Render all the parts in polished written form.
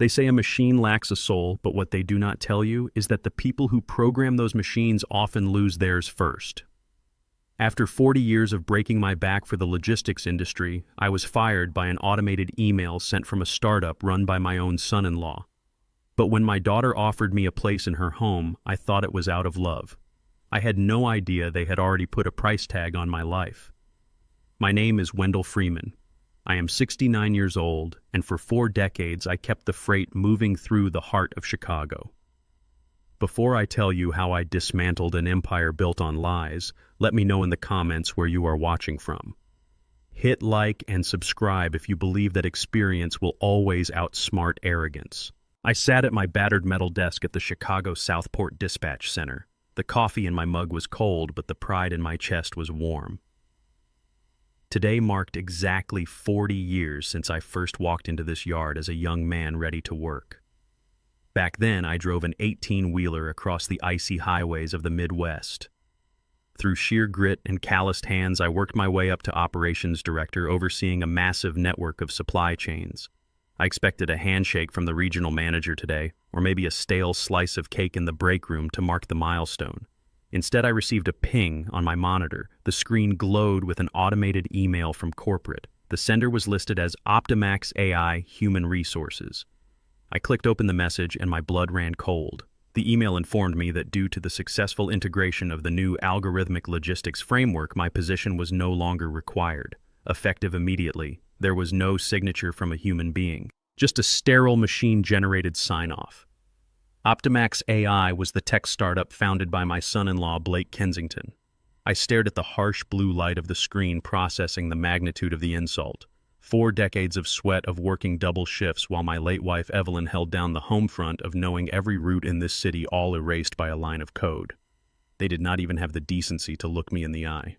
They say a machine lacks a soul, but what they do not tell you is that the people who program those machines often lose theirs first. After 40 years of breaking my back for the logistics industry, I was fired by an automated email sent from a startup run by my own son-in-law. But when my daughter offered me a place in her home, I thought it was out of love. I had no idea they had already put a price tag on my life. My name is Wendell Freeman. I am 69 years old, and for 4 decades I kept the freight moving through the heart of Chicago. Before I tell you how I dismantled an empire built on lies, let me know in the comments where you are watching from. Hit like and subscribe if you believe that experience will always outsmart arrogance. I sat at my battered metal desk at the Chicago Southport Dispatch Center. The coffee in my mug was cold, but the pride in my chest was warm. Today marked exactly 40 years since I first walked into this yard as a young man ready to work. Back then, I drove an 18-wheeler across the icy highways of the Midwest. Through sheer grit and calloused hands, I worked my way up to operations director, overseeing a massive network of supply chains. I expected a handshake from the regional manager today, or maybe a stale slice of cake in the break room to mark the milestone. Instead, I received a ping on my monitor. The screen glowed with an automated email from corporate. The sender was listed as Optimax AI Human Resources. I clicked open the message and my blood ran cold. The email informed me that due to the successful integration of the new algorithmic logistics framework, my position was no longer required. Effective immediately, there was no signature from a human being, just a sterile machine-generated sign-off. Optimax AI was the tech startup founded by my son-in-law, Blake Kensington. I stared at the harsh blue light of the screen, processing the magnitude of the insult. 4 decades of sweat of working double shifts while my late wife Evelyn held down the home front of knowing every route in this city, all erased by a line of code. They did not even have the decency to look me in the eye.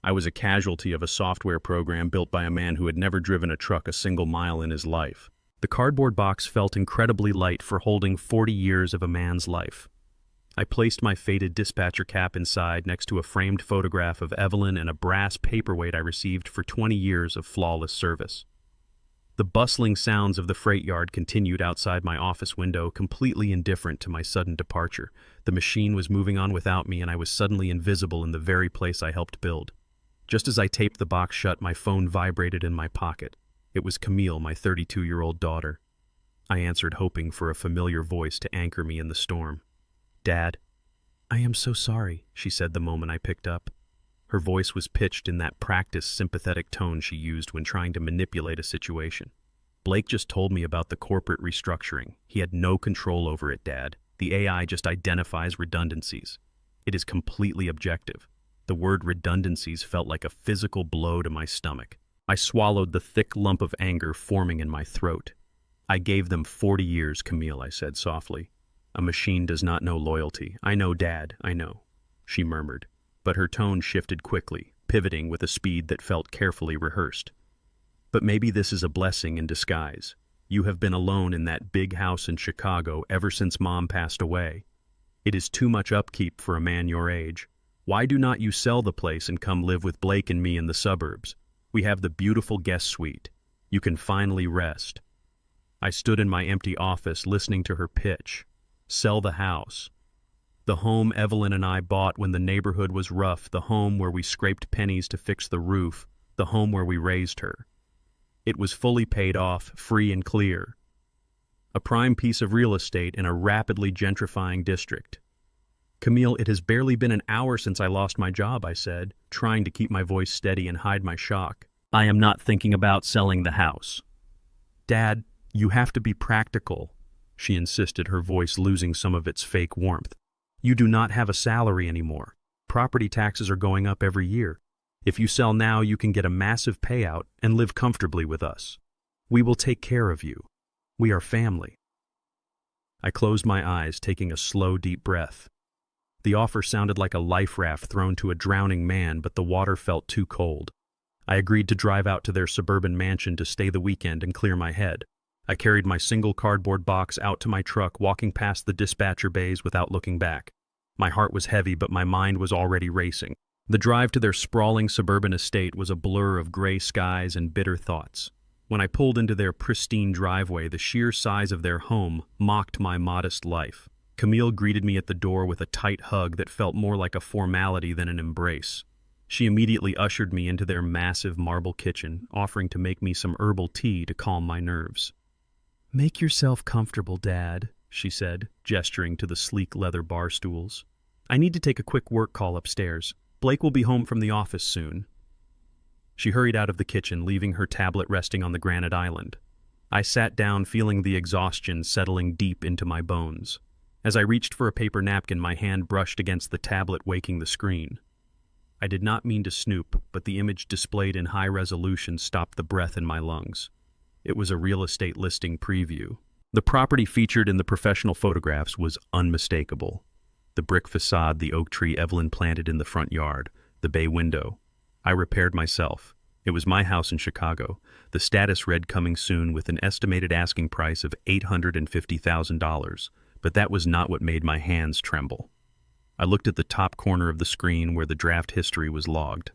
I was a casualty of a software program built by a man who had never driven a truck a single mile in his life. The cardboard box felt incredibly light for holding 40 years of a man's life. I placed my faded dispatcher cap inside next to a framed photograph of Evelyn and a brass paperweight I received for 20 years of flawless service. The bustling sounds of the freight yard continued outside my office window, completely indifferent to my sudden departure. The machine was moving on without me, and I was suddenly invisible in the very place I helped build. Just as I taped the box shut, my phone vibrated in my pocket. It was Camille, my 32-year-old daughter. I answered, hoping for a familiar voice to anchor me in the storm. "Dad." "I am so sorry," she said the moment I picked up. Her voice was pitched in that practiced, sympathetic tone she used when trying to manipulate a situation. "Blake just told me about the corporate restructuring. He had no control over it, Dad. The AI just identifies redundancies. It is completely objective." The word redundancies felt like a physical blow to my stomach. I swallowed the thick lump of anger forming in my throat. "I gave them 40 years, Camille," I said softly. "A machine does not know loyalty." "I know, Dad, I know," she murmured, but her tone shifted quickly, pivoting with a speed that felt carefully rehearsed. "But maybe this is a blessing in disguise. You have been alone in that big house in Chicago ever since Mom passed away. It is too much upkeep for a man your age. Why do not you sell the place and come live with Blake and me in the suburbs? We have the beautiful guest suite. You can finally rest." I stood in my empty office listening to her pitch. Sell the house. The home Evelyn and I bought when the neighborhood was rough, the home where we scraped pennies to fix the roof, the home where we raised her. It was fully paid off, free and clear. A prime piece of real estate in a rapidly gentrifying district. "Camille, it has barely been an hour since I lost my job," I said, trying to keep my voice steady and hide my shock. "I am not thinking about selling the house." "Dad, you have to be practical," she insisted, her voice losing some of its fake warmth. "You do not have a salary anymore. Property taxes are going up every year. If you sell now, you can get a massive payout and live comfortably with us. We will take care of you. We are family." I closed my eyes, taking a slow, deep breath. The offer sounded like a life raft thrown to a drowning man, but the water felt too cold. I agreed to drive out to their suburban mansion to stay the weekend and clear my head. I carried my single cardboard box out to my truck, walking past the dispatcher bays without looking back. My heart was heavy, but my mind was already racing. The drive to their sprawling suburban estate was a blur of gray skies and bitter thoughts. When I pulled into their pristine driveway, the sheer size of their home mocked my modest life. Camille greeted me at the door with a tight hug that felt more like a formality than an embrace. She immediately ushered me into their massive marble kitchen, offering to make me some herbal tea to calm my nerves. "Make yourself comfortable, Dad," she said, gesturing to the sleek leather bar stools. "I need to take a quick work call upstairs. Blake will be home from the office soon." She hurried out of the kitchen, leaving her tablet resting on the granite island. I sat down, feeling the exhaustion settling deep into my bones. As I reached for a paper napkin, my hand brushed against the tablet, waking the screen. I did not mean to snoop, but the image displayed in high resolution stopped the breath in my lungs. It was a real estate listing preview. The property featured in the professional photographs was unmistakable. The brick facade, the oak tree Evelyn planted in the front yard, the bay window. I repaired myself. It was my house in Chicago. The status read coming soon with an estimated asking price of $850,000, but that was not what made my hands tremble. I looked at the top corner of the screen where the draft history was logged.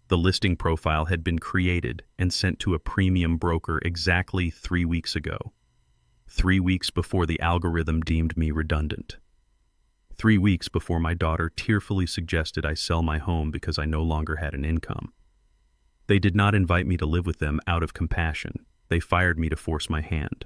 The listing profile had been created and sent to a premium broker exactly 3 weeks ago. 3 weeks before the algorithm deemed me redundant. 3 weeks before my daughter tearfully suggested I sell my home because I no longer had an income. They did not invite me to live with them out of compassion. They fired me to force my hand.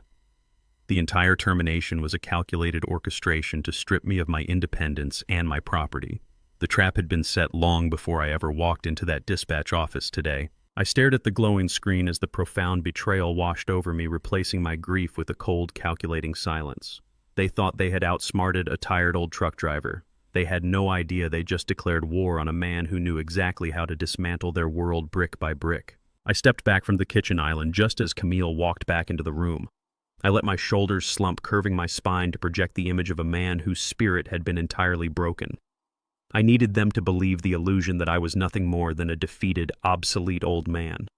The entire termination was a calculated orchestration to strip me of my independence and my property. The trap had been set long before I ever walked into that dispatch office today. I stared at the glowing screen as the profound betrayal washed over me, replacing my grief with a cold, calculating silence. They thought they had outsmarted a tired old truck driver. They had no idea they just declared war on a man who knew exactly how to dismantle their world brick by brick. I stepped back from the kitchen island just as Camille walked back into the room. I let my shoulders slump, curving my spine to project the image of a man whose spirit had been entirely broken. I needed them to believe the illusion that I was nothing more than a defeated, obsolete old man.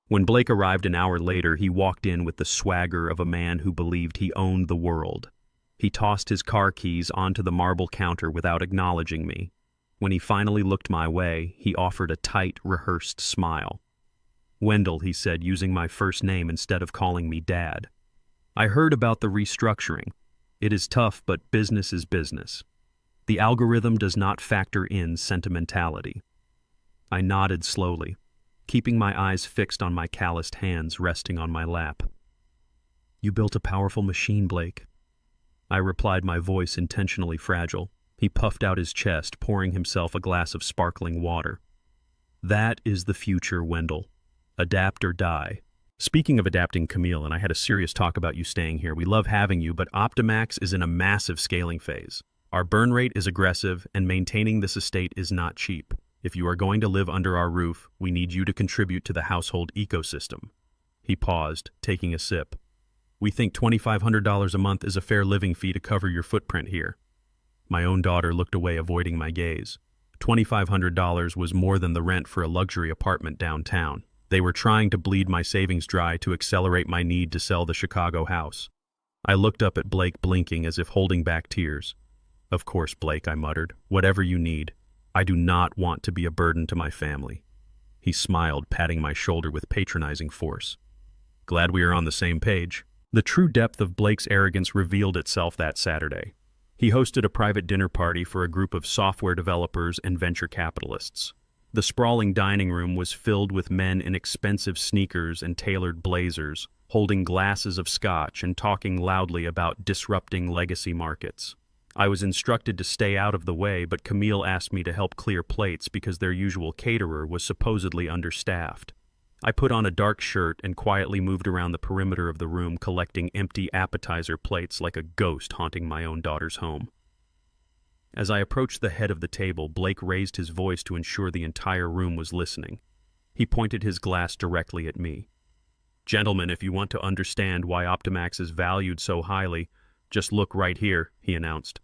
When Blake arrived an hour later, he walked in with the swagger of a man who believed he owned the world. He tossed his car keys onto the marble counter without acknowledging me. When he finally looked my way, he offered a tight, rehearsed smile. "Wendell," he said, using my first name instead of calling me Dad. "I heard about the restructuring. It is tough, but business is business. The algorithm does not factor in sentimentality." I nodded slowly, keeping my eyes fixed on my calloused hands resting on my lap. "You built a powerful machine, Blake," I replied, my voice intentionally fragile. He puffed out his chest, pouring himself a glass of sparkling water. "That is the future, Wendell. Adapt or die." "Speaking of adapting, Camille, and I had a serious talk about you staying here. We love having you, but Optimax is in a massive scaling phase. Our burn rate is aggressive, and maintaining this estate is not cheap. If you are going to live under our roof, we need you to contribute to the household ecosystem." He paused, taking a sip. "We think $2,500 a month is a fair living fee to cover your footprint here." My own daughter looked away, avoiding my gaze. $2,500 was more than the rent for a luxury apartment downtown. They were trying to bleed my savings dry to accelerate my need to sell the Chicago house. I looked up at Blake, blinking as if holding back tears. "Of course, Blake," I muttered. "Whatever you need. I do not want to be a burden to my family." He smiled, patting my shoulder with patronizing force. "Glad we are on the same page." The true depth of Blake's arrogance revealed itself that Saturday. He hosted a private dinner party for a group of software developers and venture capitalists. The sprawling dining room was filled with men in expensive sneakers and tailored blazers, holding glasses of scotch and talking loudly about disrupting legacy markets. I was instructed to stay out of the way, but Camille asked me to help clear plates because their usual caterer was supposedly understaffed. I put on a dark shirt and quietly moved around the perimeter of the room, collecting empty appetizer plates like a ghost haunting my own daughter's home. As I approached the head of the table, Blake raised his voice to ensure the entire room was listening. He pointed his glass directly at me. "Gentlemen, if you want to understand why Optimax is valued so highly, just look right here," he announced.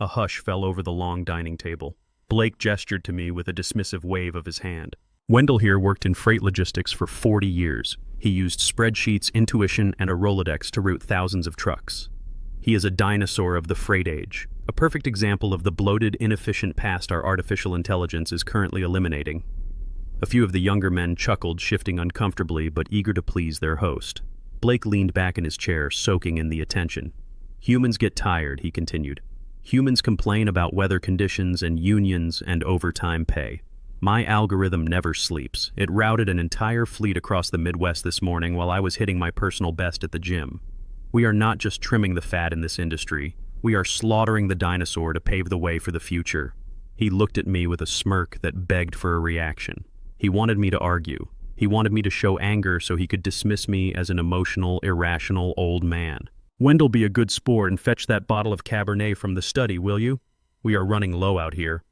A hush fell over the long dining table. Blake gestured to me with a dismissive wave of his hand. "Wendell here worked in freight logistics for 40 years. He used spreadsheets, intuition, and a Rolodex to route thousands of trucks. He is a dinosaur of the freight age, a perfect example of the bloated, inefficient past our artificial intelligence is currently eliminating." A few of the younger men chuckled, shifting uncomfortably but eager to please their host. Blake leaned back in his chair, soaking in the attention. Humans get tired, he continued. Humans complain about weather conditions and unions and overtime pay. My algorithm never sleeps. It routed an entire fleet across the Midwest this morning while I was hitting my personal best at the gym. We are not just trimming the fat in this industry. We are slaughtering the dinosaur to pave the way for the future. He looked at me with a smirk that begged for a reaction. He wanted me to argue. He wanted me to show anger so he could dismiss me as an emotional, irrational old man. Wendell, be a good sport and fetch that bottle of Cabernet from the study, will you? We are running low out here.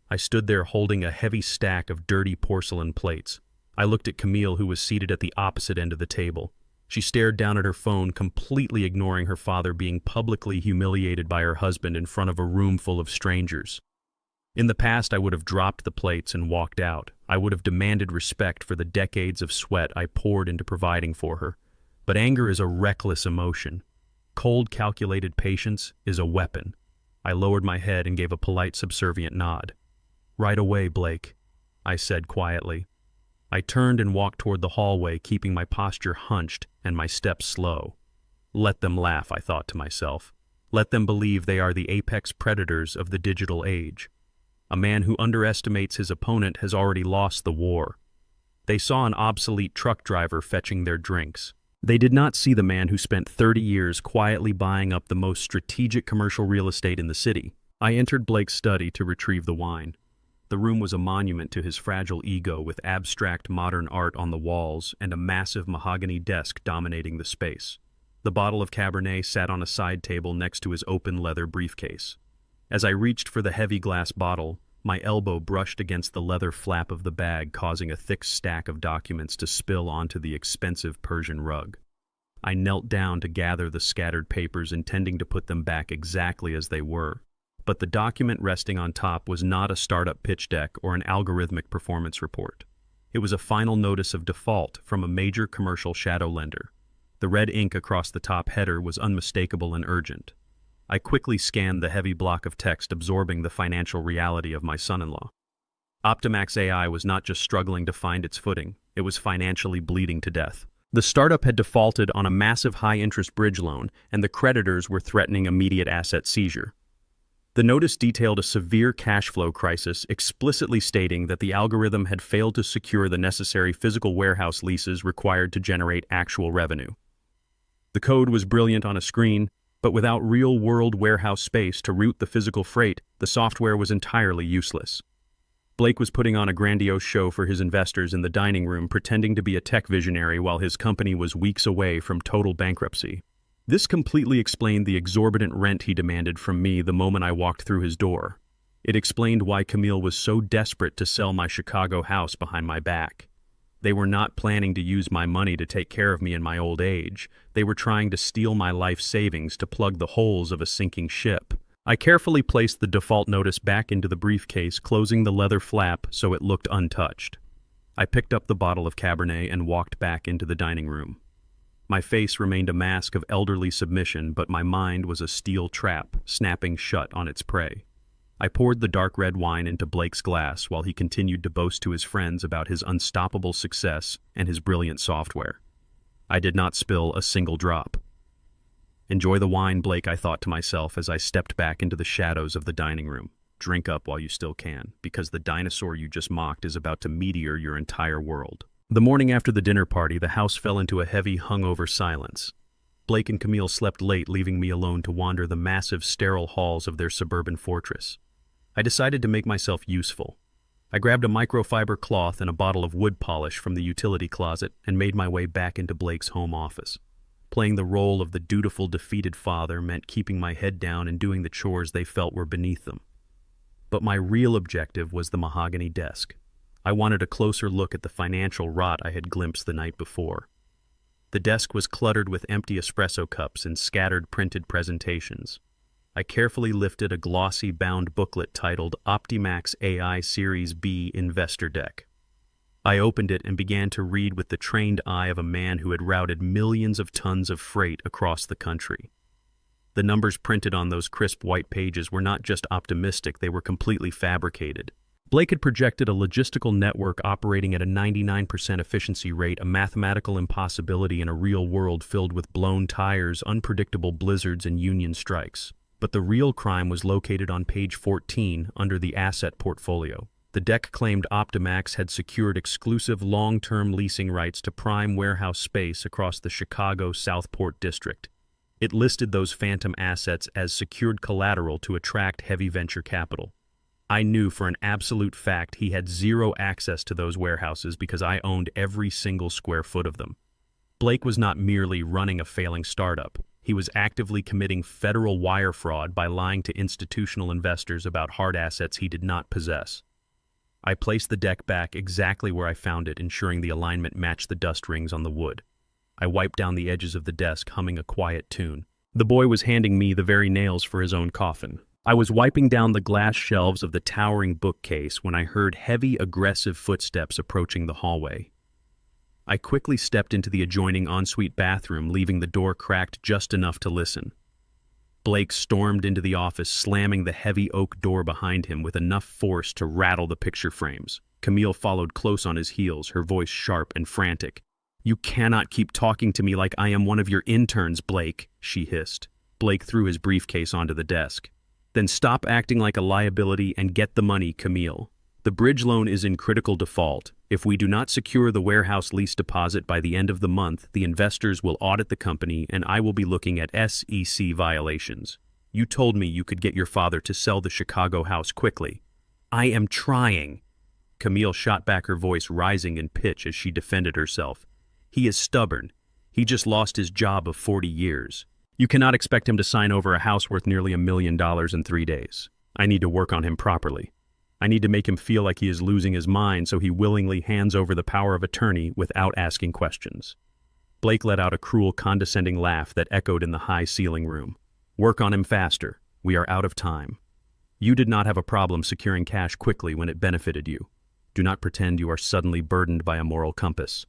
I stood there holding a heavy stack of dirty porcelain plates. I looked at Camille, who was seated at the opposite end of the table. She stared down at her phone, completely ignoring her father being publicly humiliated by her husband in front of a room full of strangers. In the past, I would have dropped the plates and walked out. I would have demanded respect for the decades of sweat I poured into providing for her. But anger is a reckless emotion. Cold, calculated patience is a weapon. I lowered my head and gave a polite, subservient nod. Right away, Blake, I said quietly. I turned and walked toward the hallway, keeping my posture hunched and my steps slow. Let them laugh, I thought to myself. Let them believe they are the apex predators of the digital age. A man who underestimates his opponent has already lost the war. They saw an obsolete truck driver fetching their drinks. They did not see the man who spent 30 years quietly buying up the most strategic commercial real estate in the city. I entered Blake's study to retrieve the wine. The room was a monument to his fragile ego, with abstract modern art on the walls and a massive mahogany desk dominating the space. The bottle of Cabernet sat on a side table next to his open leather briefcase. As I reached for the heavy glass bottle, my elbow brushed against the leather flap of the bag, causing a thick stack of documents to spill onto the expensive Persian rug. I knelt down to gather the scattered papers, intending to put them back exactly as they were. But the document resting on top was not a startup pitch deck or an algorithmic performance report. It was a final notice of default from a major commercial shadow lender. The red ink across the top header was unmistakable and urgent. I quickly scanned the heavy block of text, absorbing the financial reality of my son-in-law. Optimax AI was not just struggling to find its footing, it was financially bleeding to death. The startup had defaulted on a massive high-interest bridge loan, and the creditors were threatening immediate asset seizure. The notice detailed a severe cash flow crisis, explicitly stating that the algorithm had failed to secure the necessary physical warehouse leases required to generate actual revenue. The code was brilliant on a screen, but without real-world warehouse space to route the physical freight, the software was entirely useless. Blake was putting on a grandiose show for his investors in the dining room, pretending to be a tech visionary while his company was weeks away from total bankruptcy. This completely explained the exorbitant rent he demanded from me the moment I walked through his door. It explained why Camille was so desperate to sell my Chicago house behind my back. They were not planning to use my money to take care of me in my old age. They were trying to steal my life savings to plug the holes of a sinking ship. I carefully placed the default notice back into the briefcase, closing the leather flap so it looked untouched. I picked up the bottle of Cabernet and walked back into the dining room. My face remained a mask of elderly submission, but my mind was a steel trap, snapping shut on its prey. I poured the dark red wine into Blake's glass while he continued to boast to his friends about his unstoppable success and his brilliant software. I did not spill a single drop. Enjoy the wine, Blake, I thought to myself as I stepped back into the shadows of the dining room. Drink up while you still can, because the dinosaur you just mocked is about to meteor your entire world. The morning after the dinner party, the house fell into a heavy, hungover silence. Blake and Camille slept late, leaving me alone to wander the massive, sterile halls of their suburban fortress. I decided to make myself useful. I grabbed a microfiber cloth and a bottle of wood polish from the utility closet and made my way back into Blake's home office. Playing the role of the dutiful, defeated father meant keeping my head down and doing the chores they felt were beneath them. But my real objective was the mahogany desk. I wanted a closer look at the financial rot I had glimpsed the night before. The desk was cluttered with empty espresso cups and scattered printed presentations. I carefully lifted a glossy bound booklet titled Optimax AI Series B Investor Deck. I opened it and began to read with the trained eye of a man who had routed millions of tons of freight across the country. The numbers printed on those crisp white pages were not just optimistic, they were completely fabricated. Blake had projected a logistical network operating at a 99% efficiency rate, a mathematical impossibility in a real world filled with blown tires, unpredictable blizzards, and union strikes. But the real crime was located on page 14 under the asset portfolio. The deck claimed Optimax had secured exclusive long-term leasing rights to prime warehouse space across the Chicago Southport district. It listed those phantom assets as secured collateral to attract heavy venture capital. I knew for an absolute fact he had zero access to those warehouses because I owned every single square foot of them. Blake was not merely running a failing startup. He was actively committing federal wire fraud by lying to institutional investors about hard assets he did not possess. I placed the deck back exactly where I found it, ensuring the alignment matched the dust rings on the wood. I wiped down the edges of the desk, humming a quiet tune. The boy was handing me the very nails for his own coffin. I was wiping down the glass shelves of the towering bookcase when I heard heavy, aggressive footsteps approaching the hallway. I quickly stepped into the adjoining ensuite bathroom, leaving the door cracked just enough to listen. Blake stormed into the office, slamming the heavy oak door behind him with enough force to rattle the picture frames. Camille followed close on his heels, her voice sharp and frantic. "You cannot keep talking to me like I am one of your interns, Blake," she hissed. Blake threw his briefcase onto the desk. "Then stop acting like a liability and get the money, Camille. The bridge loan is in critical default. If we do not secure the warehouse lease deposit by the end of the month, the investors will audit the company and I will be looking at SEC violations. You told me you could get your father to sell the Chicago house quickly." "I am trying." Camille shot back, her voice rising in pitch as she defended herself. "He is stubborn. He just lost his job of 40 years. You cannot expect him to sign over a house worth nearly $1 million in 3 days. I need to work on him properly. I need to make him feel like he is losing his mind so he willingly hands over the power of attorney without asking questions." Blake let out a cruel, condescending laugh that echoed in the high ceiling room. "Work on him faster. We are out of time. You did not have a problem securing cash quickly when it benefited you. Do not pretend you are suddenly burdened by a moral compass."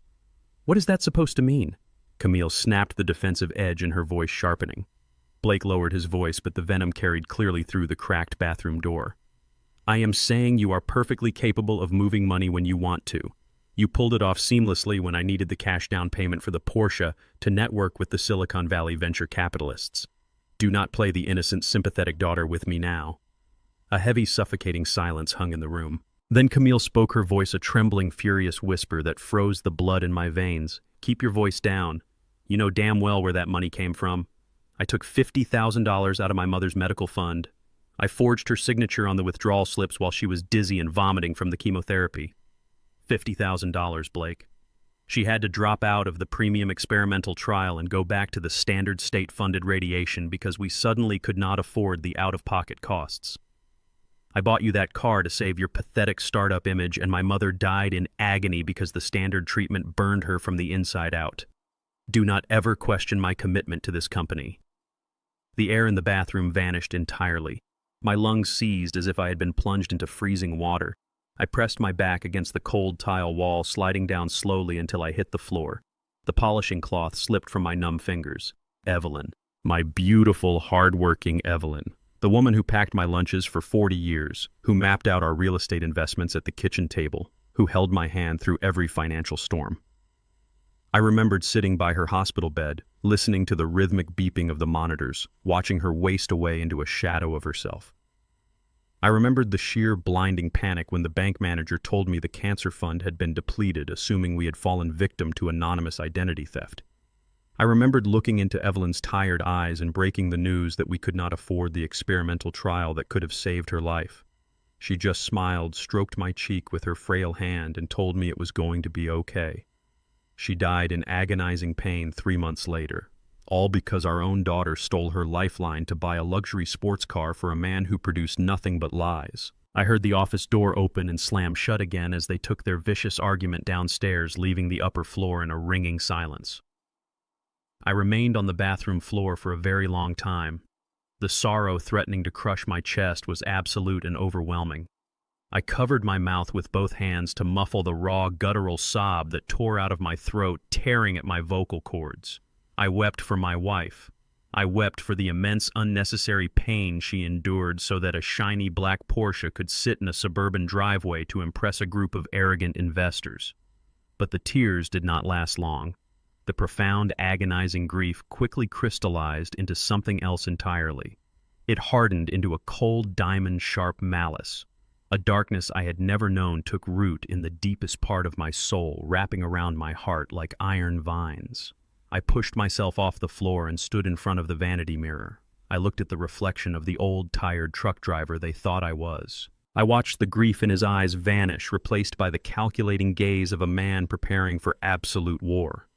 "What is that supposed to mean?" Camille snapped, the defensive edge in her voice sharpening. Blake lowered his voice, but the venom carried clearly through the cracked bathroom door. "I am saying you are perfectly capable of moving money when you want to. You pulled it off seamlessly when I needed the cash down payment for the Porsche to network with the Silicon Valley venture capitalists. Do not play the innocent, sympathetic daughter with me now." A heavy, suffocating silence hung in the room. Then Camille spoke, her voice a trembling, furious whisper that froze the blood in my veins. "Keep your voice down. You know damn well where that money came from. I took $50,000 out of my mother's medical fund. I forged her signature on the withdrawal slips while she was dizzy and vomiting from the chemotherapy. $50,000, Blake. She had to drop out of the premium experimental trial and go back to the standard state-funded radiation because we suddenly could not afford the out-of-pocket costs. I bought you that car to save your pathetic startup image, and my mother died in agony because the standard treatment burned her from the inside out. Do not ever question my commitment to this company." The air in the bathroom vanished entirely. My lungs seized as if I had been plunged into freezing water. I pressed my back against the cold tile wall, sliding down slowly until I hit the floor. The polishing cloth slipped from my numb fingers. Evelyn. My beautiful, hard-working Evelyn. The woman who packed my lunches for 40 years, who mapped out our real estate investments at the kitchen table, who held my hand through every financial storm. I remembered sitting by her hospital bed, listening to the rhythmic beeping of the monitors, watching her waste away into a shadow of herself. I remembered the sheer, blinding panic when the bank manager told me the cancer fund had been depleted, assuming we had fallen victim to anonymous identity theft. I remembered looking into Evelyn's tired eyes and breaking the news that we could not afford the experimental trial that could have saved her life. She just smiled, stroked my cheek with her frail hand, and told me it was going to be okay. She died in agonizing pain 3 months later, all because our own daughter stole her lifeline to buy a luxury sports car for a man who produced nothing but lies. I heard the office door open and slam shut again as they took their vicious argument downstairs, leaving the upper floor in a ringing silence. I remained on the bathroom floor for a very long time. The sorrow threatening to crush my chest was absolute and overwhelming. I covered my mouth with both hands to muffle the raw, guttural sob that tore out of my throat, tearing at my vocal cords. I wept for my wife. I wept for the immense unnecessary pain she endured so that a shiny black Porsche could sit in a suburban driveway to impress a group of arrogant investors. But the tears did not last long. The profound, agonizing grief quickly crystallized into something else entirely. It hardened into a cold, diamond-sharp malice. A darkness I had never known took root in the deepest part of my soul, wrapping around my heart like iron vines. I pushed myself off the floor and stood in front of the vanity mirror. I looked at the reflection of the old, tired truck driver they thought I was. I watched the grief in his eyes vanish, replaced by the calculating gaze of a man preparing for absolute war.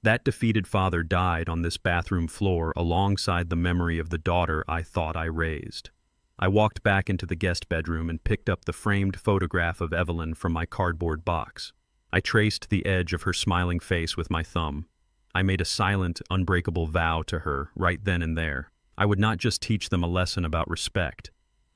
That defeated father died on this bathroom floor alongside the memory of the daughter I thought I raised. I walked back into the guest bedroom and picked up the framed photograph of Evelyn from my cardboard box. I traced the edge of her smiling face with my thumb. I made a silent, unbreakable vow to her right then and there. I would not just teach them a lesson about respect.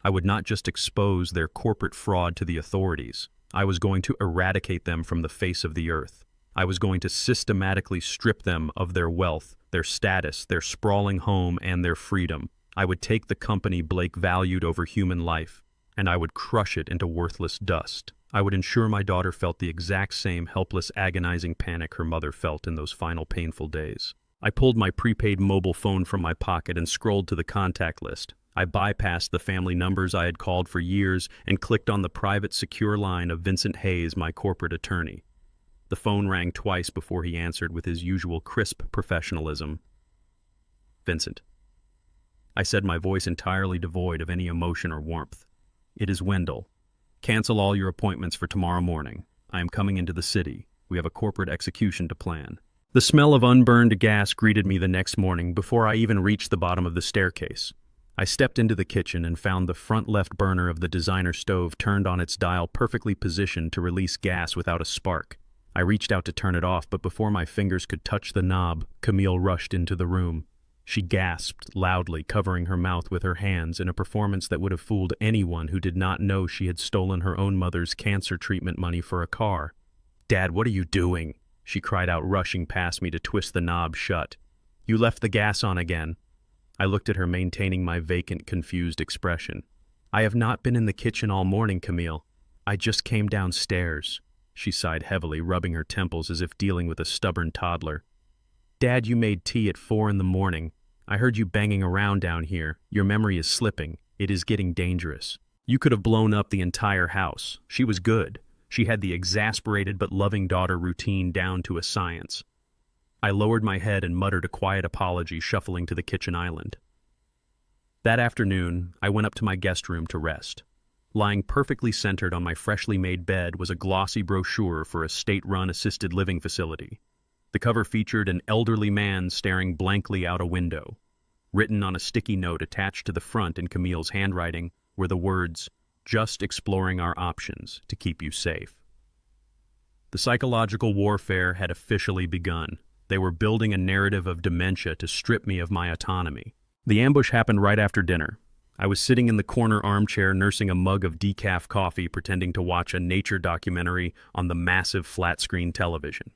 I would not just expose their corporate fraud to the authorities. I was going to eradicate them from the face of the earth. I was going to systematically strip them of their wealth, their status, their sprawling home, and their freedom. I would take the company Blake valued over human life, and I would crush it into worthless dust. I would ensure my daughter felt the exact same helpless, agonizing panic her mother felt in those final painful days. I pulled my prepaid mobile phone from my pocket and scrolled to the contact list. I bypassed the family numbers I had called for years and clicked on the private, secure line of Vincent Hayes, my corporate attorney. The phone rang twice before he answered with his usual crisp professionalism. "Vincent," I said, my voice entirely devoid of any emotion or warmth. "It is Wendell. Cancel all your appointments for tomorrow morning. I am coming into the city. We have a corporate execution to plan." The smell of unburned gas greeted me the next morning before I even reached the bottom of the staircase. I stepped into the kitchen and found the front left burner of the designer stove turned on its dial, perfectly positioned to release gas without a spark. I reached out to turn it off, but before my fingers could touch the knob, Camille rushed into the room. She gasped loudly, covering her mouth with her hands in a performance that would have fooled anyone who did not know she had stolen her own mother's cancer treatment money for a car. "Dad, what are you doing?" she cried out, rushing past me to twist the knob shut. "You left the gas on again." I looked at her, maintaining my vacant, confused expression. "I have not been in the kitchen all morning, Camille. I just came downstairs." She sighed heavily, rubbing her temples as if dealing with a stubborn toddler. "Dad, you made tea at 4 in the morning. I heard you banging around down here. Your memory is slipping. It is getting dangerous. You could have blown up the entire house." She was good. She had the exasperated but loving daughter routine down to a science. I lowered my head and muttered a quiet apology, shuffling to the kitchen island. That afternoon, I went up to my guest room to rest. Lying perfectly centered on my freshly made bed was a glossy brochure for a state-run assisted living facility. The cover featured an elderly man staring blankly out a window. Written on a sticky note attached to the front in Camille's handwriting were the words, "Just exploring our options to keep you safe." The psychological warfare had officially begun. They were building a narrative of dementia to strip me of my autonomy. The ambush happened right after dinner. I was sitting in the corner armchair nursing a mug of decaf coffee, pretending to watch a nature documentary on the massive flat-screen television.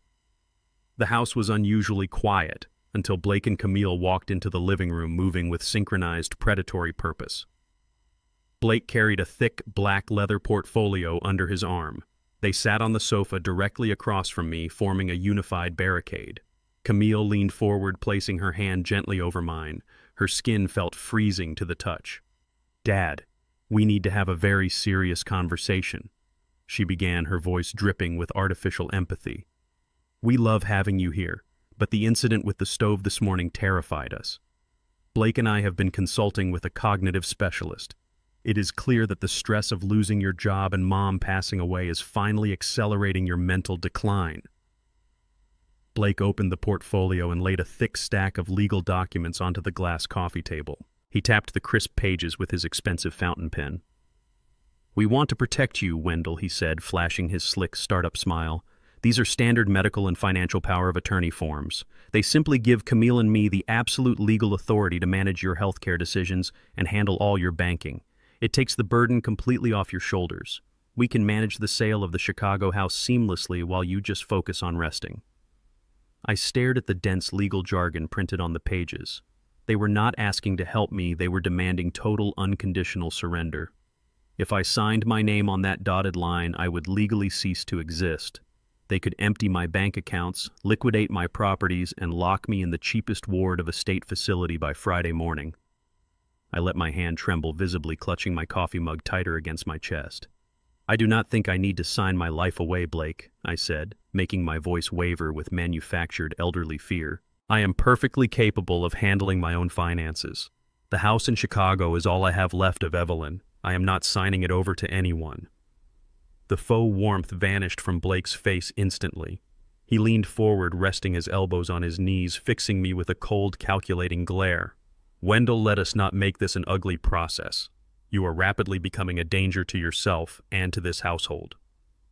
The house was unusually quiet until Blake and Camille walked into the living room, moving with synchronized predatory purpose. Blake carried a thick, black leather portfolio under his arm. They sat on the sofa directly across from me, forming a unified barricade. Camille leaned forward, placing her hand gently over mine. Her skin felt freezing to the touch. "Dad, we need to have a very serious conversation," she began, her voice dripping with artificial empathy. "We love having you here, but the incident with the stove this morning terrified us. Blake and I have been consulting with a cognitive specialist. It is clear that the stress of losing your job and mom passing away is finally accelerating your mental decline." Blake opened the portfolio and laid a thick stack of legal documents onto the glass coffee table. He tapped the crisp pages with his expensive fountain pen. "We want to protect you, Wendell," he said, flashing his slick startup smile. "These are standard medical and financial power of attorney forms. They simply give Camille and me the absolute legal authority to manage your healthcare decisions and handle all your banking. It takes the burden completely off your shoulders. We can manage the sale of the Chicago house seamlessly while you just focus on resting." I stared at the dense legal jargon printed on the pages. They were not asking to help me, they were demanding total unconditional surrender. If I signed my name on that dotted line, I would legally cease to exist. They could empty my bank accounts, liquidate my properties, and lock me in the cheapest ward of a state facility by Friday morning. I let my hand tremble, visibly clutching my coffee mug tighter against my chest. "I do not think I need to sign my life away, Blake," I said, making my voice waver with manufactured elderly fear. "I am perfectly capable of handling my own finances. The house in Chicago is all I have left of Evelyn. I am not signing it over to anyone." The faux warmth vanished from Blake's face instantly. He leaned forward, resting his elbows on his knees, fixing me with a cold, calculating glare. "Wendell, let us not make this an ugly process. You are rapidly becoming a danger to yourself and to this household.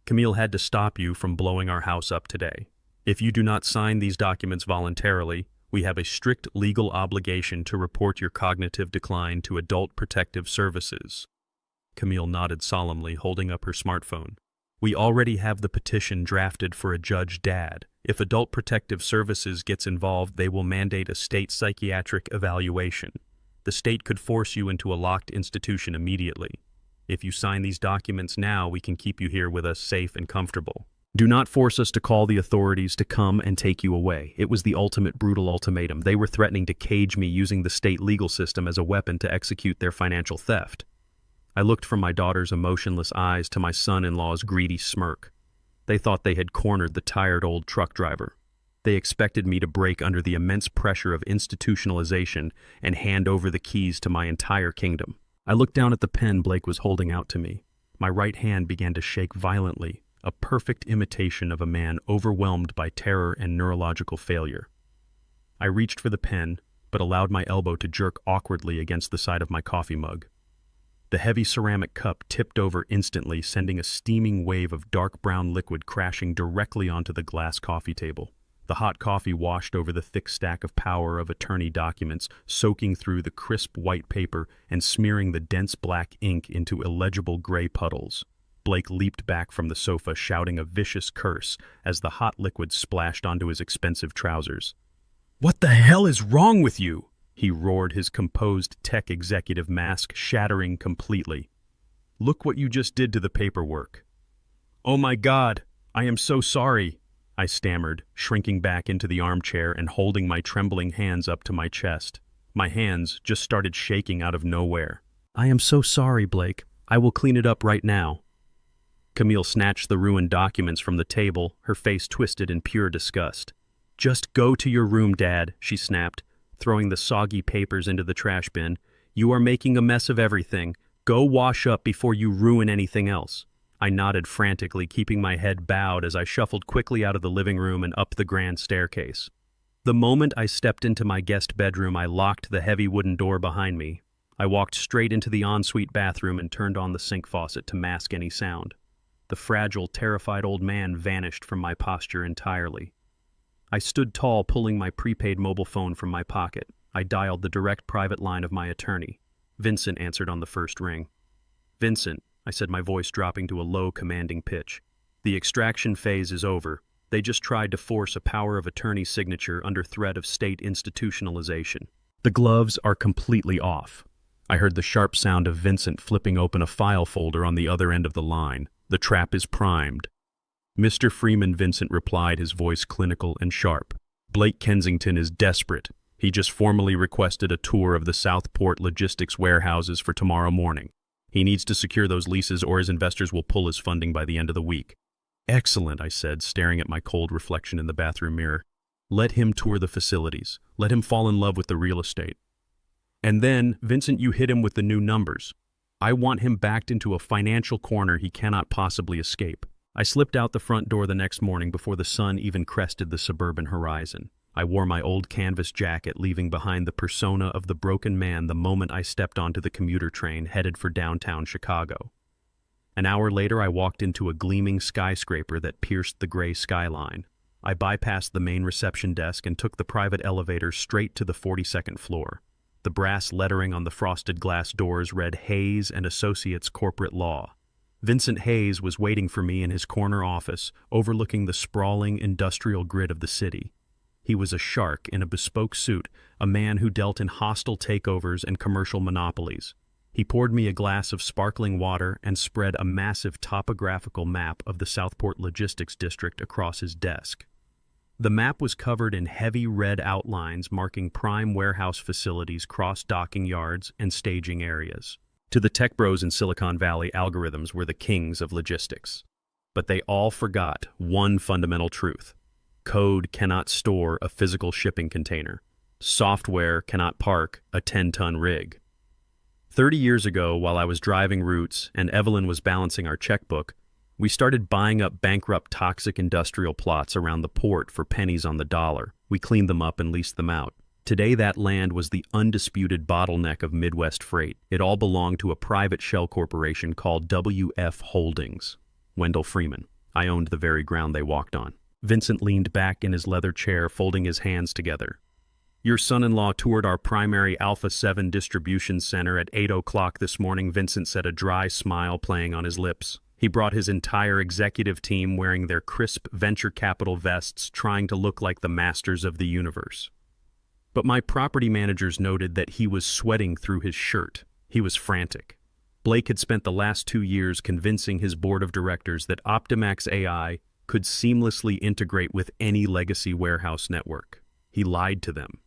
Camille had to stop you from blowing our house up today. If you do not sign these documents voluntarily, we have a strict legal obligation to report your cognitive decline to Adult Protective Services." Camille nodded solemnly, holding up her smartphone. "We already have the petition drafted for a judge, Dad. If Adult Protective Services gets involved, they will mandate a state psychiatric evaluation. The state could force you into a locked institution immediately. If you sign these documents now, we can keep you here with us safe and comfortable. Do not force us to call the authorities to come and take you away." It was the ultimate brutal ultimatum. They were threatening to cage me, using the state legal system as a weapon to execute their financial theft. I looked from my daughter's emotionless eyes to my son-in-law's greedy smirk. They thought they had cornered the tired old truck driver. They expected me to break under the immense pressure of institutionalization and hand over the keys to my entire kingdom. I looked down at the pen Blake was holding out to me. My right hand began to shake violently, a perfect imitation of a man overwhelmed by terror and neurological failure. I reached for the pen, but allowed my elbow to jerk awkwardly against the side of my coffee mug. The heavy ceramic cup tipped over instantly, sending a steaming wave of dark brown liquid crashing directly onto the glass coffee table. The hot coffee washed over the thick stack of power of attorney documents, soaking through the crisp white paper and smearing the dense black ink into illegible gray puddles. Blake leaped back from the sofa, shouting a vicious curse as the hot liquid splashed onto his expensive trousers. "What the hell is wrong with you?" he roared, his composed tech executive mask shattering completely. "Look what you just did to the paperwork." "Oh my God, I am so sorry," I stammered, shrinking back into the armchair and holding my trembling hands up to my chest. My hands just started shaking out of nowhere. "I am so sorry, Blake. I will clean it up right now." Camille snatched the ruined documents from the table, her face twisted in pure disgust. "Just go to your room, Dad," she snapped, throwing the soggy papers into the trash bin. "You are making a mess of everything. Go wash up before you ruin anything else." I nodded frantically, keeping my head bowed as I shuffled quickly out of the living room and up the grand staircase. The moment I stepped into my guest bedroom, I locked the heavy wooden door behind me. I walked straight into the ensuite bathroom and turned on the sink faucet to mask any sound. The fragile, terrified old man vanished from my posture entirely. I stood tall, pulling my prepaid mobile phone from my pocket. I dialed the direct private line of my attorney. Vincent answered on the first ring. "Vincent," I said, my voice dropping to a low, commanding pitch. "The extraction phase is over. They just tried to force a power of attorney signature under threat of state institutionalization. The gloves are completely off." I heard the sharp sound of Vincent flipping open a file folder on the other end of the line. "The trap is primed." "Mr. Freeman," Vincent replied, his voice clinical and sharp. "Blake Kensington is desperate. He just formally requested a tour of the Southport logistics warehouses for tomorrow morning. He needs to secure those leases or his investors will pull his funding by the end of the week." "Excellent," I said, staring at my cold reflection in the bathroom mirror. "Let him tour the facilities. Let him fall in love with the real estate. And then, Vincent, you hit him with the new numbers. I want him backed into a financial corner he cannot possibly escape." I slipped out the front door the next morning before the sun even crested the suburban horizon. I wore my old canvas jacket, leaving behind the persona of the broken man the moment I stepped onto the commuter train headed for downtown Chicago. An hour later, I walked into a gleaming skyscraper that pierced the gray skyline. I bypassed the main reception desk and took the private elevator straight to the 42nd floor. The brass lettering on the frosted glass doors read Hayes and Associates Corporate Law. Vincent Hayes was waiting for me in his corner office, overlooking the sprawling industrial grid of the city. He was a shark in a bespoke suit, a man who dealt in hostile takeovers and commercial monopolies. He poured me a glass of sparkling water and spread a massive topographical map of the Southport Logistics District across his desk. The map was covered in heavy red outlines marking prime warehouse facilities, cross-docking yards, and staging areas. To the tech bros in Silicon Valley, algorithms were the kings of logistics. But they all forgot one fundamental truth. Code cannot store a physical shipping container. Software cannot park a 10-ton rig. 30 years ago, while I was driving routes and Evelyn was balancing our checkbook, we started buying up bankrupt toxic industrial plots around the port for pennies on the dollar. We cleaned them up and leased them out. Today, that land was the undisputed bottleneck of Midwest freight. It all belonged to a private shell corporation called WF Holdings. Wendell Freeman. I owned the very ground they walked on. Vincent leaned back in his leather chair, folding his hands together. Your son-in-law toured our primary Alpha 7 distribution center at 8 o'clock this morning, Vincent said, a dry smile playing on his lips. He brought his entire executive team wearing their crisp venture capital vests, trying to look like the masters of the universe. But my property managers noted that he was sweating through his shirt. He was frantic. Blake had spent the last 2 years convincing his board of directors that Optimax AI could seamlessly integrate with any legacy warehouse network. He lied to them.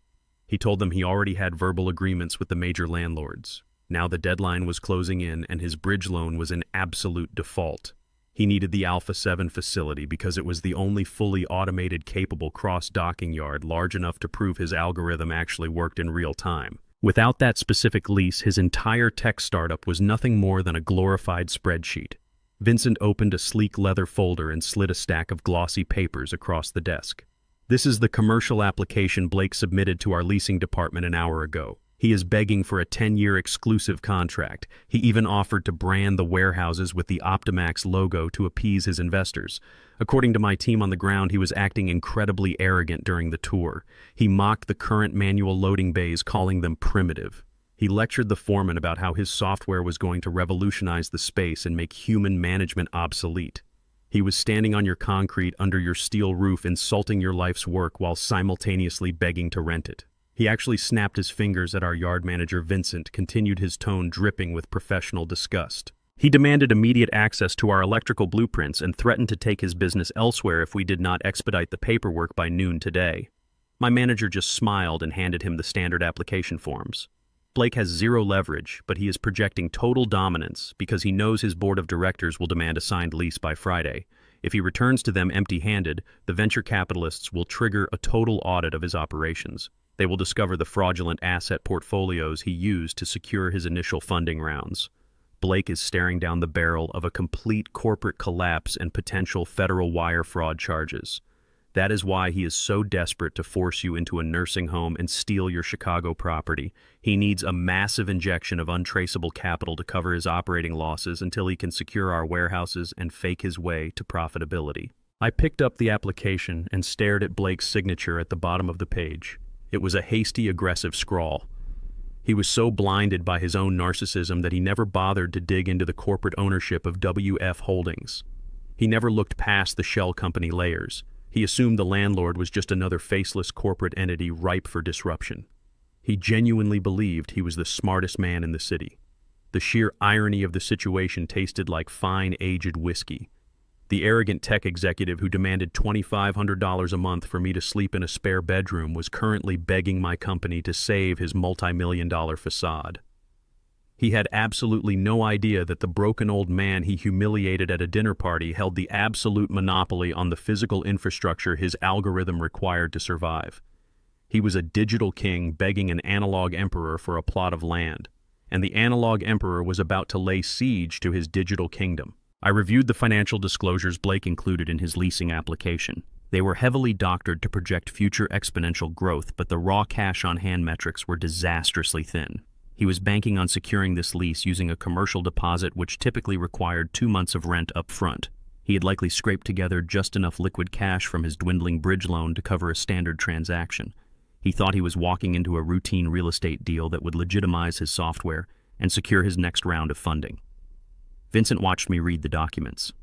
He told them he already had verbal agreements with the major landlords. Now the deadline was closing in and his bridge loan was in absolute default. He needed the Alpha 7 facility because it was the only fully automated capable cross-docking yard large enough to prove his algorithm actually worked in real time. Without that specific lease, his entire tech startup was nothing more than a glorified spreadsheet. Vincent opened a sleek leather folder and slid a stack of glossy papers across the desk. This is the commercial application Blake submitted to our leasing department an hour ago. He is begging for a 10-year exclusive contract. He even offered to brand the warehouses with the Optimax logo to appease his investors. According to my team on the ground, he was acting incredibly arrogant during the tour. He mocked the current manual loading bays, calling them primitive. He lectured the foreman about how his software was going to revolutionize the space and make human management obsolete. He was standing on your concrete under your steel roof, insulting your life's work while simultaneously begging to rent it. He actually snapped his fingers at our yard manager, Vincent, continued his tone dripping with professional disgust. He demanded immediate access to our electrical blueprints and threatened to take his business elsewhere if we did not expedite the paperwork by noon today. My manager just smiled and handed him the standard application forms. Blake has zero leverage, but he is projecting total dominance because he knows his board of directors will demand a signed lease by Friday. If he returns to them empty-handed, the venture capitalists will trigger a total audit of his operations. They will discover the fraudulent asset portfolios he used to secure his initial funding rounds. Blake is staring down the barrel of a complete corporate collapse and potential federal wire fraud charges. That is why he is so desperate to force you into a nursing home and steal your Chicago property. He needs a massive injection of untraceable capital to cover his operating losses until he can secure our warehouses and fake his way to profitability. I picked up the application and stared at Blake's signature at the bottom of the page. It was a hasty, aggressive scrawl. He was so blinded by his own narcissism that he never bothered to dig into the corporate ownership of WF Holdings. He never looked past the shell company layers. He assumed the landlord was just another faceless corporate entity ripe for disruption. He genuinely believed he was the smartest man in the city. The sheer irony of the situation tasted like fine, aged whiskey. The arrogant tech executive who demanded $2,500 a month for me to sleep in a spare bedroom was currently begging my company to save his multi-million-dollar facade. He had absolutely no idea that the broken old man he humiliated at a dinner party held the absolute monopoly on the physical infrastructure his algorithm required to survive. He was a digital king begging an analog emperor for a plot of land, and the analog emperor was about to lay siege to his digital kingdom. I reviewed the financial disclosures Blake included in his leasing application. They were heavily doctored to project future exponential growth, but the raw cash-on-hand metrics were disastrously thin. He was banking on securing this lease using a commercial deposit which typically required 2 months of rent up front. He had likely scraped together just enough liquid cash from his dwindling bridge loan to cover a standard transaction. He thought he was walking into a routine real estate deal that would legitimize his software and secure his next round of funding. Vincent watched me read the documents.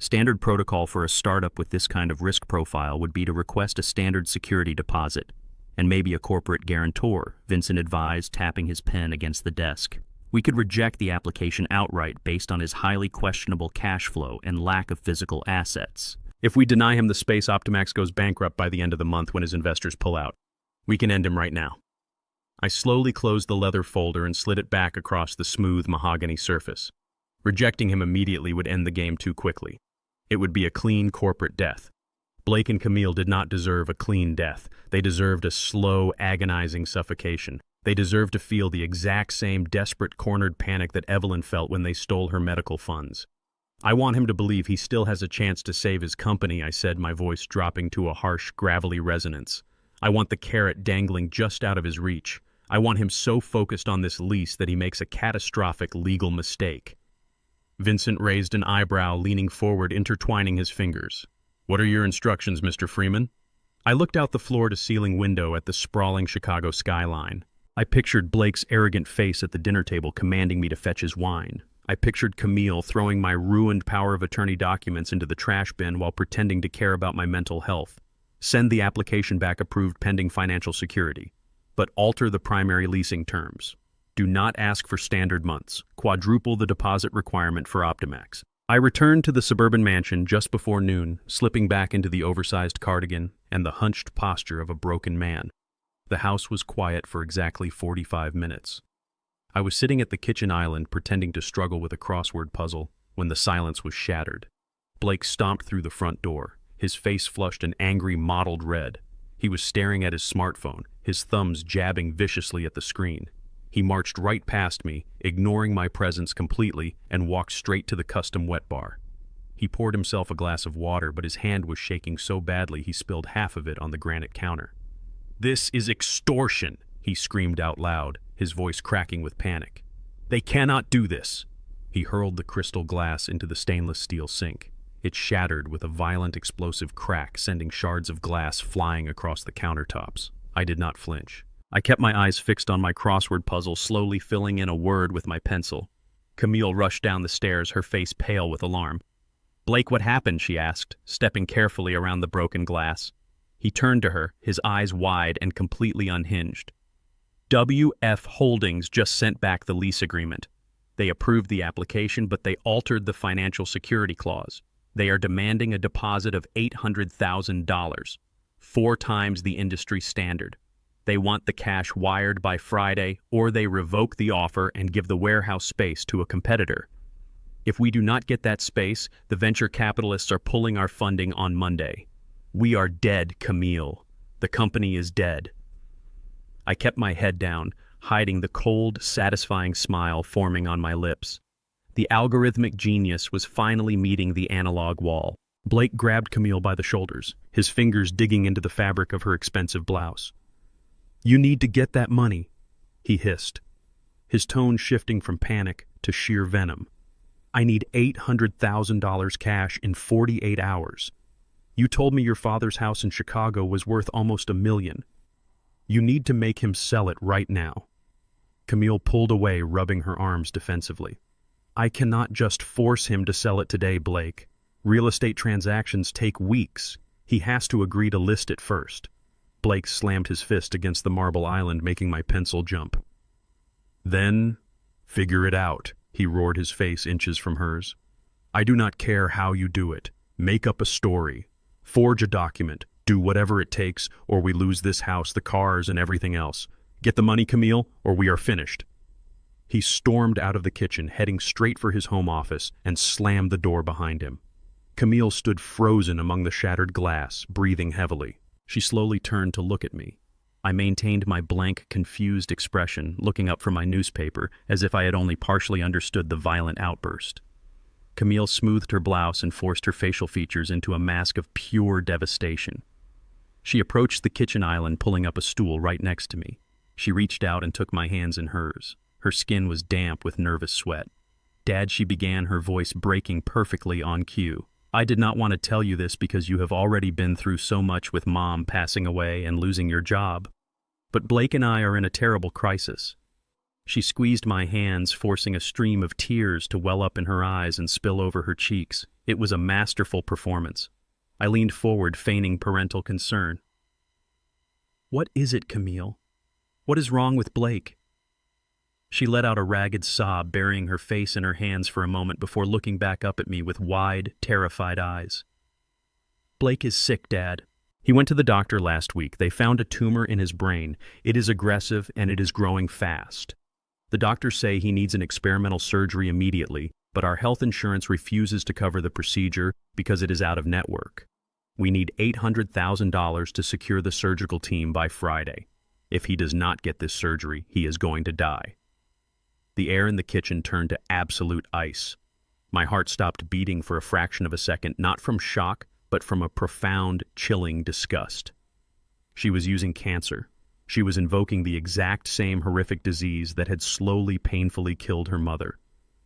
Standard protocol for a startup with this kind of risk profile would be to request a standard security deposit, and maybe a corporate guarantor, Vincent advised, tapping his pen against the desk. We could reject the application outright based on his highly questionable cash flow and lack of physical assets. If we deny him the space, Optimax goes bankrupt by the end of the month when his investors pull out. We can end him right now. I slowly closed the leather folder and slid it back across the smooth mahogany surface. Rejecting him immediately would end the game too quickly. It would be a clean corporate death. Blake and Camille did not deserve a clean death. They deserved a slow, agonizing suffocation. They deserved to feel the exact same desperate, cornered panic that Evelyn felt when they stole her medical funds. I want him to believe he still has a chance to save his company, I said, my voice dropping to a harsh, gravelly resonance. I want the carrot dangling just out of his reach. I want him so focused on this lease that he makes a catastrophic legal mistake. Vincent raised an eyebrow, leaning forward, intertwining his fingers. What are your instructions, Mr. Freeman? I looked out the floor-to-ceiling window at the sprawling Chicago skyline. I pictured Blake's arrogant face at the dinner table commanding me to fetch his wine. I pictured Camille throwing my ruined power of attorney documents into the trash bin while pretending to care about my mental health. Send the application back approved pending financial security, but alter the primary leasing terms. Do not ask for standard months. Quadruple the deposit requirement for Optimax. I returned to the suburban mansion just before noon, slipping back into the oversized cardigan and the hunched posture of a broken man. The house was quiet for exactly 45 minutes. I was sitting at the kitchen island pretending to struggle with a crossword puzzle when the silence was shattered. Blake stomped through the front door, his face flushed an angry mottled red. He was staring at his smartphone, his thumbs jabbing viciously at the screen. He marched right past me, ignoring my presence completely, and walked straight to the custom wet bar. He poured himself a glass of water, but his hand was shaking so badly he spilled half of it on the granite counter. "This is extortion," he screamed out loud, his voice cracking with panic. "They cannot do this." He hurled the crystal glass into the stainless steel sink. It shattered with a violent explosive crack, sending shards of glass flying across the countertops. I did not flinch. I kept my eyes fixed on my crossword puzzle, slowly filling in a word with my pencil. Camille rushed down the stairs, her face pale with alarm. "Blake, what happened?" she asked, stepping carefully around the broken glass. He turned to her, his eyes wide and completely unhinged. WF Holdings just sent back the lease agreement. They approved the application, but they altered the financial security clause. They are demanding a deposit of $800,000, 4 times the industry standard. They want the cash wired by Friday, or they revoke the offer and give the warehouse space to a competitor. If we do not get that space, the venture capitalists are pulling our funding on Monday. We are dead, Camille. The company is dead. I kept my head down, hiding the cold, satisfying smile forming on my lips. The algorithmic genius was finally meeting the analog wall. Blake grabbed Camille by the shoulders, his fingers digging into the fabric of her expensive blouse. "You need to get that money," he hissed, his tone shifting from panic to sheer venom. "I need $800,000 cash in 48 hours. You told me your father's house in Chicago was worth almost $1 million. You need to make him sell it right now." Camille pulled away, rubbing her arms defensively. "I cannot just force him to sell it today, Blake. Real estate transactions take weeks. He has to agree to list it first." Blake slammed his fist against the marble island, making my pencil jump. "Then, figure it out," he roared, his face inches from hers. "I do not care how you do it. Make up a story. Forge a document. Do whatever it takes, or we lose this house, the cars, and everything else. Get the money, Camille, or we are finished." He stormed out of the kitchen, heading straight for his home office, and slammed the door behind him. Camille stood frozen among the shattered glass, breathing heavily. She slowly turned to look at me. I maintained my blank, confused expression, looking up from my newspaper, as if I had only partially understood the violent outburst. Camille smoothed her blouse and forced her facial features into a mask of pure devastation. She approached the kitchen island, pulling up a stool right next to me. She reached out and took my hands in hers. Her skin was damp with nervous sweat. "Dad," she began, her voice breaking perfectly on cue. "I did not want to tell you this because you have already been through so much with Mom passing away and losing your job. But Blake and I are in a terrible crisis." She squeezed my hands, forcing a stream of tears to well up in her eyes and spill over her cheeks. It was a masterful performance. I leaned forward, feigning parental concern. "What is it, Camille? What is wrong with Blake?" She let out a ragged sob, burying her face in her hands for a moment before looking back up at me with wide, terrified eyes. "Blake is sick, Dad. He went to the doctor last week. They found a tumor in his brain. It is aggressive and it is growing fast. The doctors say he needs an experimental surgery immediately, but our health insurance refuses to cover the procedure because it is out of network. We need $800,000 to secure the surgical team by Friday. If he does not get this surgery, he is going to die." The air in the kitchen turned to absolute ice. My heart stopped beating for a fraction of a second, not from shock, but from a profound, chilling disgust. She was using cancer. She was invoking the exact same horrific disease that had slowly, painfully killed her mother.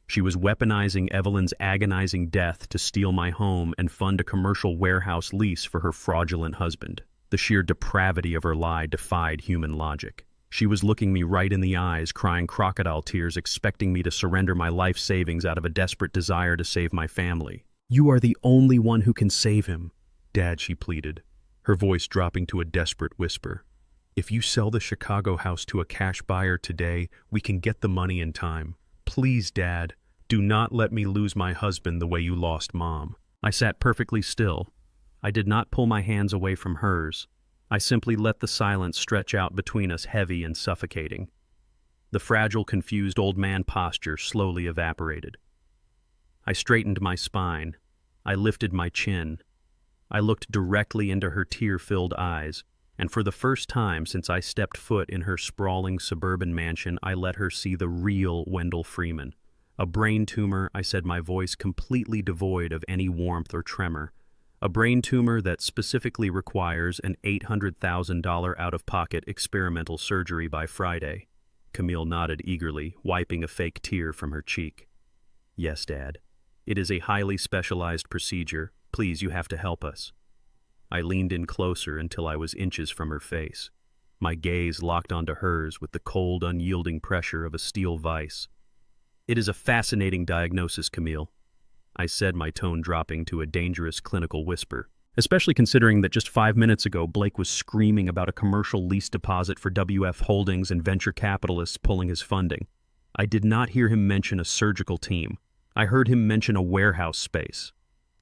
She was weaponizing Evelyn's agonizing death to steal my home and fund a commercial warehouse lease for her fraudulent husband. The sheer depravity of her lie defied human logic. She was looking me right in the eyes, crying crocodile tears, expecting me to surrender my life savings out of a desperate desire to save my family. "You are the only one who can save him, Dad," she pleaded, her voice dropping to a desperate whisper. "If you sell the Chicago house to a cash buyer today, we can get the money in time. Please, Dad, do not let me lose my husband the way you lost Mom." I sat perfectly still. I did not pull my hands away from hers. I simply let the silence stretch out between us, heavy and suffocating. The fragile, confused old man posture slowly evaporated. I straightened my spine. I lifted my chin. I looked directly into her tear-filled eyes, and for the first time since I stepped foot in her sprawling suburban mansion, I let her see the real Wendell Freeman. "A brain tumor," I said, my voice completely devoid of any warmth or tremor. "A brain tumor that specifically requires an $800,000 out-of-pocket experimental surgery by Friday." Camille nodded eagerly, wiping a fake tear from her cheek. "Yes, Dad. It is a highly specialized procedure. Please, you have to help us." I leaned in closer until I was inches from her face. My gaze locked onto hers with the cold, unyielding pressure of a steel vise. "It is a fascinating diagnosis, Camille," I said, my tone dropping to a dangerous clinical whisper, especially considering that just 5 minutes ago Blake was screaming about a commercial lease deposit for WF Holdings and venture capitalists pulling his funding. I did not hear him mention a surgical team. I heard him mention a warehouse space.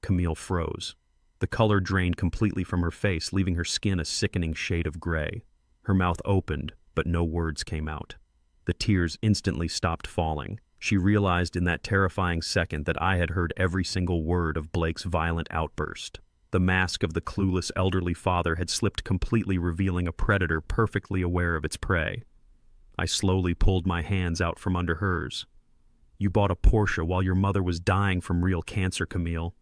Camille froze. The color drained completely from her face, leaving her skin a sickening shade of gray. Her mouth opened, but no words came out. The tears instantly stopped falling. She realized in that terrifying second that I had heard every single word of Blake's violent outburst. The mask of the clueless elderly father had slipped completely, revealing a predator perfectly aware of its prey. I slowly pulled my hands out from under hers. "You bought a Porsche while your mother was dying from real cancer, Camille."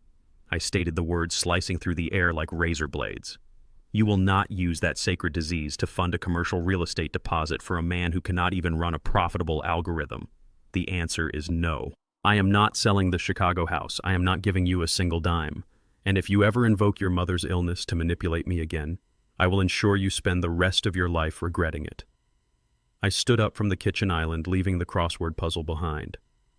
I stated the words slicing through the air like razor blades. "You will not use that sacred disease to fund a commercial real estate deposit for a man who cannot even run a profitable algorithm. The answer is no. I am not selling the Chicago house. I am not giving you a single dime. And if you ever invoke your mother's illness to manipulate me again, I will ensure you spend the rest of your life regretting it." I stood up from the kitchen island, leaving the crossword puzzle behind.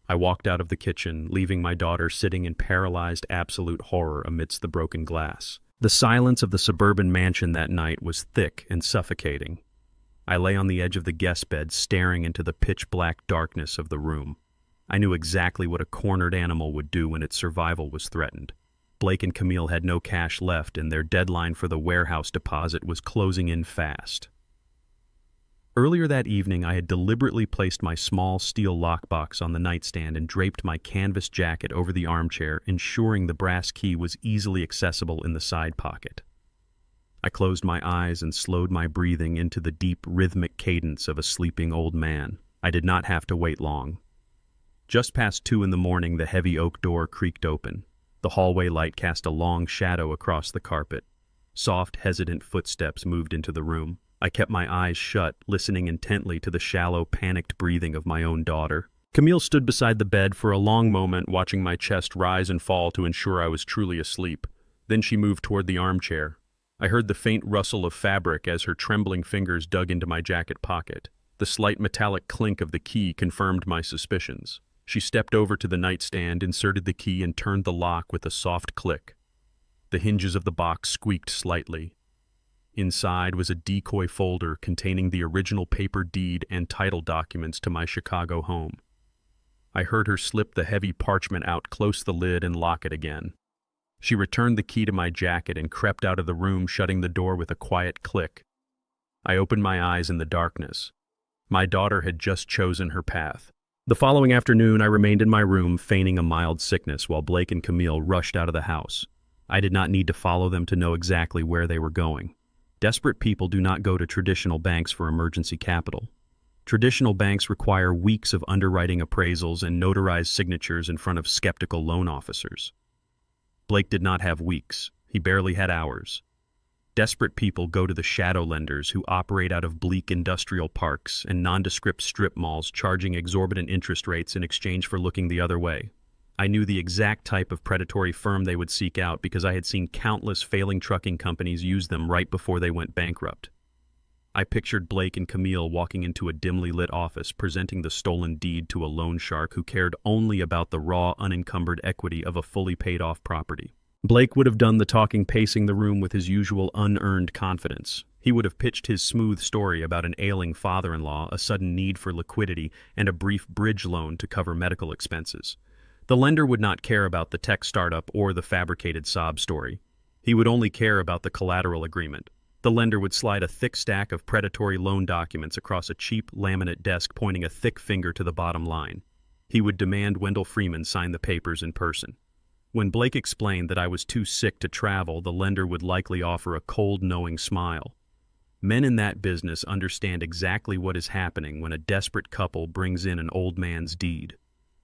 I walked out of the kitchen, leaving my daughter sitting in paralyzed absolute horror amidst the broken glass. The silence of the suburban mansion that night was thick and suffocating. I lay on the edge of the guest bed, staring into the pitch-black darkness of the room. I knew exactly what a cornered animal would do when its survival was threatened. Blake and Camille had no cash left, and their deadline for the warehouse deposit was closing in fast. Earlier that evening, I had deliberately placed my small steel lockbox on the nightstand and draped my canvas jacket over the armchair, ensuring the brass key was easily accessible in the side pocket. I closed my eyes and slowed my breathing into the deep, rhythmic cadence of a sleeping old man. I did not have to wait long. Just past 2 in the morning, the heavy oak door creaked open. The hallway light cast a long shadow across the carpet. Soft, hesitant footsteps moved into the room. I kept my eyes shut, listening intently to the shallow, panicked breathing of my own daughter. Camille stood beside the bed for a long moment, watching my chest rise and fall to ensure I was truly asleep. Then she moved toward the armchair. I heard the faint rustle of fabric as her trembling fingers dug into my jacket pocket. The slight metallic clink of the key confirmed my suspicions. She stepped over to the nightstand, inserted the key, and turned the lock with a soft click. The hinges of the box squeaked slightly. Inside was a decoy folder containing the original paper deed and title documents to my Chicago home. I heard her slip the heavy parchment out, close the lid, and lock it again. She returned the key to my jacket and crept out of the room, shutting the door with a quiet click. I opened my eyes in the darkness. My daughter had just chosen her path. The following afternoon, I remained in my room, feigning a mild sickness, while Blake and Camille rushed out of the house. I did not need to follow them to know exactly where they were going. Desperate people do not go to traditional banks for emergency capital. Traditional banks require weeks of underwriting appraisals and notarized signatures in front of skeptical loan officers. Blake did not have weeks. He barely had hours. Desperate people go to the shadow lenders who operate out of bleak industrial parks and nondescript strip malls, charging exorbitant interest rates in exchange for looking the other way. I knew the exact type of predatory firm they would seek out because I had seen countless failing trucking companies use them right before they went bankrupt. I pictured Blake and Camille walking into a dimly lit office, presenting the stolen deed to a loan shark who cared only about the raw, unencumbered equity of a fully paid-off property. Blake would have done the talking, pacing the room with his usual unearned confidence. He would have pitched his smooth story about an ailing father-in-law, a sudden need for liquidity, and a brief bridge loan to cover medical expenses. The lender would not care about the tech startup or the fabricated sob story. He would only care about the collateral agreement. The lender would slide a thick stack of predatory loan documents across a cheap laminate desk, pointing a thick finger to the bottom line. He would demand Wendell Freeman sign the papers in person. When Blake explained that I was too sick to travel, the lender would likely offer a cold, knowing smile. Men in that business understand exactly what is happening when a desperate couple brings in an old man's deed.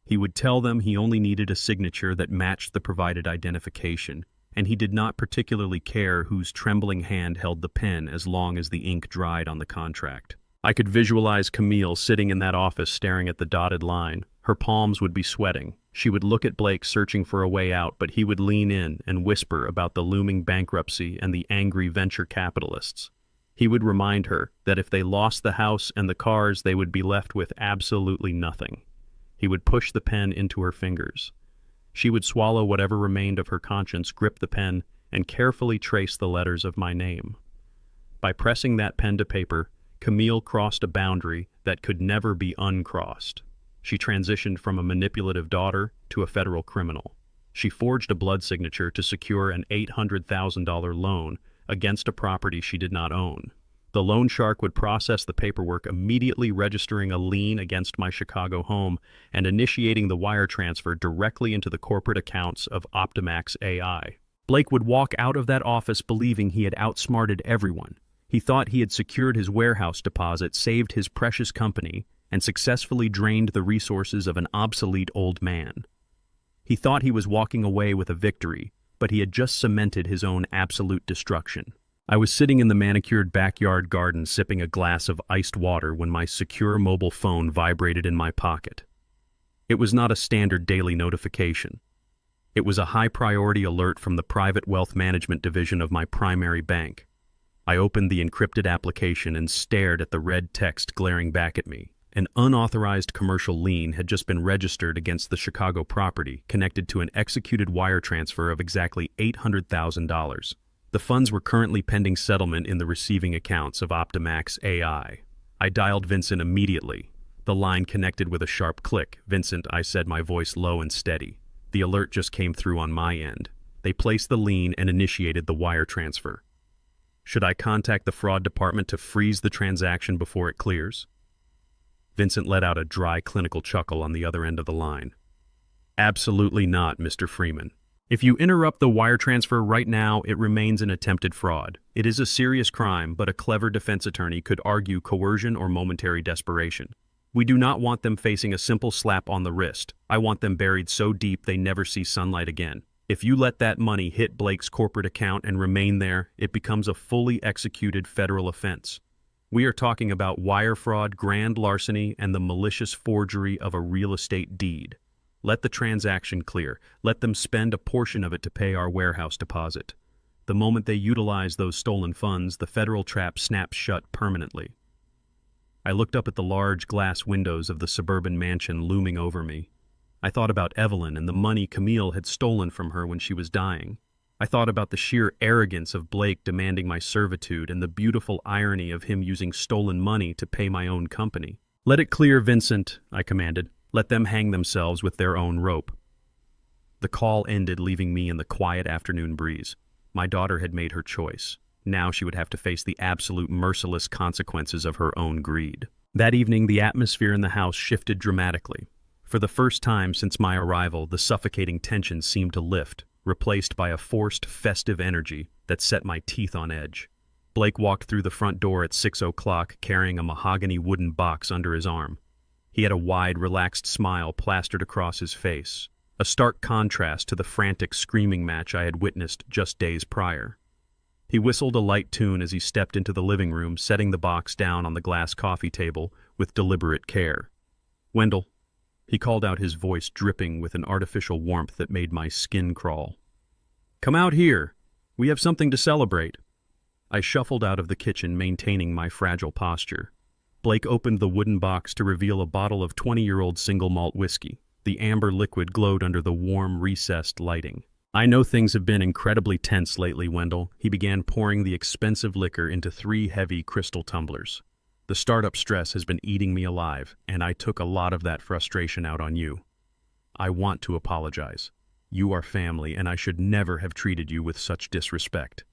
He would tell them he only needed a signature that matched the provided identification, and he did not particularly care whose trembling hand held the pen as long as the ink dried on the contract. I could visualize Camille sitting in that office staring at the dotted line. Her palms would be sweating. She would look at Blake, searching for a way out, but he would lean in and whisper about the looming bankruptcy and the angry venture capitalists. He would remind her that if they lost the house and the cars, they would be left with absolutely nothing. He would push the pen into her fingers. She would swallow whatever remained of her conscience, grip the pen, and carefully trace the letters of my name. By pressing that pen to paper, Camille crossed a boundary that could never be uncrossed. She transitioned from a manipulative daughter to a federal criminal. She forged a blood signature to secure an $800,000 loan against a property she did not own. The loan shark would process the paperwork, immediately registering a lien against my Chicago home and initiating the wire transfer directly into the corporate accounts of Optimax AI. Blake would walk out of that office believing he had outsmarted everyone. He thought he had secured his warehouse deposit, saved his precious company, and successfully drained the resources of an obsolete old man. He thought he was walking away with a victory, but he had just cemented his own absolute destruction. I was sitting in the manicured backyard garden sipping a glass of iced water when my secure mobile phone vibrated in my pocket. It was not a standard daily notification. It was a high-priority alert from the private wealth management division of my primary bank. I opened the encrypted application and stared at the red text glaring back at me. An unauthorized commercial lien had just been registered against the Chicago property, connected to an executed wire transfer of exactly $800,000. The funds were currently pending settlement in the receiving accounts of Optimax AI. I dialed Vincent immediately. The line connected with a sharp click. "Vincent," I said, my voice low and steady. The alert just came through on my end. They placed the lien and initiated the wire transfer. Should I contact the fraud department to freeze the transaction before it clears? Vincent let out a dry, clinical chuckle on the other end of the line. "Absolutely not, Mr. Freeman. If you interrupt the wire transfer right now, it remains an attempted fraud. It is a serious crime, but a clever defense attorney could argue coercion or momentary desperation. We do not want them facing a simple slap on the wrist. I want them buried so deep they never see sunlight again. If you let that money hit Blake's corporate account and remain there, it becomes a fully executed federal offense. We are talking about wire fraud, grand larceny, and the malicious forgery of a real estate deed. Let the transaction clear. Let them spend a portion of it to pay our warehouse deposit. The moment they utilize those stolen funds, the federal trap snaps shut permanently." I looked up at the large glass windows of the suburban mansion looming over me. I thought about Evelyn and the money Camille had stolen from her when she was dying. I thought about the sheer arrogance of Blake demanding my servitude and the beautiful irony of him using stolen money to pay my own company. "Let it clear, Vincent," I commanded. "Let them hang themselves with their own rope." The call ended, leaving me in the quiet afternoon breeze. My daughter had made her choice. Now she would have to face the absolute merciless consequences of her own greed. That evening, the atmosphere in the house shifted dramatically. For the first time since my arrival, the suffocating tension seemed to lift, replaced by a forced, festive energy that set my teeth on edge. Blake walked through the front door at 6 o'clock, carrying a mahogany wooden box under his arm. He had a wide, relaxed smile plastered across his face, a stark contrast to the frantic screaming match I had witnessed just days prior. He whistled a light tune as he stepped into the living room, setting the box down on the glass coffee table with deliberate care. "Wendell," he called out, his voice dripping with an artificial warmth that made my skin crawl. "Come out here. We have something to celebrate." I shuffled out of the kitchen, maintaining my fragile posture. Blake opened the wooden box to reveal a bottle of 20-year-old single malt whiskey. The amber liquid glowed under the warm, recessed lighting. "I know things have been incredibly tense lately, Wendell." He began pouring the expensive liquor into 3 heavy crystal tumblers. "The startup stress has been eating me alive, and I took a lot of that frustration out on you. I want to apologize. You are family, and I should never have treated you with such disrespect."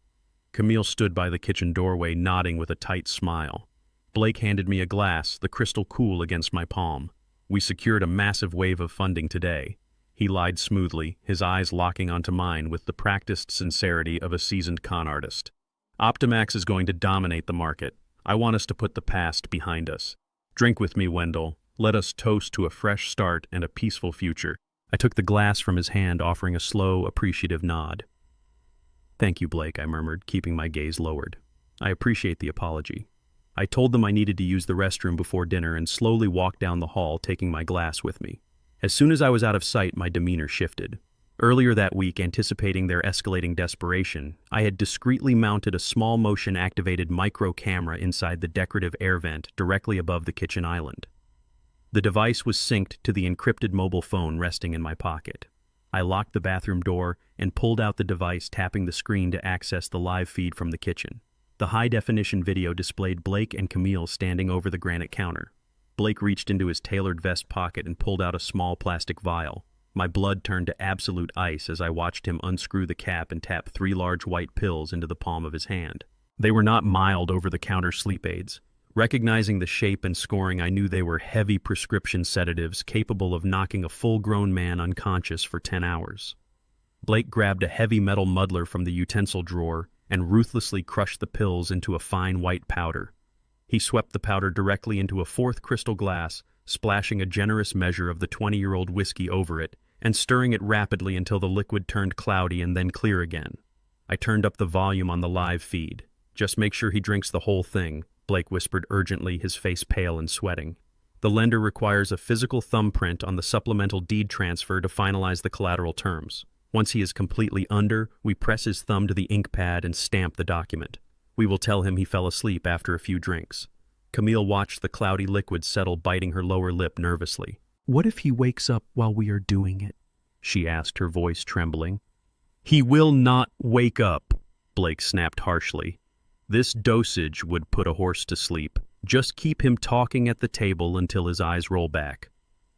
Camille stood by the kitchen doorway, nodding with a tight smile. Blake handed me a glass, the crystal cool against my palm. "We secured a massive wave of funding today." He lied smoothly, his eyes locking onto mine with the practiced sincerity of a seasoned con artist. "Optimax is going to dominate the market. I want us to put the past behind us. Drink with me, Wendell. Let us toast to a fresh start and a peaceful future." I took the glass from his hand, offering a slow, appreciative nod. "Thank you, Blake," I murmured, keeping my gaze lowered. "I appreciate the apology." I told them I needed to use the restroom before dinner and slowly walked down the hall, taking my glass with me. As soon as I was out of sight, my demeanor shifted. Earlier that week, anticipating their escalating desperation, I had discreetly mounted a small motion-activated micro camera inside the decorative air vent directly above the kitchen island. The device was synced to the encrypted mobile phone resting in my pocket. I locked the bathroom door and pulled out the device, tapping the screen to access the live feed from the kitchen. The high-definition video displayed Blake and Camille standing over the granite counter. Blake reached into his tailored vest pocket and pulled out a small plastic vial. My blood turned to absolute ice as I watched him unscrew the cap and tap 3 large white pills into the palm of his hand. They were not mild over-the-counter sleep aids. Recognizing the shape and scoring, I knew they were heavy prescription sedatives capable of knocking a full-grown man unconscious for 10 hours. Blake grabbed a heavy metal muddler from the utensil drawer and ruthlessly crushed the pills into a fine white powder. He swept the powder directly into a 4th crystal glass, splashing a generous measure of the 20-year-old whiskey over it and stirring it rapidly until the liquid turned cloudy and then clear again. I turned up the volume on the live feed. "Just make sure he drinks the whole thing," Blake whispered urgently, his face pale and sweating. "The lender requires a physical thumbprint on the supplemental deed transfer to finalize the collateral terms. Once he is completely under, we press his thumb to the ink pad and stamp the document. We will tell him he fell asleep after a few drinks." Camille watched the cloudy liquid settle, biting her lower lip nervously. "What if he wakes up while we are doing it?" she asked, her voice trembling. "He will not wake up," Blake snapped harshly. "This dosage would put a horse to sleep. Just keep him talking at the table until his eyes roll back.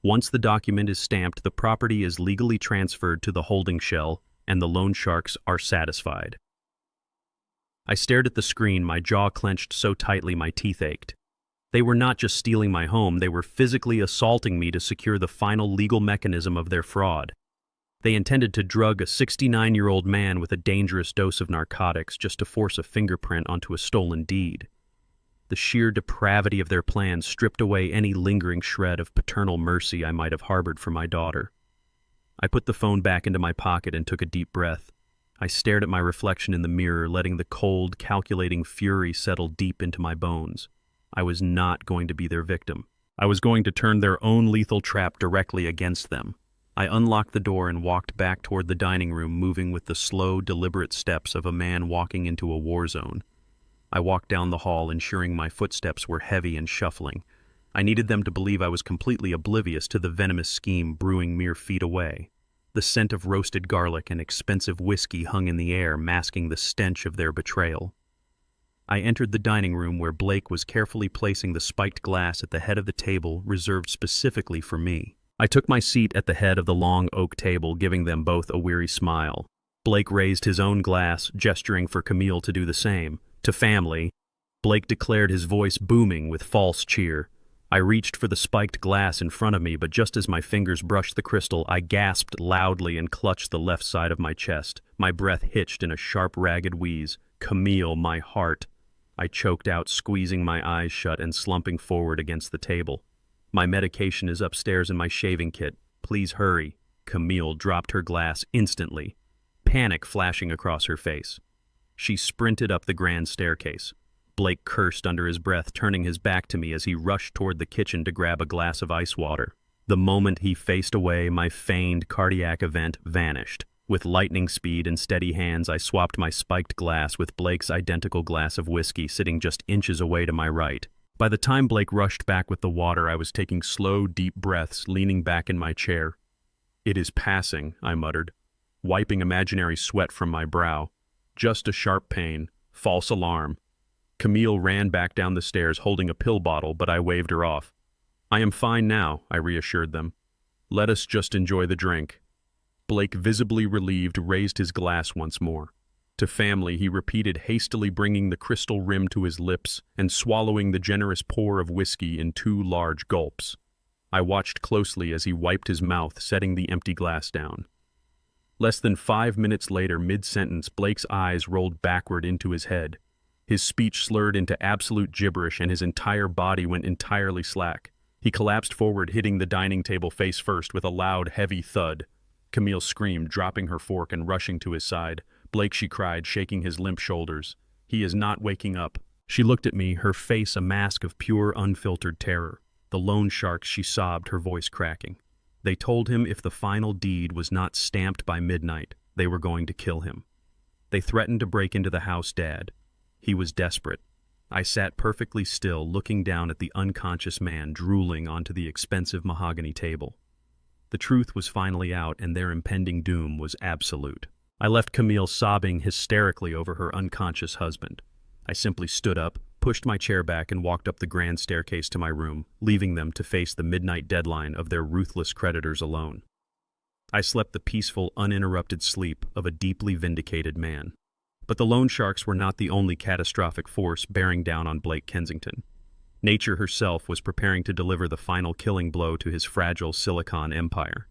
Once the document is stamped, the property is legally transferred to the holding shell, and the loan sharks are satisfied." I stared at the screen, my jaw clenched so tightly my teeth ached. They were not just stealing my home, they were physically assaulting me to secure the final legal mechanism of their fraud. They intended to drug a 69-year-old man with a dangerous dose of narcotics just to force a fingerprint onto a stolen deed. The sheer depravity of their plan stripped away any lingering shred of paternal mercy I might have harbored for my daughter. I put the phone back into my pocket and took a deep breath. I stared at my reflection in the mirror, letting the cold, calculating fury settle deep into my bones. I was not going to be their victim. I was going to turn their own lethal trap directly against them. I unlocked the door and walked back toward the dining room, moving with the slow, deliberate steps of a man walking into a war zone. I walked down the hall, ensuring my footsteps were heavy and shuffling. I needed them to believe I was completely oblivious to the venomous scheme brewing mere feet away. The scent of roasted garlic and expensive whiskey hung in the air, masking the stench of their betrayal. I entered the dining room where Blake was carefully placing the spiked glass at the head of the table reserved specifically for me. I took my seat at the head of the long oak table, giving them both a weary smile. Blake raised his own glass, gesturing for Camille to do the same. To family, Blake declared, his voice booming with false cheer. I reached for the spiked glass in front of me, but just as my fingers brushed the crystal, I gasped loudly and clutched the left side of my chest. My breath hitched in a sharp, ragged wheeze. Camille, my heart. I choked out, squeezing my eyes shut and slumping forward against the table. My medication is upstairs in my shaving kit. Please hurry. Camille dropped her glass instantly, panic flashing across her face. She sprinted up the grand staircase. Blake cursed under his breath, turning his back to me as he rushed toward the kitchen to grab a glass of ice water. The moment he faced away, my feigned cardiac event vanished. With lightning speed and steady hands, I swapped my spiked glass with Blake's identical glass of whiskey sitting just inches away to my right. By the time Blake rushed back with the water, I was taking slow, deep breaths, leaning back in my chair. "It is passing," I muttered, wiping imaginary sweat from my brow. "Just a sharp pain. False alarm." Camille ran back down the stairs holding a pill bottle, but I waved her off. "I am fine now," I reassured them. "Let us just enjoy the drink." Blake, visibly relieved, raised his glass once more. To family, he repeated, hastily bringing the crystal rim to his lips and swallowing the generous pour of whiskey in 2 large gulps. I watched closely as he wiped his mouth, setting the empty glass down. Less than 5 minutes later, mid-sentence, Blake's eyes rolled backward into his head. His speech slurred into absolute gibberish and his entire body went entirely slack. He collapsed forward, hitting the dining table face first with a loud, heavy thud. Camille screamed, dropping her fork and rushing to his side. "Blake," she cried, shaking his limp shoulders. "He is not waking up." She looked at me, her face a mask of pure, unfiltered terror. "The loan sharks," she sobbed, her voice cracking. "They told him if the final deed was not stamped by midnight, they were going to kill him. They threatened to break into the house, Dad." He was desperate. I sat perfectly still, looking down at the unconscious man drooling onto the expensive mahogany table. The truth was finally out, and their impending doom was absolute. I left Camille sobbing hysterically over her unconscious husband. I simply stood up, pushed my chair back, and walked up the grand staircase to my room, leaving them to face the midnight deadline of their ruthless creditors alone. I slept the peaceful, uninterrupted sleep of a deeply vindicated man. But the loan sharks were not the only catastrophic force bearing down on Blake Kensington. Nature herself was preparing to deliver the final killing blow to his fragile Silicon empire.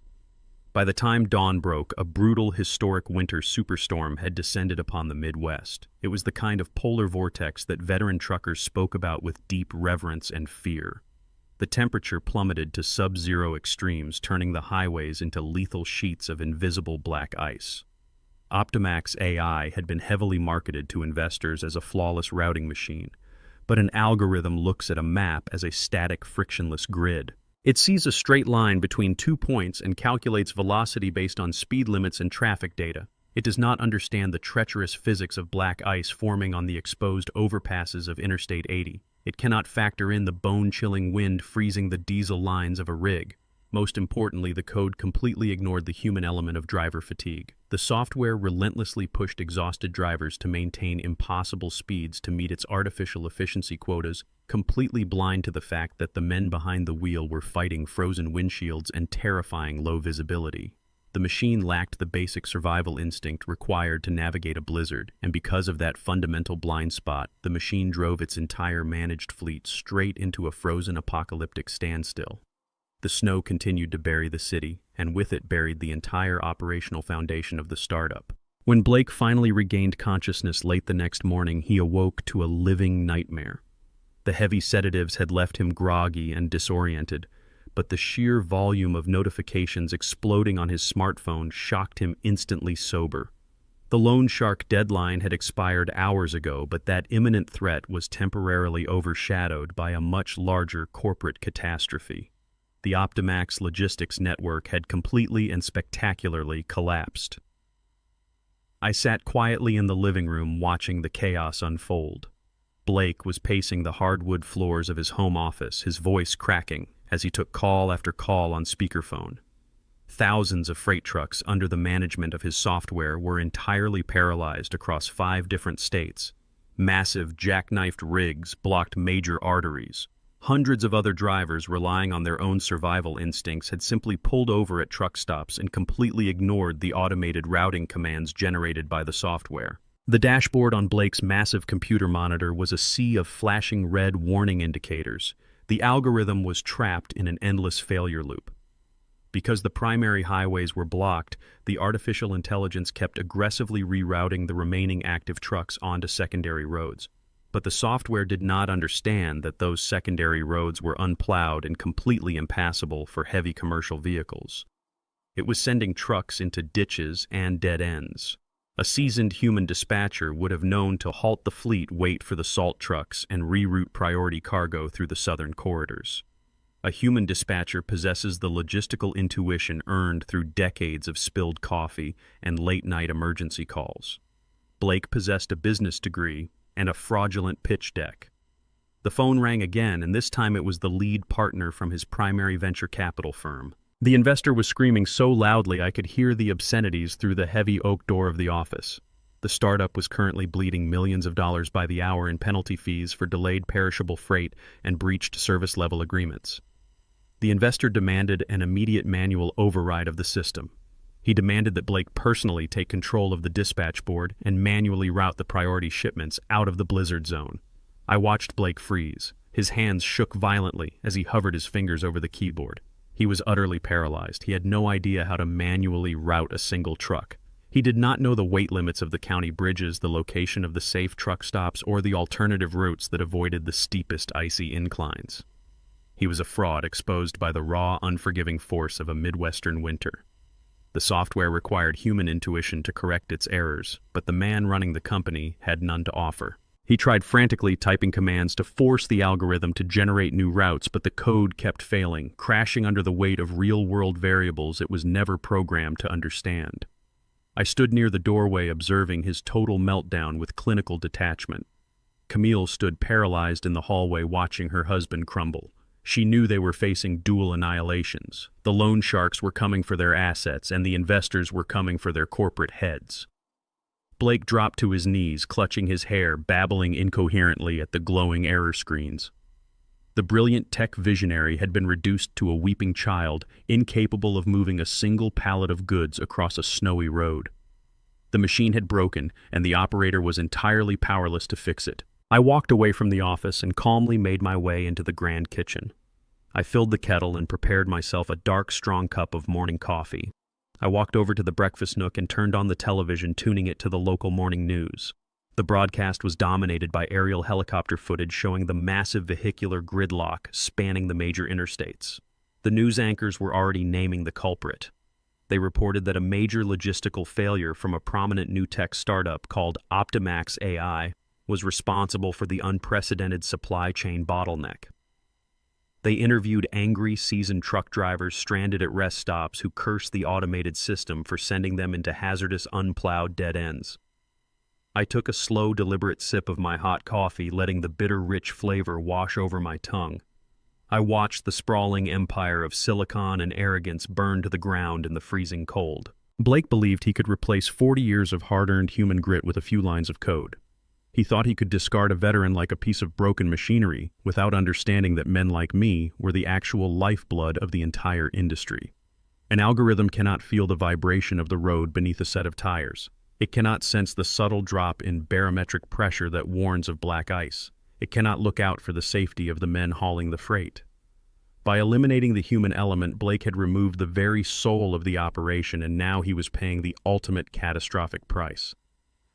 By the time dawn broke, a brutal, historic winter superstorm had descended upon the Midwest. It was the kind of polar vortex that veteran truckers spoke about with deep reverence and fear. The temperature plummeted to sub-zero extremes, turning the highways into lethal sheets of invisible black ice. Optimax AI had been heavily marketed to investors as a flawless routing machine, but an algorithm looks at a map as a static, frictionless grid. It sees a straight line between 2 points and calculates velocity based on speed limits and traffic data. It does not understand the treacherous physics of black ice forming on the exposed overpasses of Interstate 80. It cannot factor in the bone-chilling wind freezing the diesel lines of a rig. Most importantly, the code completely ignored the human element of driver fatigue. The software relentlessly pushed exhausted drivers to maintain impossible speeds to meet its artificial efficiency quotas, completely blind to the fact that the men behind the wheel were fighting frozen windshields and terrifying low visibility. The machine lacked the basic survival instinct required to navigate a blizzard, and because of that fundamental blind spot, the machine drove its entire managed fleet straight into a frozen apocalyptic standstill. The snow continued to bury the city, and with it buried the entire operational foundation of the startup. When Blake finally regained consciousness late the next morning, he awoke to a living nightmare. The heavy sedatives had left him groggy and disoriented, but the sheer volume of notifications exploding on his smartphone shocked him instantly sober. The loan shark deadline had expired hours ago, but that imminent threat was temporarily overshadowed by a much larger corporate catastrophe. The Optimax logistics network had completely and spectacularly collapsed. I sat quietly in the living room watching the chaos unfold. Blake was pacing the hardwood floors of his home office, his voice cracking as he took call after call on speakerphone. Thousands of freight trucks under the management of his software were entirely paralyzed across 5 different states. Massive jackknifed rigs blocked major arteries. Hundreds of other drivers relying on their own survival instincts had simply pulled over at truck stops and completely ignored the automated routing commands generated by the software. The dashboard on Blake's massive computer monitor was a sea of flashing red warning indicators. The algorithm was trapped in an endless failure loop. Because the primary highways were blocked, the artificial intelligence kept aggressively rerouting the remaining active trucks onto secondary roads. But the software did not understand that those secondary roads were unplowed and completely impassable for heavy commercial vehicles. It was sending trucks into ditches and dead ends. A seasoned human dispatcher would have known to halt the fleet, wait for the salt trucks, and reroute priority cargo through the southern corridors. A human dispatcher possesses the logistical intuition earned through decades of spilled coffee and late-night emergency calls. Blake possessed a business degree and a fraudulent pitch deck. The phone rang again, and this time it was the lead partner from his primary venture capital firm. The investor was screaming so loudly I could hear the obscenities through the heavy oak door of the office. The startup was currently bleeding millions of dollars by the hour in penalty fees for delayed perishable freight and breached service-level agreements. The investor demanded an immediate manual override of the system. He demanded that Blake personally take control of the dispatch board and manually route the priority shipments out of the blizzard zone. I watched Blake freeze. His hands shook violently as he hovered his fingers over the keyboard. He was utterly paralyzed. He had no idea how to manually route a single truck. He did not know the weight limits of the county bridges, the location of the safe truck stops, or the alternative routes that avoided the steepest icy inclines. He was a fraud exposed by the raw, unforgiving force of a Midwestern winter. The software required human intuition to correct its errors, but the man running the company had none to offer. He tried frantically typing commands to force the algorithm to generate new routes, but the code kept failing, crashing under the weight of real-world variables it was never programmed to understand. I stood near the doorway observing his total meltdown with clinical detachment. Camille stood paralyzed in the hallway watching her husband crumble. She knew they were facing dual annihilations. The loan sharks were coming for their assets, and the investors were coming for their corporate heads. Blake dropped to his knees, clutching his hair, babbling incoherently at the glowing error screens. The brilliant tech visionary had been reduced to a weeping child, incapable of moving a single pallet of goods across a snowy road. The machine had broken, and the operator was entirely powerless to fix it. I walked away from the office and calmly made my way into the grand kitchen. I filled the kettle and prepared myself a dark, strong cup of morning coffee. I walked over to the breakfast nook and turned on the television, tuning it to the local morning news. The broadcast was dominated by aerial helicopter footage showing the massive vehicular gridlock spanning the major interstates. The news anchors were already naming the culprit. They reported that a major logistical failure from a prominent new tech startup called Optimax AI was responsible for the unprecedented supply chain bottleneck. They interviewed angry, seasoned truck drivers stranded at rest stops who cursed the automated system for sending them into hazardous, unplowed dead ends. I took a slow, deliberate sip of my hot coffee, letting the bitter, rich flavor wash over my tongue. I watched the sprawling empire of silicon and arrogance burn to the ground in the freezing cold. Blake believed he could replace 40 years of hard-earned human grit with a few lines of code. He thought he could discard a veteran like a piece of broken machinery without understanding that men like me were the actual lifeblood of the entire industry. An algorithm cannot feel the vibration of the road beneath a set of tires. It cannot sense the subtle drop in barometric pressure that warns of black ice. It cannot look out for the safety of the men hauling the freight. By eliminating the human element, Blake had removed the very soul of the operation, and now he was paying the ultimate catastrophic price.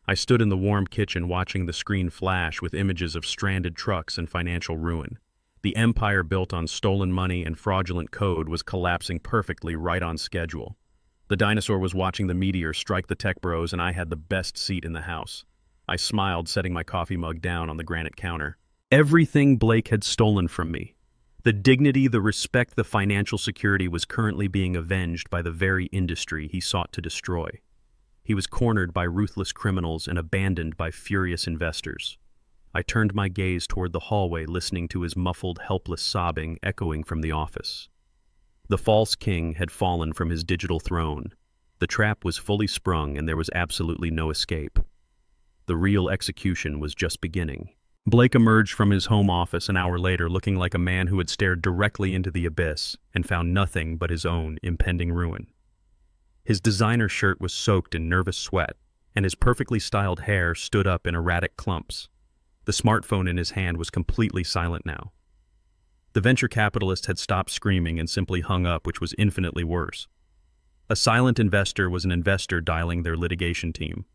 I stood in the warm kitchen watching the screen flash with images of stranded trucks and financial ruin. The empire built on stolen money and fraudulent code was collapsing perfectly right on schedule. The dinosaur was watching the meteor strike the tech bros, and I had the best seat in the house. I smiled, setting my coffee mug down on the granite counter. Everything Blake had stolen from me. The dignity, the respect, the financial security was currently being avenged by the very industry he sought to destroy. He was cornered by ruthless criminals and abandoned by furious investors. I turned my gaze toward the hallway, listening to his muffled, helpless sobbing echoing from the office. The false king had fallen from his digital throne. The trap was fully sprung and there was absolutely no escape. The real execution was just beginning. Blake emerged from his home office an hour later looking like a man who had stared directly into the abyss and found nothing but his own impending ruin. His designer shirt was soaked in nervous sweat, and his perfectly styled hair stood up in erratic clumps. The smartphone in his hand was completely silent now. The venture capitalist had stopped screaming and simply hung up, which was infinitely worse. A silent investor was an investor dialing their litigation team.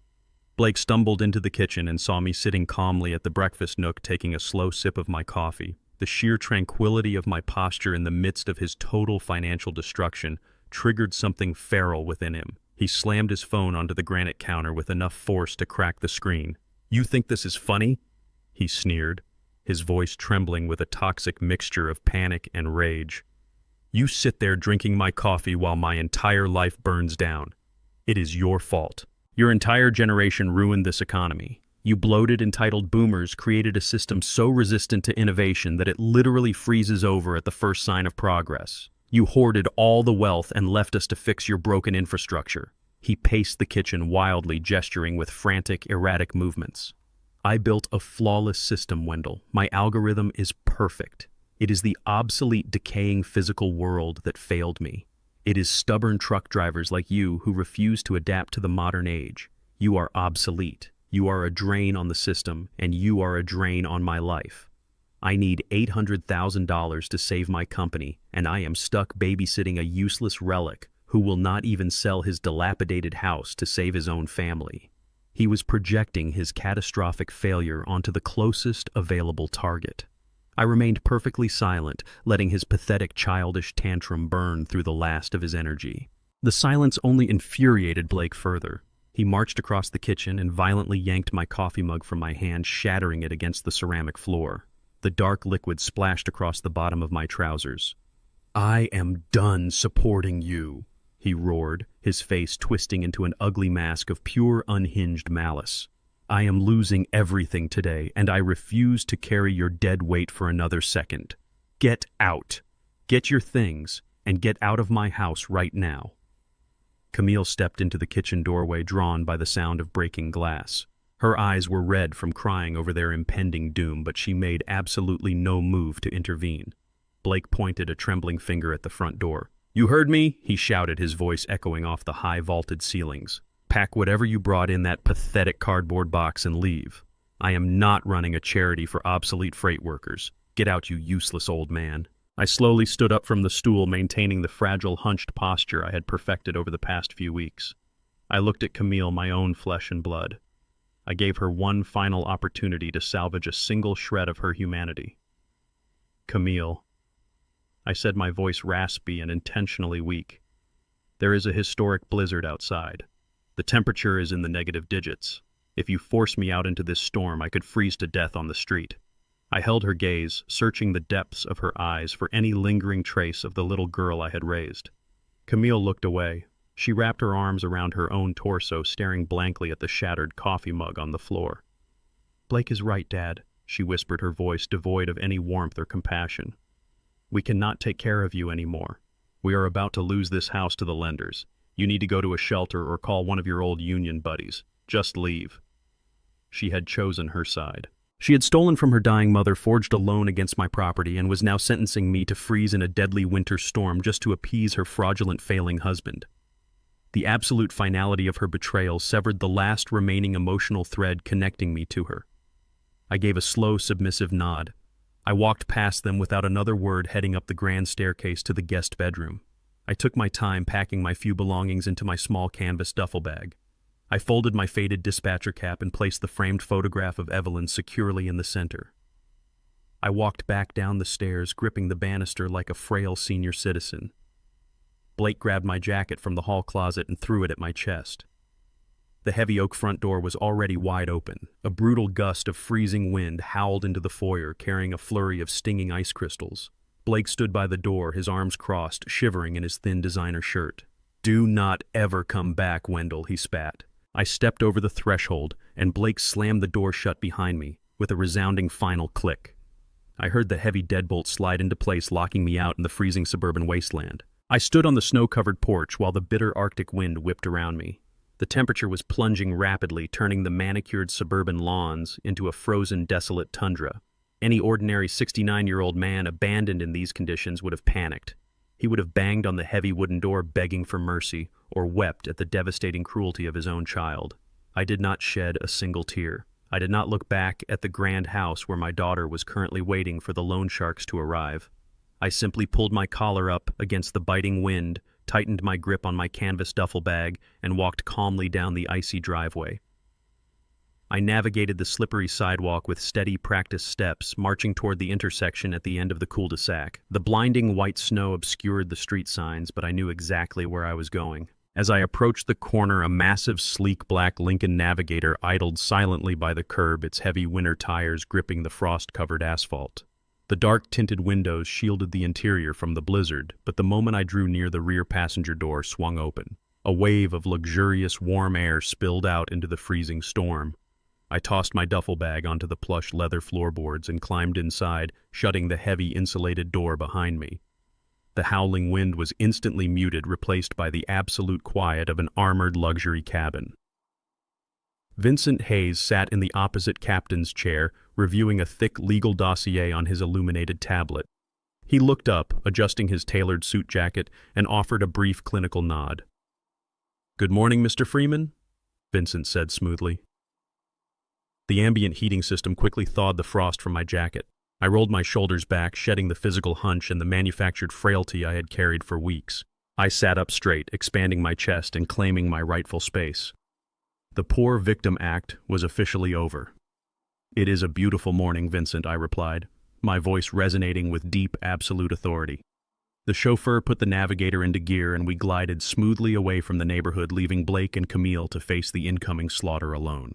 Blake stumbled into the kitchen and saw me sitting calmly at the breakfast nook taking a slow sip of my coffee. The sheer tranquility of my posture in the midst of his total financial destruction triggered something feral within him. He slammed his phone onto the granite counter with enough force to crack the screen. "You think this is funny?" he sneered, his voice trembling with a toxic mixture of panic and rage. "You sit there drinking my coffee while my entire life burns down. It is your fault. Your entire generation ruined this economy. You bloated, entitled boomers created a system so resistant to innovation that it literally freezes over at the first sign of progress. You hoarded all the wealth and left us to fix your broken infrastructure." He paced the kitchen wildly, gesturing with frantic, erratic movements. "I built a flawless system, Wendell. My algorithm is perfect. It is the obsolete, decaying physical world that failed me. It is stubborn truck drivers like you who refuse to adapt to the modern age. You are obsolete. You are a drain on the system, and you are a drain on my life. I need $800,000 to save my company, and I am stuck babysitting a useless relic who will not even sell his dilapidated house to save his own family." He was projecting his catastrophic failure onto the closest available target. I remained perfectly silent, letting his pathetic childish tantrum burn through the last of his energy. The silence only infuriated Blake further. He marched across the kitchen and violently yanked my coffee mug from my hand, shattering it against the ceramic floor. The dark liquid splashed across the bottom of my trousers. "I am done supporting you," he roared, his face twisting into an ugly mask of pure, unhinged malice. "I am losing everything today, and I refuse to carry your dead weight for another second. Get out. Get your things, and get out of my house right now." Camille stepped into the kitchen doorway, drawn by the sound of breaking glass. Her eyes were red from crying over their impending doom, but she made absolutely no move to intervene. Blake pointed a trembling finger at the front door. "You heard me?" he shouted, his voice echoing off the high vaulted ceilings. "Pack whatever you brought in that pathetic cardboard box and leave. I am not running a charity for obsolete freight workers. Get out, you useless old man." I slowly stood up from the stool, maintaining the fragile, hunched posture I had perfected over the past few weeks. I looked at Camille, my own flesh and blood. I gave her one final opportunity to salvage a single shred of her humanity. "Camille," I said, my voice raspy and intentionally weak. "There is a historic blizzard outside. The temperature is in the negative digits. If you force me out into this storm, I could freeze to death on the street." I held her gaze, searching the depths of her eyes for any lingering trace of the little girl I had raised. Camille looked away. She wrapped her arms around her own torso, staring blankly at the shattered coffee mug on the floor. "Blake is right, Dad," she whispered, her voice devoid of any warmth or compassion. "We cannot take care of you anymore. We are about to lose this house to the lenders. You need to go to a shelter or call one of your old union buddies. Just leave." She had chosen her side. She had stolen from her dying mother, forged a loan against my property, and was now sentencing me to freeze in a deadly winter storm just to appease her fraudulent, failing husband. The absolute finality of her betrayal severed the last remaining emotional thread connecting me to her. I gave a slow, submissive nod. I walked past them without another word, heading up the grand staircase to the guest bedroom. I took my time packing my few belongings into my small canvas duffel bag. I folded my faded dispatcher cap and placed the framed photograph of Evelyn securely in the center. I walked back down the stairs, gripping the banister like a frail senior citizen. Blake grabbed my jacket from the hall closet and threw it at my chest. The heavy oak front door was already wide open. A brutal gust of freezing wind howled into the foyer, carrying a flurry of stinging ice crystals. Blake stood by the door, his arms crossed, shivering in his thin designer shirt. "Do not ever come back, Wendell," he spat. I stepped over the threshold, and Blake slammed the door shut behind me. with a resounding final click. I heard the heavy deadbolt slide into place, locking me out in the freezing suburban wasteland. I stood on the snow-covered porch while the bitter Arctic wind whipped around me. The temperature was plunging rapidly, turning the manicured suburban lawns into a frozen, desolate tundra. Any ordinary 69-year-old man abandoned in these conditions would have panicked. He would have banged on the heavy wooden door begging for mercy, or wept at the devastating cruelty of his own child. I did not shed a single tear. I did not look back at the grand house where my daughter was currently waiting for the loan sharks to arrive. I simply pulled my collar up against the biting wind, tightened my grip on my canvas duffel bag, and walked calmly down the icy driveway. I navigated the slippery sidewalk with steady, practiced steps, marching toward the intersection at the end of the cul-de-sac. The blinding white snow obscured the street signs, but I knew exactly where I was going. As I approached the corner, a massive, sleek black Lincoln Navigator idled silently by the curb, its heavy winter tires gripping the frost-covered asphalt. The dark-tinted windows shielded the interior from the blizzard, but the moment I drew near, the rear passenger door swung open. A wave of luxurious, warm air spilled out into the freezing storm. I tossed my duffel bag onto the plush leather floorboards and climbed inside, shutting the heavy insulated door behind me. The howling wind was instantly muted, replaced by the absolute quiet of an armored luxury cabin. Vincent Hayes sat in the opposite captain's chair, reviewing a thick legal dossier on his illuminated tablet. He looked up, adjusting his tailored suit jacket, and offered a brief clinical nod. "Good morning, Mr. Freeman," Vincent said smoothly. The ambient heating system quickly thawed the frost from my jacket. I rolled my shoulders back, shedding the physical hunch and the manufactured frailty I had carried for weeks. I sat up straight, expanding my chest and claiming my rightful space. The poor victim act was officially over. "It is a beautiful morning, Vincent," I replied, my voice resonating with deep, absolute authority. The chauffeur put the Navigator into gear and we glided smoothly away from the neighborhood, leaving Blake and Camille to face the incoming slaughter alone.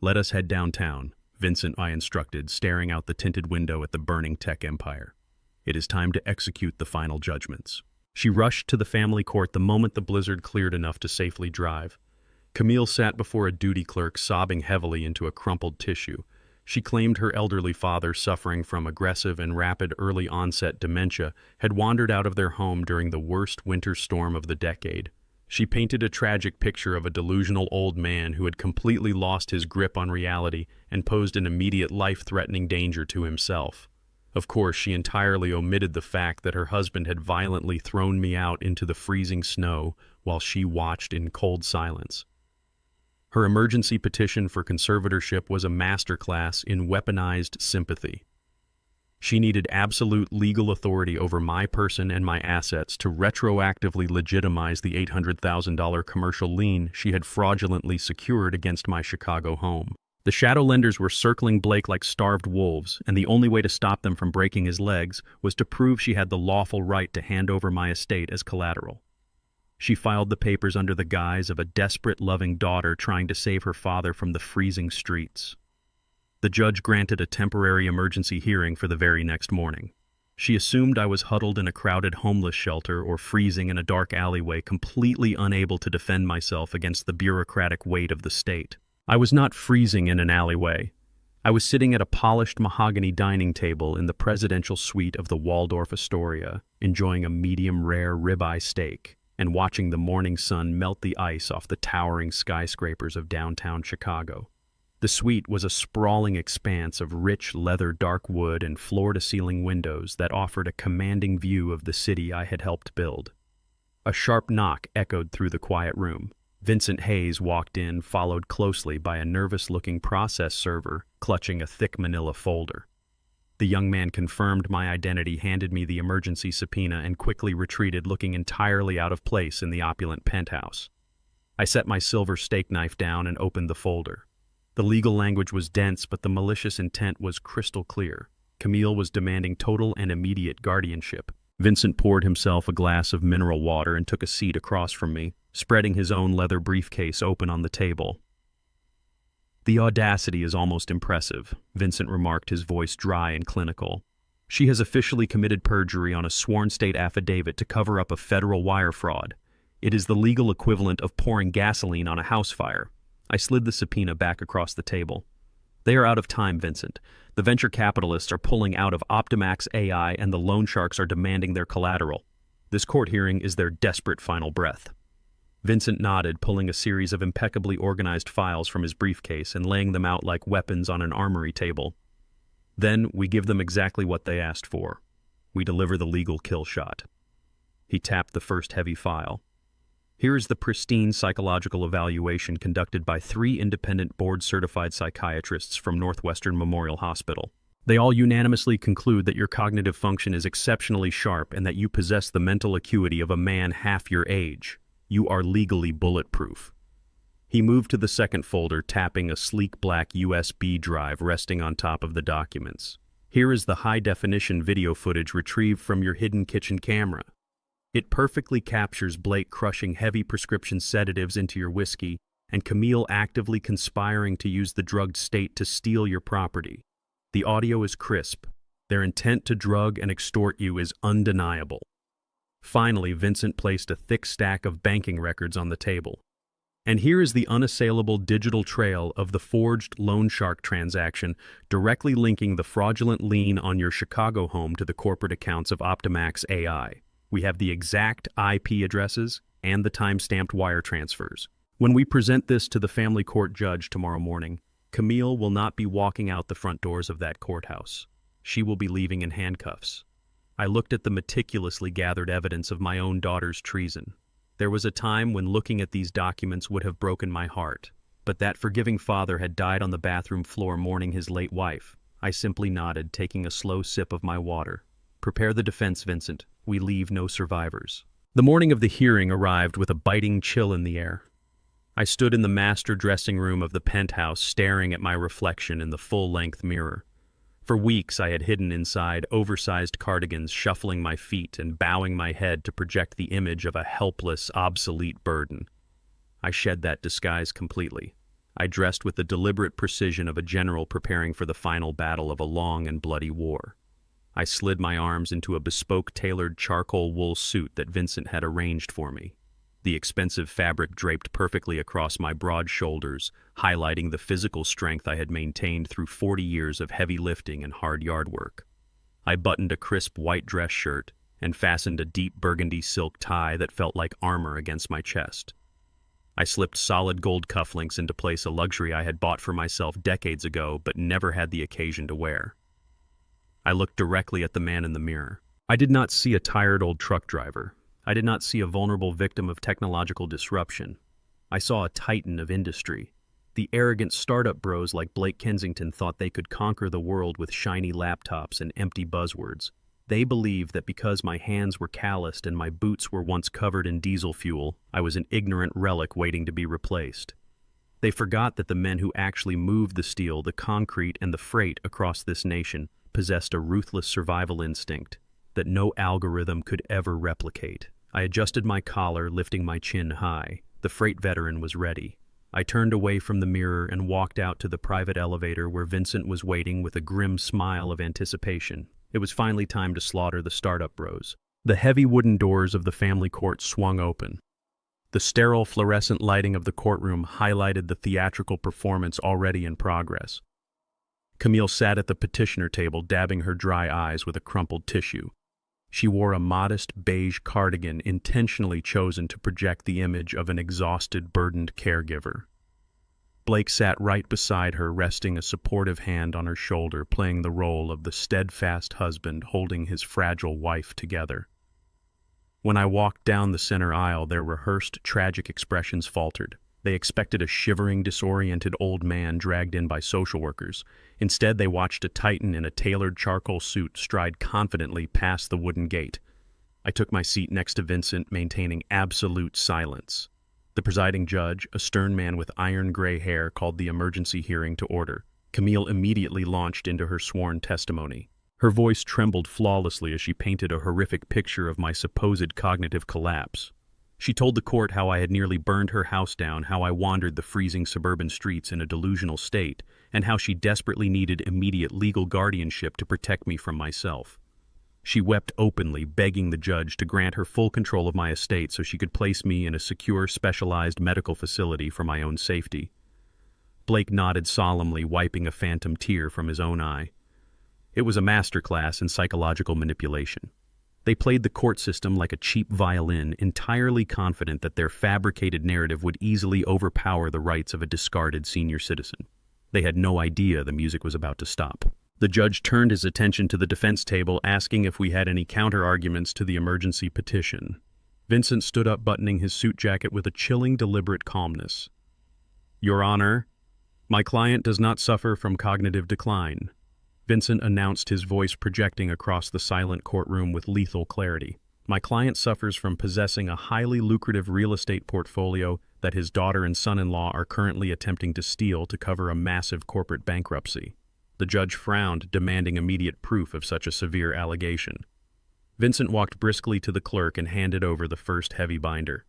"Let us head downtown," Vincent, I instructed, staring out the tinted window at the burning tech empire. "It is time to execute the final judgments." She rushed to the family court the moment the blizzard cleared enough to safely drive. Camille sat before a duty clerk, sobbing heavily into a crumpled tissue. She claimed her elderly father, suffering from aggressive and rapid early-onset dementia, had wandered out of their home during the worst winter storm of the decade. She painted a tragic picture of a delusional old man who had completely lost his grip on reality and posed an immediate life-threatening danger to himself. Of course, she entirely omitted the fact that her husband had violently thrown me out into the freezing snow while she watched in cold silence. Her emergency petition for conservatorship was a masterclass in weaponized sympathy. She needed absolute legal authority over my person and my assets to retroactively legitimize the $800,000 commercial lien she had fraudulently secured against my Chicago home. The shadow lenders were circling Blake like starved wolves, and the only way to stop them from breaking his legs was to prove she had the lawful right to hand over my estate as collateral. She filed the papers under the guise of a desperate, loving daughter trying to save her father from the freezing streets. The judge granted a temporary emergency hearing for the very next morning. She assumed I was huddled in a crowded homeless shelter or freezing in a dark alleyway, completely unable to defend myself against the bureaucratic weight of the state. I was not freezing in an alleyway. I was sitting at a polished mahogany dining table in the presidential suite of the Waldorf Astoria, enjoying a medium-rare ribeye steak and watching the morning sun melt the ice off the towering skyscrapers of downtown Chicago. The suite was a sprawling expanse of rich leather dark wood and floor-to-ceiling windows that offered a commanding view of the city I had helped build. A sharp knock echoed through the quiet room. Vincent Hayes walked in, followed closely by a nervous-looking process server clutching a thick manila folder. The young man confirmed my identity, handed me the emergency subpoena, and quickly retreated, looking entirely out of place in the opulent penthouse. I set my silver steak knife down and opened the folder. The legal language was dense, but the malicious intent was crystal clear. Camille was demanding total and immediate guardianship. Vincent poured himself a glass of mineral water and took a seat across from me, spreading his own leather briefcase open on the table. "The audacity is almost impressive," Vincent remarked, his voice dry and clinical. "She has officially committed perjury on a sworn state affidavit to cover up a federal wire fraud. It is the legal equivalent of pouring gasoline on a house fire." I slid the subpoena back across the table. They are out of time, Vincent. The venture capitalists are pulling out of Optimax AI and the loan sharks are demanding their collateral. This court hearing is their desperate final breath. Vincent nodded, pulling a series of impeccably organized files from his briefcase and laying them out like weapons on an armory table. Then we give them exactly what they asked for. We deliver the legal kill shot. He tapped the first heavy file. Here is the pristine psychological evaluation conducted by 3 independent board-certified psychiatrists from Northwestern Memorial Hospital. They all unanimously conclude that your cognitive function is exceptionally sharp and that you possess the mental acuity of a man half your age. You are legally bulletproof. He moved to the second folder, tapping a sleek black USB drive resting on top of the documents. Here is the high-definition video footage retrieved from your hidden kitchen camera. It perfectly captures Blake crushing heavy prescription sedatives into your whiskey and Camille actively conspiring to use the drugged state to steal your property. The audio is crisp. Their intent to drug and extort you is undeniable. Finally, Vincent placed a thick stack of banking records on the table. And here is the unassailable digital trail of the forged loan shark transaction, directly linking the fraudulent lien on your Chicago home to the corporate accounts of Optimax AI. We have the exact IP addresses and the time-stamped wire transfers. When we present this to the family court judge tomorrow morning, Camille will not be walking out the front doors of that courthouse. She will be leaving in handcuffs. I looked at the meticulously gathered evidence of my own daughter's treason. There was a time when looking at these documents would have broken my heart, but that forgiving father had died on the bathroom floor mourning his late wife. I simply nodded, taking a slow sip of my water. Prepare the defense, Vincent. We leave no survivors. The morning of the hearing arrived with a biting chill in the air. I stood in the master dressing room of the penthouse, staring at my reflection in the full-length mirror. For weeks I had hidden inside oversized cardigans, shuffling my feet and bowing my head to project the image of a helpless, obsolete burden. I shed that disguise completely. I dressed with the deliberate precision of a general preparing for the final battle of a long and bloody war. I slid my arms into a bespoke tailored charcoal wool suit that Vincent had arranged for me. The expensive fabric draped perfectly across my broad shoulders, highlighting the physical strength I had maintained through 40 years of heavy lifting and hard yard work. I buttoned a crisp white dress shirt and fastened a deep burgundy silk tie that felt like armor against my chest. I slipped solid gold cufflinks into place, a luxury I had bought for myself decades ago but never had the occasion to wear. I looked directly at the man in the mirror. I did not see a tired old truck driver. I did not see a vulnerable victim of technological disruption. I saw a titan of industry. The arrogant startup bros like Blake Kensington thought they could conquer the world with shiny laptops and empty buzzwords. They believed that because my hands were calloused and my boots were once covered in diesel fuel, I was an ignorant relic waiting to be replaced. They forgot that the men who actually moved the steel, the concrete, and the freight across this nation possessed a ruthless survival instinct that no algorithm could ever replicate. I adjusted my collar, lifting my chin high. The freight veteran was ready. I turned away from the mirror and walked out to the private elevator where Vincent was waiting with a grim smile of anticipation. It was finally time to slaughter the startup bros. The heavy wooden doors of the family court swung open. The sterile fluorescent lighting of the courtroom highlighted the theatrical performance already in progress. Camille sat at the petitioner table, dabbing her dry eyes with a crumpled tissue. She wore a modest beige cardigan intentionally chosen to project the image of an exhausted, burdened caregiver. Blake sat right beside her, resting a supportive hand on her shoulder, playing the role of the steadfast husband holding his fragile wife together. When I walked down the center aisle, their rehearsed, tragic expressions faltered. They expected a shivering, disoriented old man dragged in by social workers. Instead, they watched a titan in a tailored charcoal suit stride confidently past the wooden gate. I took my seat next to Vincent, maintaining absolute silence. The presiding judge, a stern man with iron gray hair, called the emergency hearing to order. Camille immediately launched into her sworn testimony. Her voice trembled flawlessly as she painted a horrific picture of my supposed cognitive collapse. She told the court how I had nearly burned her house down, how I wandered the freezing suburban streets in a delusional state, and how she desperately needed immediate legal guardianship to protect me from myself. She wept openly, begging the judge to grant her full control of my estate so she could place me in a secure, specialized medical facility for my own safety. Blake nodded solemnly, wiping a phantom tear from his own eye. It was a masterclass in psychological manipulation. They played the court system like a cheap violin, entirely confident that their fabricated narrative would easily overpower the rights of a discarded senior citizen. They had no idea the music was about to stop. The judge turned his attention to the defense table, asking if we had any counter-arguments to the emergency petition. Vincent stood up, buttoning his suit jacket with a chilling, deliberate calmness. "Your Honor, my client does not suffer from cognitive decline," Vincent announced, his voice projecting across the silent courtroom with lethal clarity. "My client suffers from possessing a highly lucrative real estate portfolio that his daughter and son-in-law are currently attempting to steal to cover a massive corporate bankruptcy." The judge frowned, demanding immediate proof of such a severe allegation. Vincent walked briskly to the clerk and handed over the first heavy binder.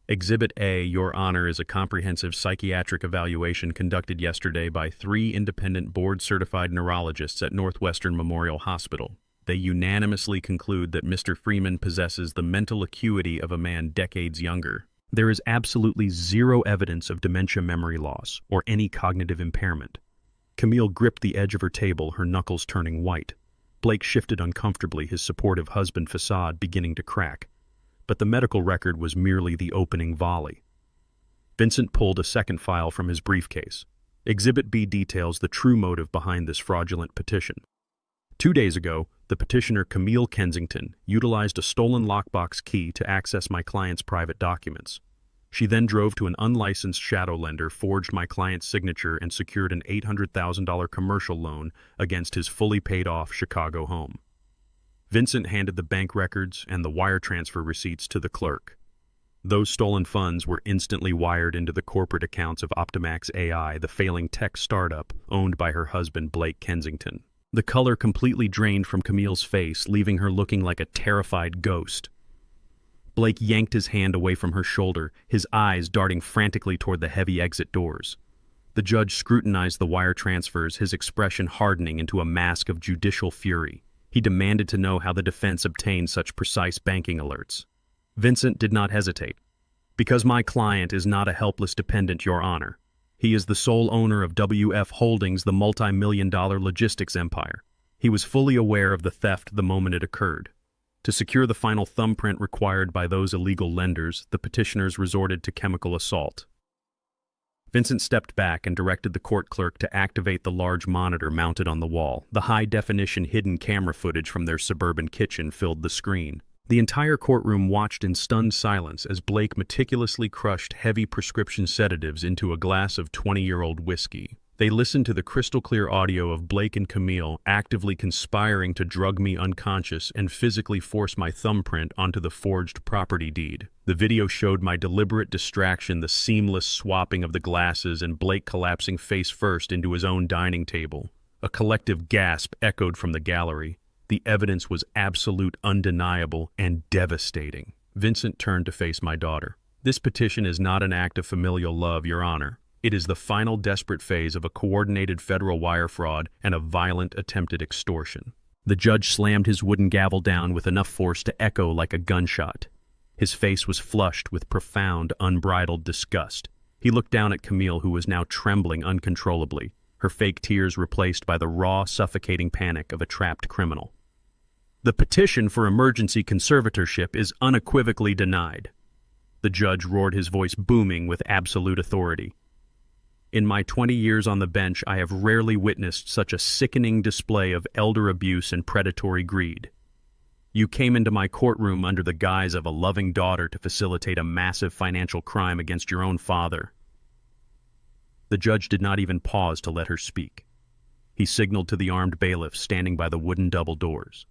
"Exhibit A, Your Honor, is a comprehensive psychiatric evaluation conducted yesterday by 3 independent board-certified neurologists at Northwestern Memorial Hospital. They unanimously conclude that Mr. Freeman possesses the mental acuity of a man decades younger. There is absolutely zero evidence of dementia, memory loss, or any cognitive impairment." Camille gripped the edge of her table, her knuckles turning white. Blake shifted uncomfortably, his supportive husband facade beginning to crack. But the medical record was merely the opening volley. Vincent pulled a second file from his briefcase. Exhibit B details the true motive behind this fraudulent petition. 2 days ago, the petitioner Camille Kensington utilized a stolen lockbox key to access my client's private documents. She then drove to an unlicensed shadow lender, forged my client's signature, and secured an $800,000 commercial loan against his fully paid-off Chicago home. Vincent handed the bank records and the wire transfer receipts to the clerk. Those stolen funds were instantly wired into the corporate accounts of Optimax AI, the failing tech startup owned by her husband, Blake Kensington. The color completely drained from Camille's face, leaving her looking like a terrified ghost. Blake yanked his hand away from her shoulder, his eyes darting frantically toward the heavy exit doors. The judge scrutinized the wire transfers, his expression hardening into a mask of judicial fury. He demanded to know how the defense obtained such precise banking alerts. Vincent did not hesitate. "Because my client is not a helpless dependent, Your Honor. He is the sole owner of WF Holdings, the multi-million-dollar logistics empire. He was fully aware of the theft the moment it occurred. To secure the final thumbprint required by those illegal lenders, the petitioners resorted to chemical assault." Vincent stepped back and directed the court clerk to activate the large monitor mounted on the wall. The high-definition hidden camera footage from their suburban kitchen filled the screen. The entire courtroom watched in stunned silence as Blake meticulously crushed heavy prescription sedatives into a glass of 20-year-old whiskey. They listened to the crystal-clear audio of Blake and Camille actively conspiring to drug me unconscious and physically force my thumbprint onto the forged property deed. The video showed my deliberate distraction, the seamless swapping of the glasses, and Blake collapsing face first into his own dining table. A collective gasp echoed from the gallery. The evidence was absolute, undeniable, and devastating. Vincent turned to face my daughter. "This petition is not an act of familial love, Your Honor. It is the final desperate phase of a coordinated federal wire fraud and a violent attempted extortion." The judge slammed his wooden gavel down with enough force to echo like a gunshot. His face was flushed with profound, unbridled disgust. He looked down at Camille, who was now trembling uncontrollably, her fake tears replaced by the raw, suffocating panic of a trapped criminal. "The petition for emergency conservatorship is unequivocally denied." The judge roared, his voice booming with absolute authority. "In my 20 years on the bench, I have rarely witnessed such a sickening display of elder abuse and predatory greed. You came into my courtroom under the guise of a loving daughter to facilitate a massive financial crime against your own father." The judge did not even pause to let her speak. He signaled to the armed bailiffs standing by the wooden double doors.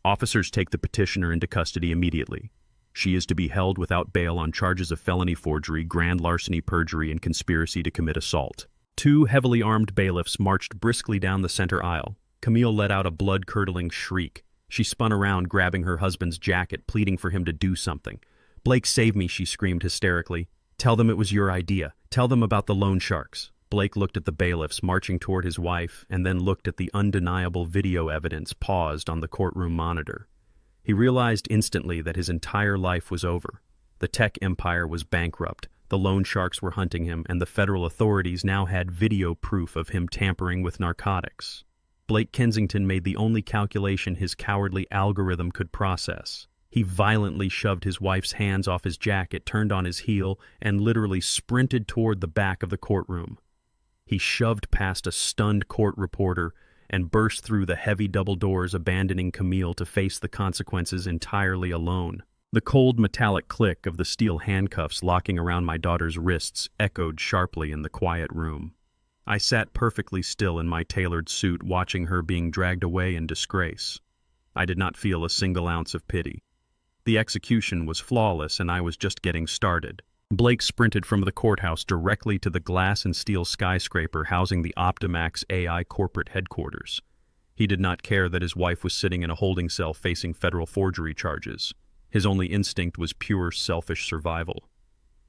"Officers, take the petitioner into custody immediately. She is to be held without bail on charges of felony forgery, grand larceny, perjury, and conspiracy to commit assault." 2 heavily armed bailiffs marched briskly down the center aisle. Camille let out a blood-curdling shriek. She spun around, grabbing her husband's jacket, pleading for him to do something. "Blake, save me," she screamed hysterically. "Tell them it was your idea. Tell them about the loan sharks." Blake looked at the bailiffs marching toward his wife and then looked at the undeniable video evidence paused on the courtroom monitor. He realized instantly that his entire life was over. The tech empire was bankrupt. The loan sharks were hunting him, and the federal authorities now had video proof of him tampering with narcotics. Blake Kensington made the only calculation his cowardly algorithm could process. He violently shoved his wife's hands off his jacket, turned on his heel, and literally sprinted toward the back of the courtroom. He shoved past a stunned court reporter and burst through the heavy double doors, abandoning Camille to face the consequences entirely alone. The cold metallic click of the steel handcuffs locking around my daughter's wrists echoed sharply in the quiet room. I sat perfectly still in my tailored suit, watching her being dragged away in disgrace. I did not feel a single ounce of pity. The execution was flawless, and I was just getting started. Blake sprinted from the courthouse directly to the glass and steel skyscraper housing the Optimax AI corporate headquarters. He did not care that his wife was sitting in a holding cell facing federal forgery charges. His only instinct was pure selfish survival.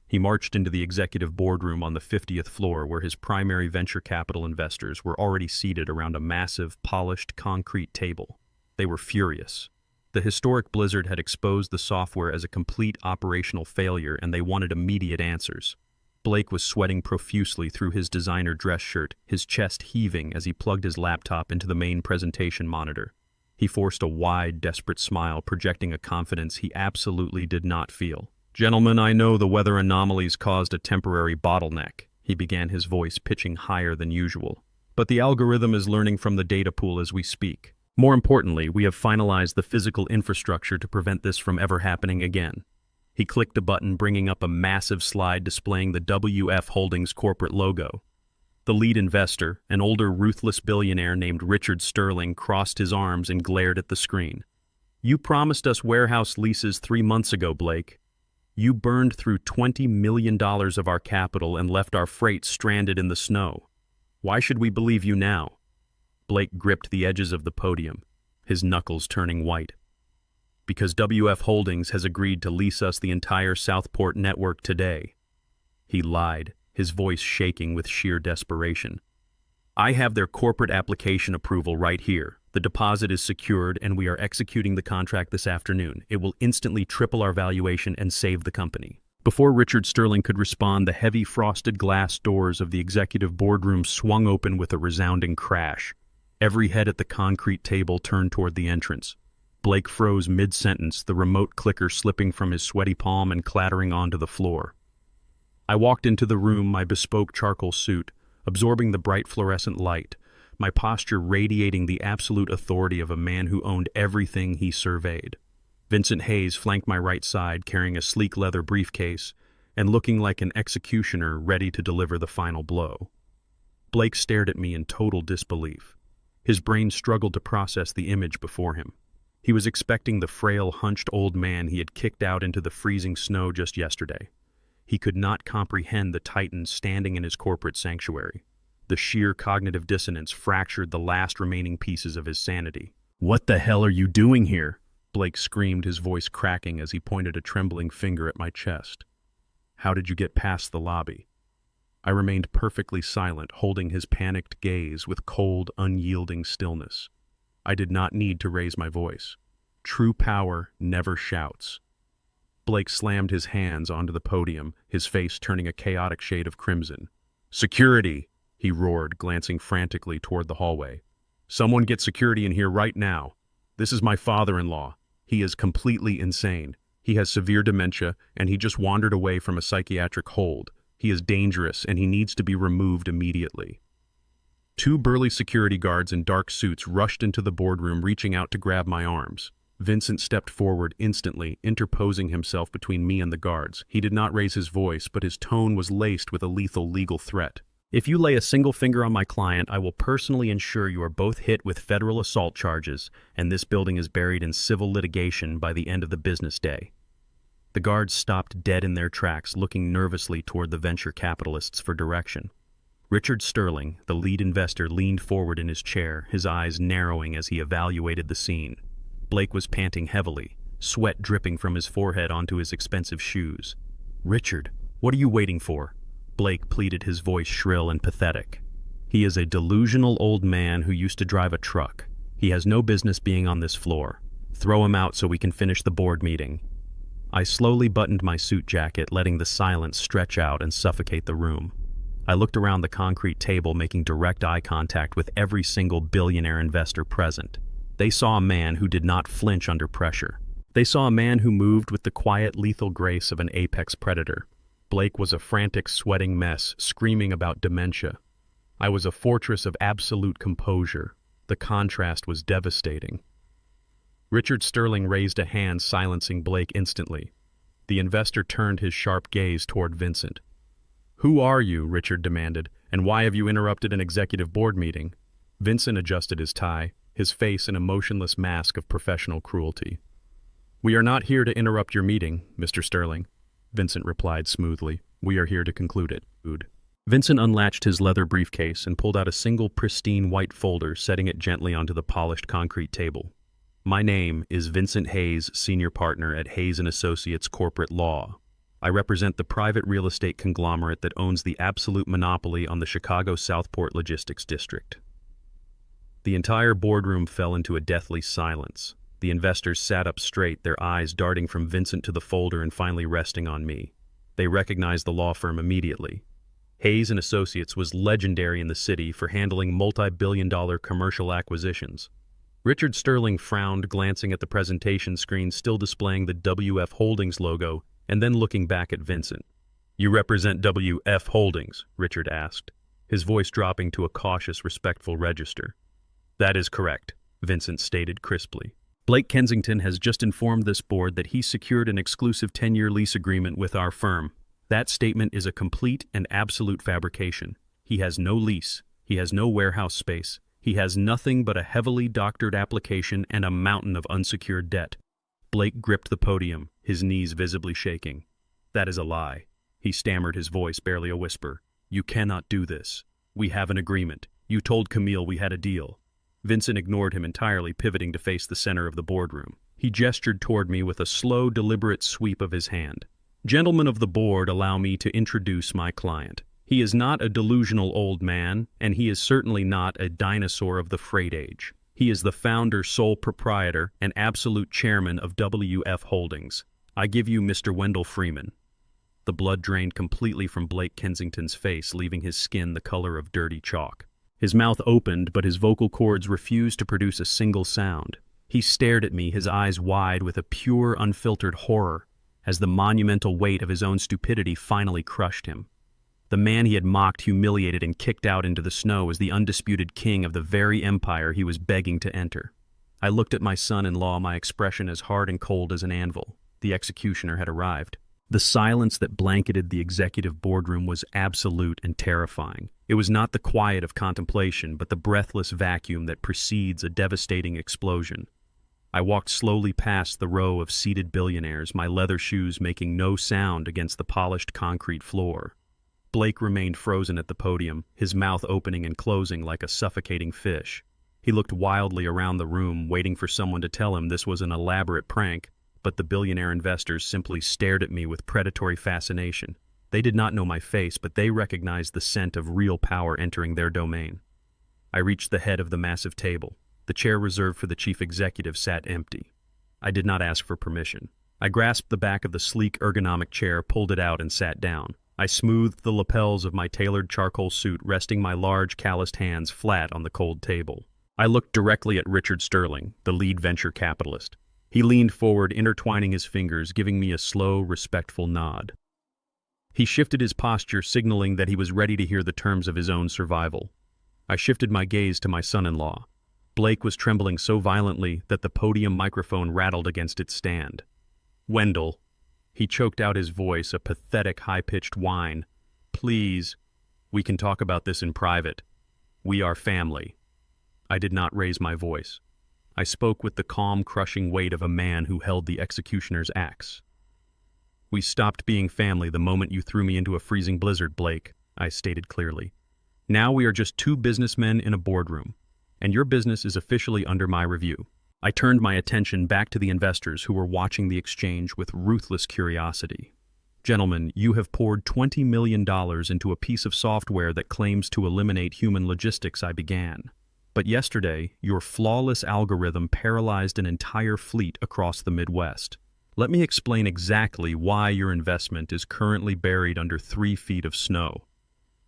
He marched into the executive boardroom on the 50th floor, where his primary venture capital investors were already seated around a massive, polished concrete table. They were furious. The historic blizzard had exposed the software as a complete operational failure, and they wanted immediate answers. Blake was sweating profusely through his designer dress shirt, his chest heaving as he plugged his laptop into the main presentation monitor. He forced a wide, desperate smile, projecting a confidence he absolutely did not feel. "Gentlemen, I know the weather anomalies caused a temporary bottleneck," he began, his voice pitching higher than usual. "But the algorithm is learning from the data pool as we speak. More importantly, we have finalized the physical infrastructure to prevent this from ever happening again." He clicked a button, bringing up a massive slide displaying the WF Holdings corporate logo. The lead investor, an older, ruthless billionaire named Richard Sterling, crossed his arms and glared at the screen. "You promised us warehouse leases 3 months ago, Blake. You burned through $20 million of our capital and left our freight stranded in the snow. Why should we believe you now?" Blake gripped the edges of the podium, his knuckles turning white. "Because WF Holdings has agreed to lease us the entire Southport network today." He lied, his voice shaking with sheer desperation. "I have their corporate application approval right here. The deposit is secured, and we are executing the contract this afternoon. It will instantly triple our valuation and save the company." Before Richard Sterling could respond, the heavy frosted glass doors of the executive boardroom swung open with a resounding crash. Every head at the concrete table turned toward the entrance. Blake froze mid-sentence, the remote clicker slipping from his sweaty palm and clattering onto the floor. I walked into the room, my bespoke charcoal suit, absorbing the bright fluorescent light, my posture radiating the absolute authority of a man who owned everything he surveyed. Vincent Hayes flanked my right side, carrying a sleek leather briefcase and looking like an executioner ready to deliver the final blow. Blake stared at me in total disbelief. His brain struggled to process the image before him. He was expecting the frail, hunched old man he had kicked out into the freezing snow just yesterday. He could not comprehend the titan standing in his corporate sanctuary. The sheer cognitive dissonance fractured the last remaining pieces of his sanity. "What the hell are you doing here?" Blake screamed, his voice cracking as he pointed a trembling finger at my chest. "How did you get past the lobby?" I remained perfectly silent, holding his panicked gaze with cold, unyielding stillness. I did not need to raise my voice. True power never shouts. Blake slammed his hands onto the podium, his face turning a chaotic shade of crimson. "Security!" he roared, glancing frantically toward the hallway. "Someone get security in here right now. This is my father-in-law. He is completely insane. He has severe dementia, and he just wandered away from a psychiatric hold. He is dangerous, and he needs to be removed immediately." 2 burly security guards in dark suits rushed into the boardroom, reaching out to grab my arms. Vincent stepped forward instantly, interposing himself between me and the guards. He did not raise his voice, but his tone was laced with a lethal legal threat. "If you lay a single finger on my client, I will personally ensure you are both hit with federal assault charges, and this building is buried in civil litigation by the end of the business day." The guards stopped dead in their tracks, looking nervously toward the venture capitalists for direction. Richard Sterling, the lead investor, leaned forward in his chair, his eyes narrowing as he evaluated the scene. Blake was panting heavily, sweat dripping from his forehead onto his expensive shoes. "Richard, what are you waiting for?" Blake pleaded, his voice shrill and pathetic. "He is a delusional old man who used to drive a truck. He has no business being on this floor. Throw him out so we can finish the board meeting." I slowly buttoned my suit jacket, letting the silence stretch out and suffocate the room. I looked around the concrete table, making direct eye contact with every single billionaire investor present. They saw a man who did not flinch under pressure. They saw a man who moved with the quiet, lethal grace of an apex predator. Blake was a frantic, sweating mess, screaming about dementia. I was a fortress of absolute composure. The contrast was devastating. Richard Sterling raised a hand, silencing Blake instantly. The investor turned his sharp gaze toward Vincent. "Who are you?" Richard demanded, "and why have you interrupted an executive board meeting?" Vincent adjusted his tie, his face an emotionless mask of professional cruelty. "We are not here to interrupt your meeting, Mr. Sterling," Vincent replied smoothly. "We are here to conclude it." Vincent unlatched his leather briefcase and pulled out a single pristine white folder, setting it gently onto the polished concrete table. "My name is Vincent Hayes, senior partner at Hayes & Associates Corporate Law. I represent the private real estate conglomerate that owns the absolute monopoly on the Chicago Southport Logistics District." The entire boardroom fell into a deathly silence. The investors sat up straight, their eyes darting from Vincent to the folder and finally resting on me. They recognized the law firm immediately. Hayes & Associates was legendary in the city for handling multi-billion-dollar commercial acquisitions. Richard Sterling frowned, glancing at the presentation screen still displaying the WF Holdings logo, and then looking back at Vincent. "You represent WF Holdings?" Richard asked, his voice dropping to a cautious, respectful register. "That is correct," Vincent stated crisply. "Blake Kensington has just informed this board that he secured an exclusive 10-year lease agreement with our firm. That statement is a complete and absolute fabrication. He has no lease. He has no warehouse space. He has nothing but a heavily doctored application and a mountain of unsecured debt." Blake gripped the podium, his knees visibly shaking. "That is a lie," he stammered, his voice barely a whisper. "You cannot do this. We have an agreement. You told Camille we had a deal." Vincent ignored him entirely, pivoting to face the center of the boardroom. He gestured toward me with a slow, deliberate sweep of his hand. "Gentlemen of the board, allow me to introduce my client. He is not a delusional old man, and he is certainly not a dinosaur of the freight age. He is the founder, sole proprietor, and absolute chairman of WF Holdings. I give you Mr. Wendell Freeman." The blood drained completely from Blake Kensington's face, leaving his skin the color of dirty chalk. His mouth opened, but his vocal cords refused to produce a single sound. He stared at me, his eyes wide with a pure, unfiltered horror, as the monumental weight of his own stupidity finally crushed him. The man he had mocked, humiliated, and kicked out into the snow was the undisputed king of the very empire he was begging to enter. I looked at my son-in-law, my expression as hard and cold as an anvil. The executioner had arrived. The silence that blanketed the executive boardroom was absolute and terrifying. It was not the quiet of contemplation, but the breathless vacuum that precedes a devastating explosion. I walked slowly past the row of seated billionaires, my leather shoes making no sound against the polished concrete floor. Blake remained frozen at the podium, his mouth opening and closing like a suffocating fish. He looked wildly around the room, waiting for someone to tell him this was an elaborate prank, but the billionaire investors simply stared at me with predatory fascination. They did not know my face, but they recognized the scent of real power entering their domain. I reached the head of the massive table. The chair reserved for the chief executive sat empty. I did not ask for permission. I grasped the back of the sleek, ergonomic chair, pulled it out, and sat down. I smoothed the lapels of my tailored charcoal suit, resting my large, calloused hands flat on the cold table. I looked directly at Richard Sterling, the lead venture capitalist. He leaned forward, intertwining his fingers, giving me a slow, respectful nod. He shifted his posture, signaling that he was ready to hear the terms of his own survival. I shifted my gaze to my son-in-law. Blake was trembling so violently that the podium microphone rattled against its stand. "Wendell," he choked out, his voice a pathetic, high-pitched whine. "Please, we can talk about this in private. We are family." I did not raise my voice. I spoke with the calm, crushing weight of a man who held the executioner's axe. "We stopped being family the moment you threw me into a freezing blizzard, Blake," I stated clearly. "Now we are just two businessmen in a boardroom, and your business is officially under my review." I turned my attention back to the investors who were watching the exchange with ruthless curiosity. "Gentlemen, you have poured $20 million into a piece of software that claims to eliminate human logistics," I began. "But yesterday, your flawless algorithm paralyzed an entire fleet across the Midwest. Let me explain exactly why your investment is currently buried under 3 feet of snow.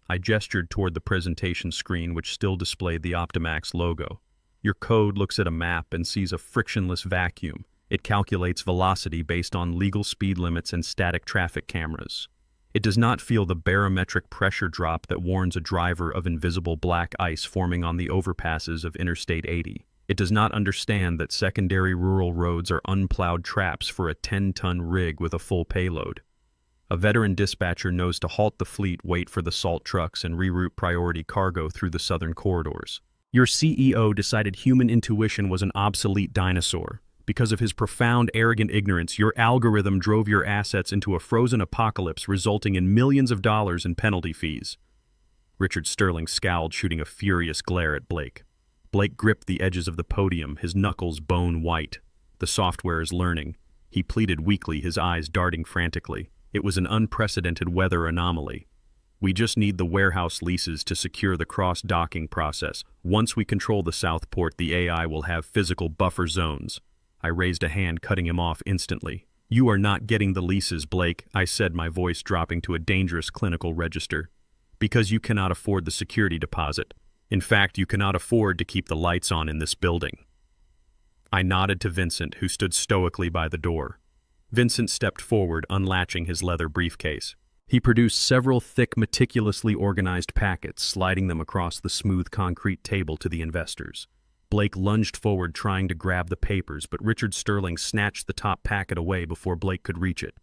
I gestured toward the presentation screen which still displayed the Optimax logo. Your code looks at a map and sees a frictionless vacuum. It calculates velocity based on legal speed limits and static traffic cameras. It does not feel the barometric pressure drop that warns a driver of invisible black ice forming on the overpasses of Interstate 80. It does not understand that secondary rural roads are unplowed traps for a 10-ton rig with a full payload. A veteran dispatcher knows to halt the fleet, wait for the salt trucks, and reroute priority cargo through the southern corridors. Your CEO decided human intuition was an obsolete dinosaur. Because of his profound, arrogant ignorance, your algorithm drove your assets into a frozen apocalypse, resulting in millions of dollars in penalty fees. Richard Sterling scowled, shooting a furious glare at Blake. Blake gripped the edges of the podium, his knuckles bone white. The software is learning. He pleaded weakly, his eyes darting frantically. It was an unprecedented weather anomaly. We just need the warehouse leases to secure the cross-docking process. Once we control the South Port, the AI will have physical buffer zones. I raised a hand, cutting him off instantly. You are not getting the leases, Blake, I said, my voice dropping to a dangerous clinical register. Because you cannot afford the security deposit. In fact, you cannot afford to keep the lights on in this building. I nodded to Vincent, who stood stoically by the door. Vincent stepped forward, unlatching his leather briefcase. He produced several thick, meticulously organized packets, sliding them across the smooth concrete table to the investors. Blake lunged forward, trying to grab the papers, but Richard Sterling snatched the top packet away before Blake could reach it.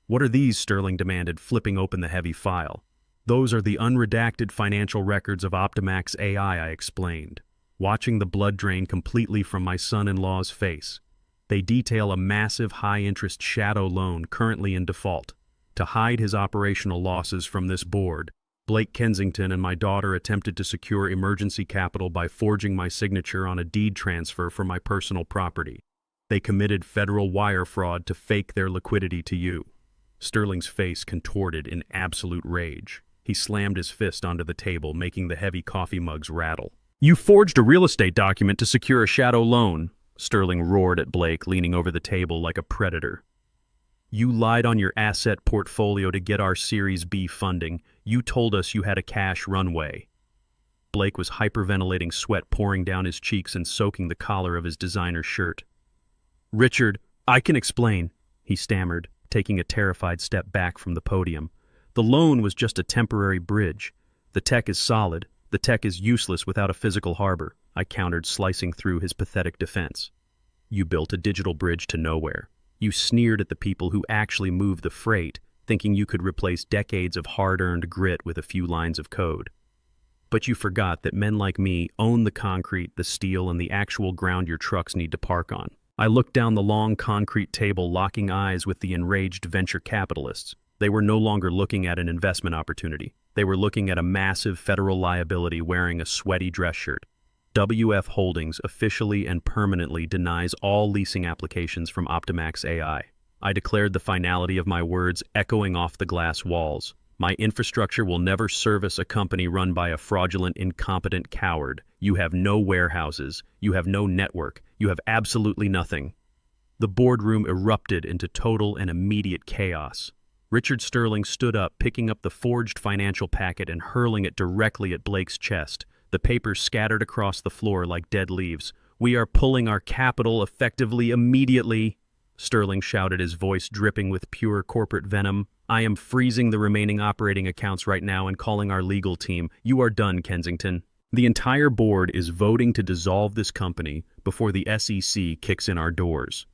What are these? Sterling demanded, flipping open the heavy file. Those are the unredacted financial records of Optimax AI, I explained, watching the blood drain completely from my son-in-law's face. They detail a massive high-interest shadow loan currently in default. To hide his operational losses from this board, Blake Kensington and my daughter attempted to secure emergency capital by forging my signature on a deed transfer for my personal property. They committed federal wire fraud to fake their liquidity to you. Sterling's face contorted in absolute rage. He slammed his fist onto the table, making the heavy coffee mugs rattle. You forged a real estate document to secure a shadow loan, Sterling roared at Blake, leaning over the table like a predator. You lied on your asset portfolio to get our Series B funding. You told us you had a cash runway. Blake was hyperventilating, sweat pouring down his cheeks and soaking the collar of his designer shirt. Richard, I can explain, he stammered, taking a terrified step back from the podium. The loan was just a temporary bridge. The tech is solid. The tech is useless without a physical harbor, I countered, slicing through his pathetic defense. You built a digital bridge to nowhere. You sneered at the people who actually moved the freight, thinking you could replace decades of hard-earned grit with a few lines of code. But you forgot that men like me own the concrete, the steel, and the actual ground your trucks need to park on. I looked down the long concrete table, locking eyes with the enraged venture capitalists. They were no longer looking at an investment opportunity. They were looking at a massive federal liability wearing a sweaty dress shirt. WF Holdings officially and permanently denies all leasing applications from Optimax AI. I declared the finality of my words echoing off the glass walls. My infrastructure will never service a company run by a fraudulent, incompetent coward. You have no warehouses. You have no network. You have absolutely nothing. The boardroom erupted into total and immediate chaos. Richard Sterling stood up, picking up the forged financial packet and hurling it directly at Blake's chest. The papers scattered across the floor like dead leaves. We are pulling our capital effectively immediately, Sterling shouted, his voice dripping with pure corporate venom. I am freezing the remaining operating accounts right now and calling our legal team. You are done, Kensington. The entire board is voting to dissolve this company before the SEC kicks in our doors.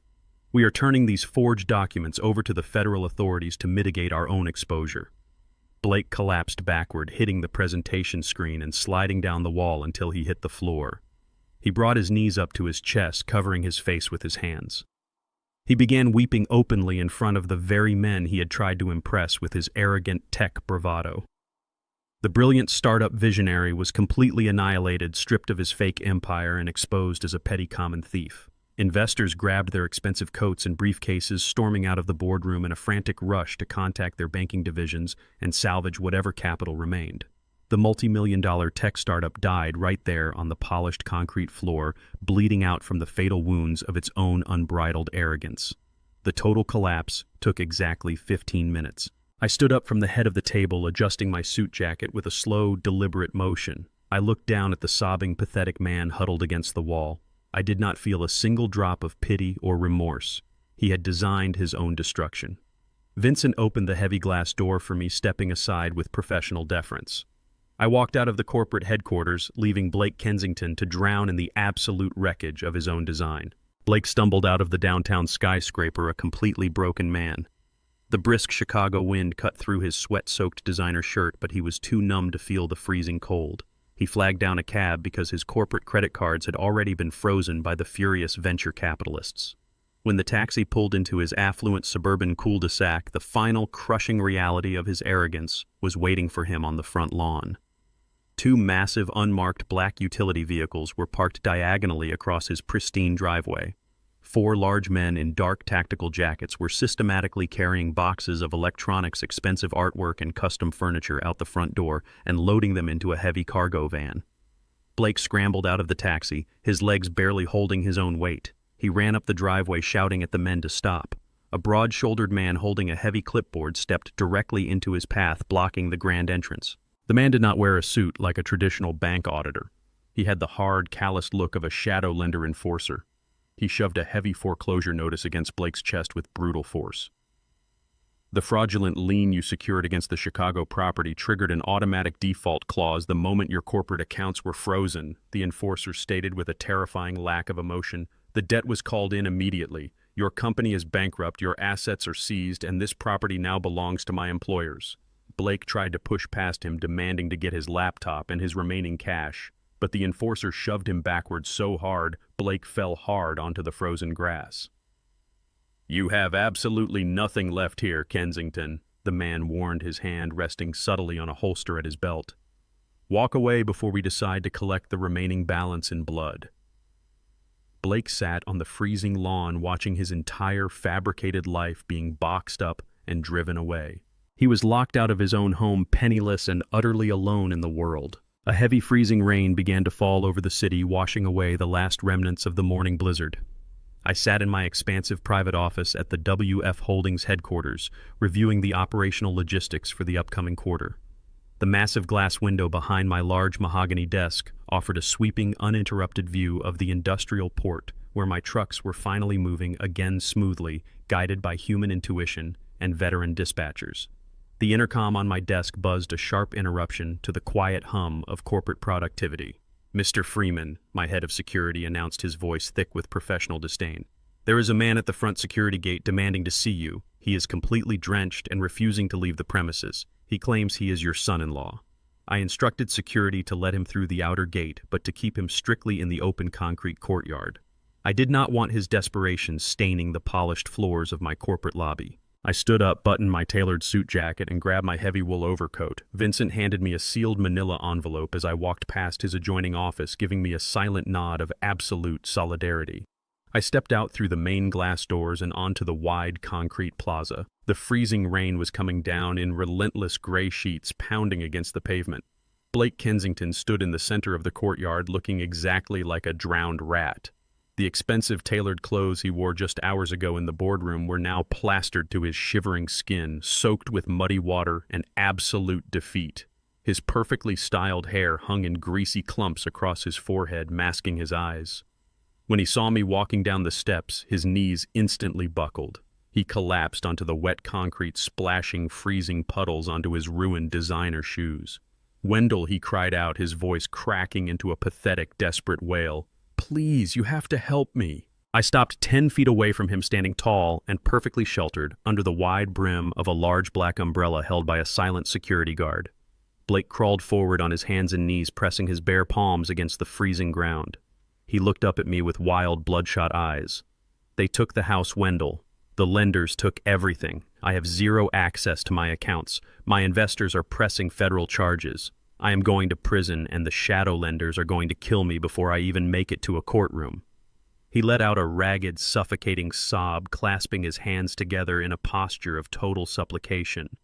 We are turning these forged documents over to the federal authorities to mitigate our own exposure. Blake collapsed backward, hitting the presentation screen and sliding down the wall until he hit the floor. He brought his knees up to his chest, covering his face with his hands. He began weeping openly in front of the very men he had tried to impress with his arrogant tech bravado. The brilliant startup visionary was completely annihilated, stripped of his fake empire and exposed as a petty common thief. Investors grabbed their expensive coats and briefcases, storming out of the boardroom in a frantic rush to contact their banking divisions and salvage whatever capital remained. The multi-million-dollar tech startup died right there on the polished concrete floor, bleeding out from the fatal wounds of its own unbridled arrogance. The total collapse took exactly 15 minutes. I stood up from the head of the table, adjusting my suit jacket with a slow, deliberate motion. I looked down at the sobbing, pathetic man huddled against the wall. I did not feel a single drop of pity or remorse. He had designed his own destruction. Vincent opened the heavy glass door for me, stepping aside with professional deference. I walked out of the corporate headquarters, leaving Blake Kensington to drown in the absolute wreckage of his own design. Blake stumbled out of the downtown skyscraper a completely broken man. The brisk Chicago wind cut through his sweat-soaked designer shirt, but he was too numb to feel the freezing cold. He flagged down a cab because his corporate credit cards had already been frozen by the furious venture capitalists. When the taxi pulled into his affluent suburban cul-de-sac, the final crushing reality of his arrogance was waiting for him on the front lawn. Two massive, unmarked black utility vehicles were parked diagonally across his pristine driveway. Four large men in dark tactical jackets were systematically carrying boxes of electronics, expensive artwork, and custom furniture out the front door and loading them into a heavy cargo van. Blake scrambled out of the taxi, his legs barely holding his own weight. He ran up the driveway, shouting at the men to stop. A broad-shouldered man holding a heavy clipboard stepped directly into his path, blocking the grand entrance. The man did not wear a suit like a traditional bank auditor. He had the hard, calloused look of a shadow lender enforcer. He shoved a heavy foreclosure notice against Blake's chest with brutal force. The fraudulent lien you secured against the Chicago property triggered an automatic default clause the moment your corporate accounts were frozen, the enforcer stated with a terrifying lack of emotion. The debt was called in immediately. Your company is bankrupt, your assets are seized, and this property now belongs to my employers. Blake tried to push past him, demanding to get his laptop and his remaining cash, but the enforcer shoved him backwards so hard, Blake fell hard onto the frozen grass. "You have absolutely nothing left here, Kensington," the man warned, his hand resting subtly on a holster at his belt. "Walk away before we decide to collect the remaining balance in blood." Blake sat on the freezing lawn, watching his entire fabricated life being boxed up and driven away. He was locked out of his own home, penniless and utterly alone in the world. A heavy freezing rain began to fall over the city, washing away the last remnants of the morning blizzard. I sat in my expansive private office at the WF Holdings headquarters, reviewing the operational logistics for the upcoming quarter. The massive glass window behind my large mahogany desk offered a sweeping, uninterrupted view of the industrial port, where my trucks were finally moving again smoothly, guided by human intuition and veteran dispatchers. The intercom on my desk buzzed a sharp interruption to the quiet hum of corporate productivity. "Mr. Freeman," my head of security announced, his voice thick with professional disdain. "There is a man at the front security gate demanding to see you. He is completely drenched and refusing to leave the premises. He claims he is your son-in-law." I instructed security to let him through the outer gate, but to keep him strictly in the open concrete courtyard. I did not want his desperation staining the polished floors of my corporate lobby. I stood up, buttoned my tailored suit jacket, and grabbed my heavy wool overcoat. Vincent handed me a sealed manila envelope as I walked past his adjoining office, giving me a silent nod of absolute solidarity. I stepped out through the main glass doors and onto the wide concrete plaza. The freezing rain was coming down in relentless gray sheets, pounding against the pavement. Blake Kensington stood in the center of the courtyard, looking exactly like a drowned rat. The expensive tailored clothes he wore just hours ago in the boardroom were now plastered to his shivering skin, soaked with muddy water and absolute defeat. His perfectly styled hair hung in greasy clumps across his forehead, masking his eyes. When he saw me walking down the steps, his knees instantly buckled. He collapsed onto the wet concrete, splashing freezing puddles onto his ruined designer shoes. "Wendell," he cried out, his voice cracking into a pathetic, desperate wail. "Please, you have to help me." I stopped 10 feet away from him, standing tall and perfectly sheltered under the wide brim of a large black umbrella held by a silent security guard. Blake crawled forward on his hands and knees, pressing his bare palms against the freezing ground. He looked up at me with wild, bloodshot eyes. "They took the house, Wendell. The lenders took everything. I have zero access to my accounts. My investors are pressing federal charges. I am going to prison, and the shadow lenders are going to kill me before I even make it to a courtroom." He let out a ragged, suffocating sob, clasping his hands together in a posture of total supplication.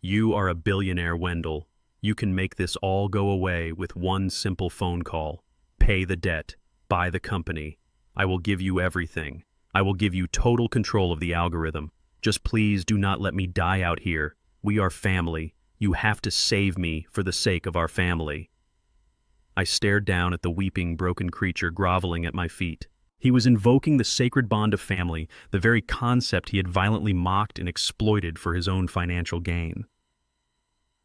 "You are a billionaire, Wendell. You can make this all go away with one simple phone call. Pay the debt. Buy the company. I will give you everything. I will give you total control of the algorithm. Just please do not let me die out here. We are family. You have to save me for the sake of our family." I stared down at the weeping, broken creature groveling at my feet. He was invoking the sacred bond of family, the very concept he had violently mocked and exploited for his own financial gain.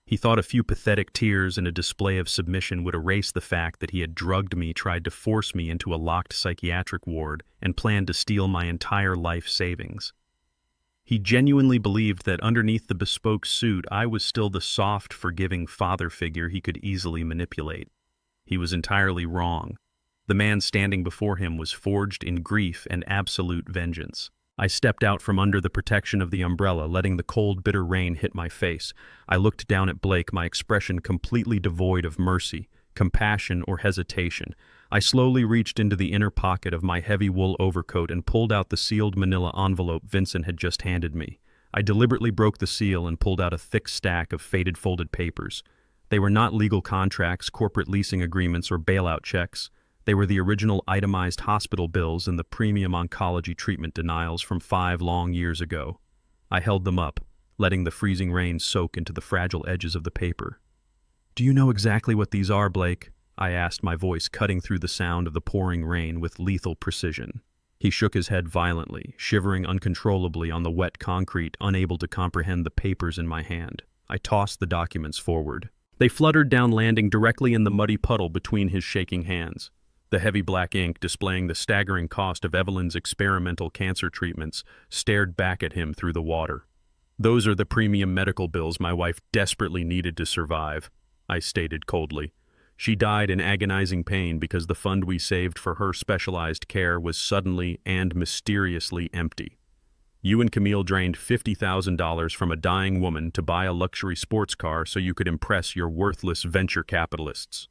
He thought a few pathetic tears and a display of submission would erase the fact that he had drugged me, tried to force me into a locked psychiatric ward, and planned to steal my entire life savings. He genuinely believed that underneath the bespoke suit, I was still the soft, forgiving father figure he could easily manipulate. He was entirely wrong. The man standing before him was forged in grief and absolute vengeance. I stepped out from under the protection of the umbrella, letting the cold, bitter rain hit my face. I looked down at Blake, my expression completely devoid of mercy, compassion, or hesitation. I slowly reached into the inner pocket of my heavy wool overcoat and pulled out the sealed manila envelope Vincent had just handed me. I deliberately broke the seal and pulled out a thick stack of faded folded papers. They were not legal contracts, corporate leasing agreements, or bailout checks. They were the original itemized hospital bills and the premium oncology treatment denials from 5 long years ago. I held them up, letting the freezing rain soak into the fragile edges of the paper. "Do you know exactly what these are, Blake?" I asked, my voice cutting through the sound of the pouring rain with lethal precision. He shook his head violently, shivering uncontrollably on the wet concrete, unable to comprehend the papers in my hand. I tossed the documents forward. They fluttered down, landing directly in the muddy puddle between his shaking hands. The heavy black ink, displaying the staggering cost of Evelyn's experimental cancer treatments, stared back at him through the water. "Those are the premium medical bills my wife desperately needed to survive," I stated coldly. "She died in agonizing pain because the fund we saved for her specialized care was suddenly and mysteriously empty. You and Camille drained $50,000 from a dying woman to buy a luxury sports car so you could impress your worthless venture capitalists."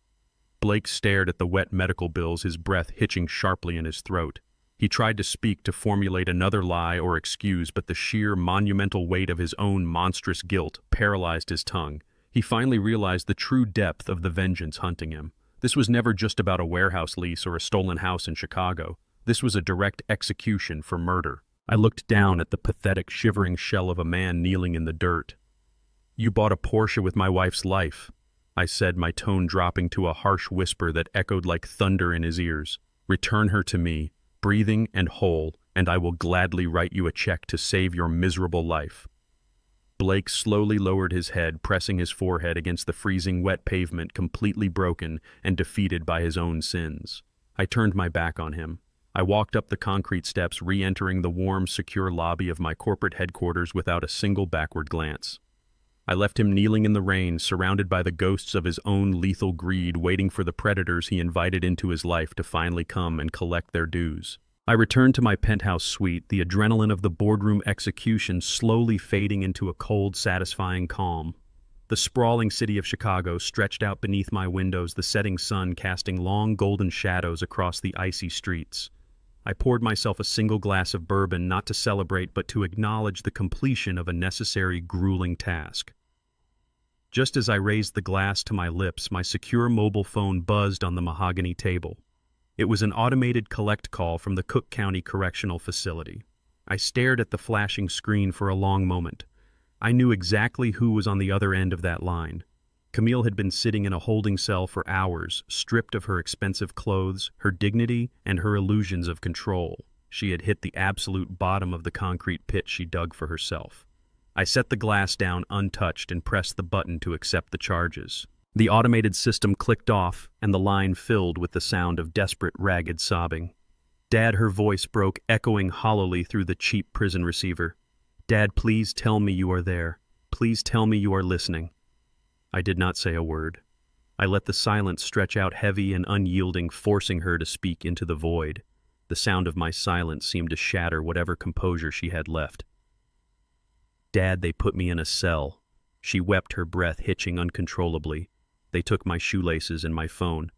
Blake stared at the wet medical bills, his breath hitching sharply in his throat. He tried to speak, to formulate another lie or excuse, but the sheer, monumental weight of his own monstrous guilt paralyzed his tongue. He finally realized the true depth of the vengeance hunting him. This was never just about a warehouse lease or a stolen house in Chicago. This was a direct execution for murder. I looked down at the pathetic, shivering shell of a man kneeling in the dirt. "You bought a Porsche with my wife's life," I said, my tone dropping to a harsh whisper that echoed like thunder in his ears. "Return her to me, breathing and whole, and I will gladly write you a check to save your miserable life." Blake slowly lowered his head, pressing his forehead against the freezing wet pavement, completely broken and defeated by his own sins. I turned my back on him. I walked up the concrete steps, re-entering the warm, secure lobby of my corporate headquarters without a single backward glance. I left him kneeling in the rain, surrounded by the ghosts of his own lethal greed, waiting for the predators he invited into his life to finally come and collect their dues. I returned to my penthouse suite, the adrenaline of the boardroom execution slowly fading into a cold, satisfying calm. The sprawling city of Chicago stretched out beneath my windows, the setting sun casting long golden shadows across the icy streets. I poured myself a single glass of bourbon, not to celebrate, but to acknowledge the completion of a necessary, grueling task. Just as I raised the glass to my lips, my secure mobile phone buzzed on the mahogany table. It was an automated collect call from the Cook County Correctional Facility. I stared at the flashing screen for a long moment. I knew exactly who was on the other end of that line. Camille had been sitting in a holding cell for hours, stripped of her expensive clothes, her dignity, and her illusions of control. She had hit the absolute bottom of the concrete pit she dug for herself. I set the glass down untouched and pressed the button to accept the charges. The automated system clicked off, and the line filled with the sound of desperate, ragged sobbing. "Dad," her voice broke, echoing hollowly through the cheap prison receiver. "Dad, please tell me you are there. Please tell me you are listening." I did not say a word. I let the silence stretch out heavy and unyielding, forcing her to speak into the void. The sound of my silence seemed to shatter whatever composure she had left. "Dad, they put me in a cell." She wept, her breath hitching uncontrollably. "They took my shoelaces and my phone.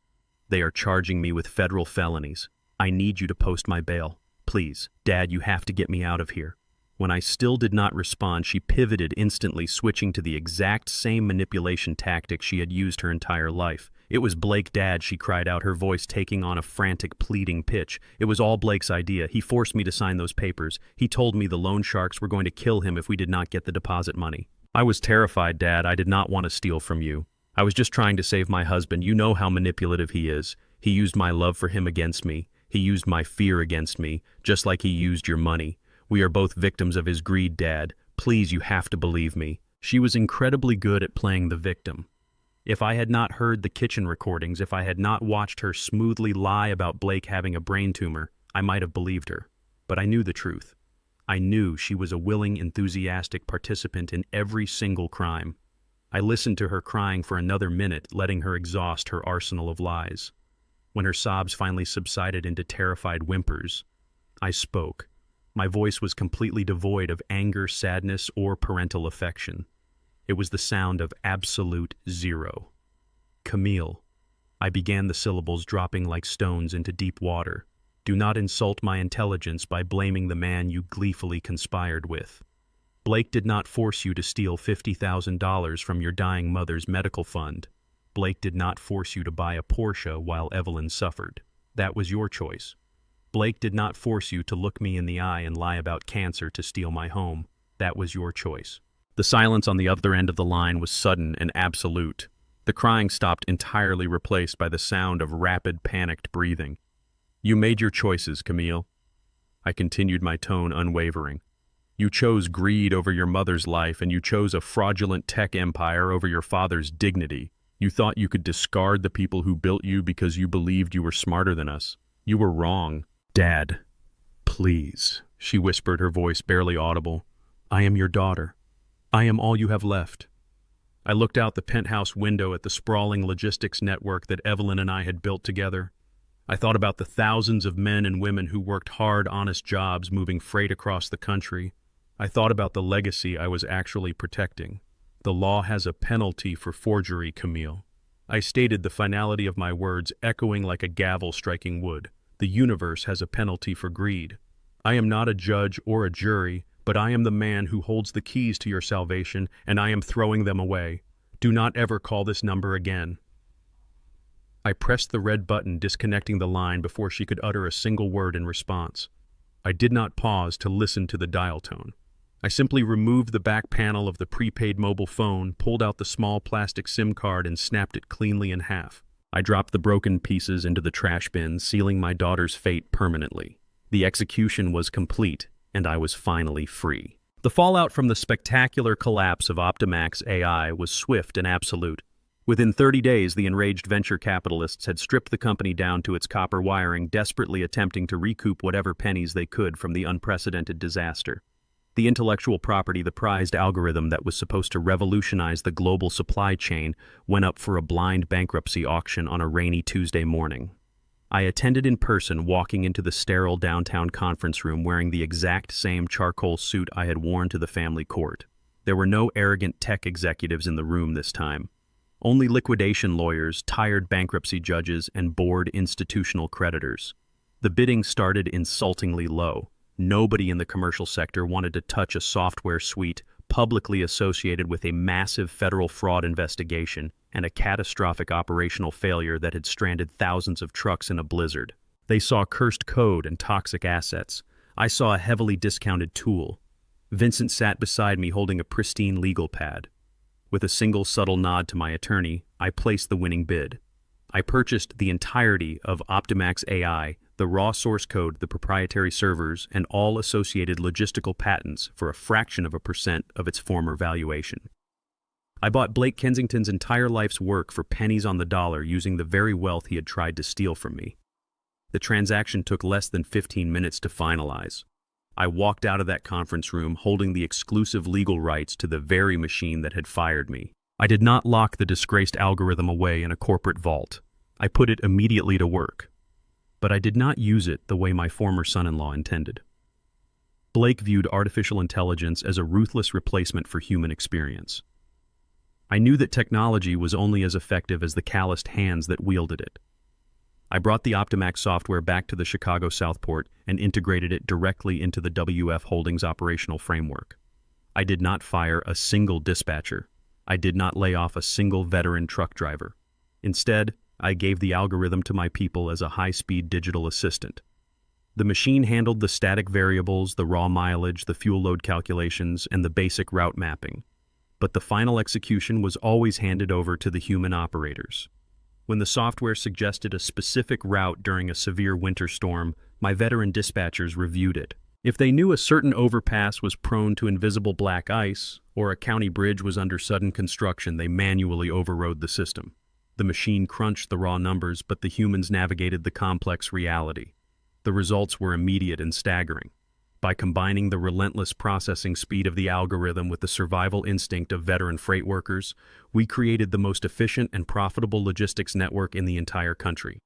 They are charging me with federal felonies. I need you to post my bail. Please, Dad, you have to get me out of here." When I still did not respond, she pivoted instantly, switching to the exact same manipulation tactic she had used her entire life. "It was Blake, Dad," she cried out, her voice taking on a frantic, pleading pitch. "It was all Blake's idea. He forced me to sign those papers. He told me the loan sharks were going to kill him if we did not get the deposit money." "I was terrified, Dad. I did not want to steal from you. I was just trying to save my husband. You know how manipulative he is. He used my love for him against me. He used my fear against me, just like he used your money. We are both victims of his greed, Dad. Please, you have to believe me." She was incredibly good at playing the victim. If I had not heard the kitchen recordings, if I had not watched her smoothly lie about Blake having a brain tumor, I might have believed her. But I knew the truth. I knew she was a willing, enthusiastic participant in every single crime. I listened to her crying for another minute, letting her exhaust her arsenal of lies. When her sobs finally subsided into terrified whimpers, I spoke. My voice was completely devoid of anger, sadness, or parental affection. It was the sound of absolute zero. "Camille." I began the syllables dropping like stones into deep water. "Do not insult my intelligence by blaming the man you gleefully conspired with. Blake did not force you to steal $50,000 from your dying mother's medical fund. Blake did not force you to buy a Porsche while Evelyn suffered. That was your choice. Blake did not force you to look me in the eye and lie about cancer to steal my home. That was your choice." The silence on the other end of the line was sudden and absolute. The crying stopped entirely, replaced by the sound of rapid, panicked breathing. "You made your choices, Camille." I continued, my tone unwavering. "You chose greed over your mother's life, and you chose a fraudulent tech empire over your father's dignity. You thought you could discard the people who built you because you believed you were smarter than us. You were wrong." "Dad, please," she whispered, her voice barely audible. "I am your daughter. I am all you have left." I looked out the penthouse window at the sprawling logistics network that Evelyn and I had built together. I thought about the thousands of men and women who worked hard, honest jobs moving freight across the country. I thought about the legacy I was actually protecting. "The law has a penalty for forgery, Camille." I stated the finality of my words, echoing like a gavel striking wood. "The universe has a penalty for greed. I am not a judge or a jury, but I am the man who holds the keys to your salvation, and I am throwing them away. Do not ever call this number again." I pressed the red button, disconnecting the line before she could utter a single word in response. I did not pause to listen to the dial tone. I simply removed the back panel of the prepaid mobile phone, pulled out the small plastic SIM card, and snapped it cleanly in half. I dropped the broken pieces into the trash bin, sealing my daughter's fate permanently. The execution was complete, and I was finally free. The fallout from the spectacular collapse of Optimax AI was swift and absolute. Within 30 days, the enraged venture capitalists had stripped the company down to its copper wiring, desperately attempting to recoup whatever pennies they could from the unprecedented disaster. The intellectual property, the prized algorithm that was supposed to revolutionize the global supply chain, went up for a blind bankruptcy auction on a rainy Tuesday morning. I attended in person, walking into the sterile downtown conference room wearing the exact same charcoal suit I had worn to the family court. There were no arrogant tech executives in the room this time. Only liquidation lawyers, tired bankruptcy judges, and bored institutional creditors. The bidding started insultingly low. Nobody in the commercial sector wanted to touch a software suite publicly associated with a massive federal fraud investigation and a catastrophic operational failure that had stranded thousands of trucks in a blizzard. They saw cursed code and toxic assets. I saw a heavily discounted tool. Vincent sat beside me holding a pristine legal pad. With a single subtle nod to my attorney, I placed the winning bid. I purchased the entirety of Optimax AI, the raw source code, the proprietary servers, and all associated logistical patents for a fraction of a percent of its former valuation. I bought Blake Kensington's entire life's work for pennies on the dollar using the very wealth he had tried to steal from me. The transaction took less than 15 minutes to finalize. I walked out of that conference room holding the exclusive legal rights to the very machine that had fired me. I did not lock the disgraced algorithm away in a corporate vault. I put it immediately to work. But I did not use it the way my former son-in-law intended. Blake viewed artificial intelligence as a ruthless replacement for human experience. I knew that technology was only as effective as the calloused hands that wielded it. I brought the Optimax software back to the Chicago Southport and integrated it directly into the WF Holdings operational framework. I did not fire a single dispatcher. I did not lay off a single veteran truck driver. Instead, I gave the algorithm to my people as a high-speed digital assistant. The machine handled the static variables, the raw mileage, the fuel load calculations, and the basic route mapping. But the final execution was always handed over to the human operators. When the software suggested a specific route during a severe winter storm, my veteran dispatchers reviewed it. If they knew a certain overpass was prone to invisible black ice, or a county bridge was under sudden construction, they manually overrode the system. The machine crunched the raw numbers, but the humans navigated the complex reality. The results were immediate and staggering. By combining the relentless processing speed of the algorithm with the survival instinct of veteran freight workers, we created the most efficient and profitable logistics network in the entire country.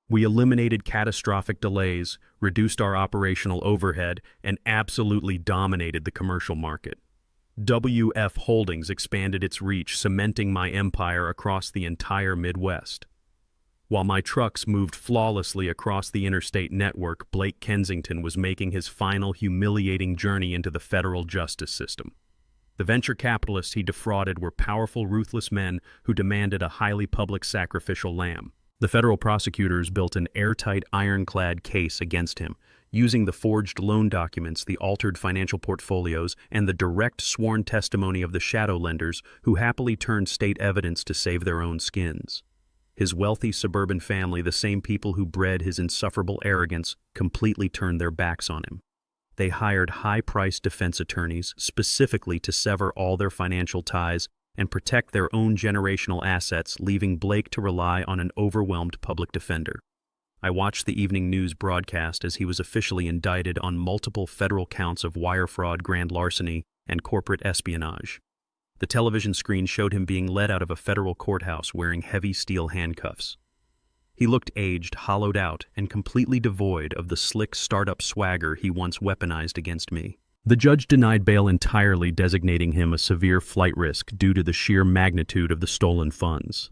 We eliminated catastrophic delays, reduced our operational overhead, and absolutely dominated the commercial market. WF Holdings expanded its reach, cementing my empire across the entire Midwest. While my trucks moved flawlessly across the interstate network, Blake Kensington was making his final humiliating journey into the federal justice system. The venture capitalists he defrauded were powerful, ruthless men who demanded a highly public sacrificial lamb. The federal prosecutors built an airtight, ironclad case against him, using the forged loan documents, the altered financial portfolios, and the direct sworn testimony of the shadow lenders who happily turned state evidence to save their own skins. His wealthy suburban family, the same people who bred his insufferable arrogance, completely turned their backs on him. They hired high-priced defense attorneys specifically to sever all their financial ties and protect their own generational assets, leaving Blake to rely on an overwhelmed public defender. I watched the evening news broadcast as he was officially indicted on multiple federal counts of wire fraud, grand larceny, and corporate espionage. The television screen showed him being led out of a federal courthouse wearing heavy steel handcuffs. He looked aged, hollowed out, and completely devoid of the slick startup swagger he once weaponized against me. The judge denied bail entirely, designating him a severe flight risk due to the sheer magnitude of the stolen funds.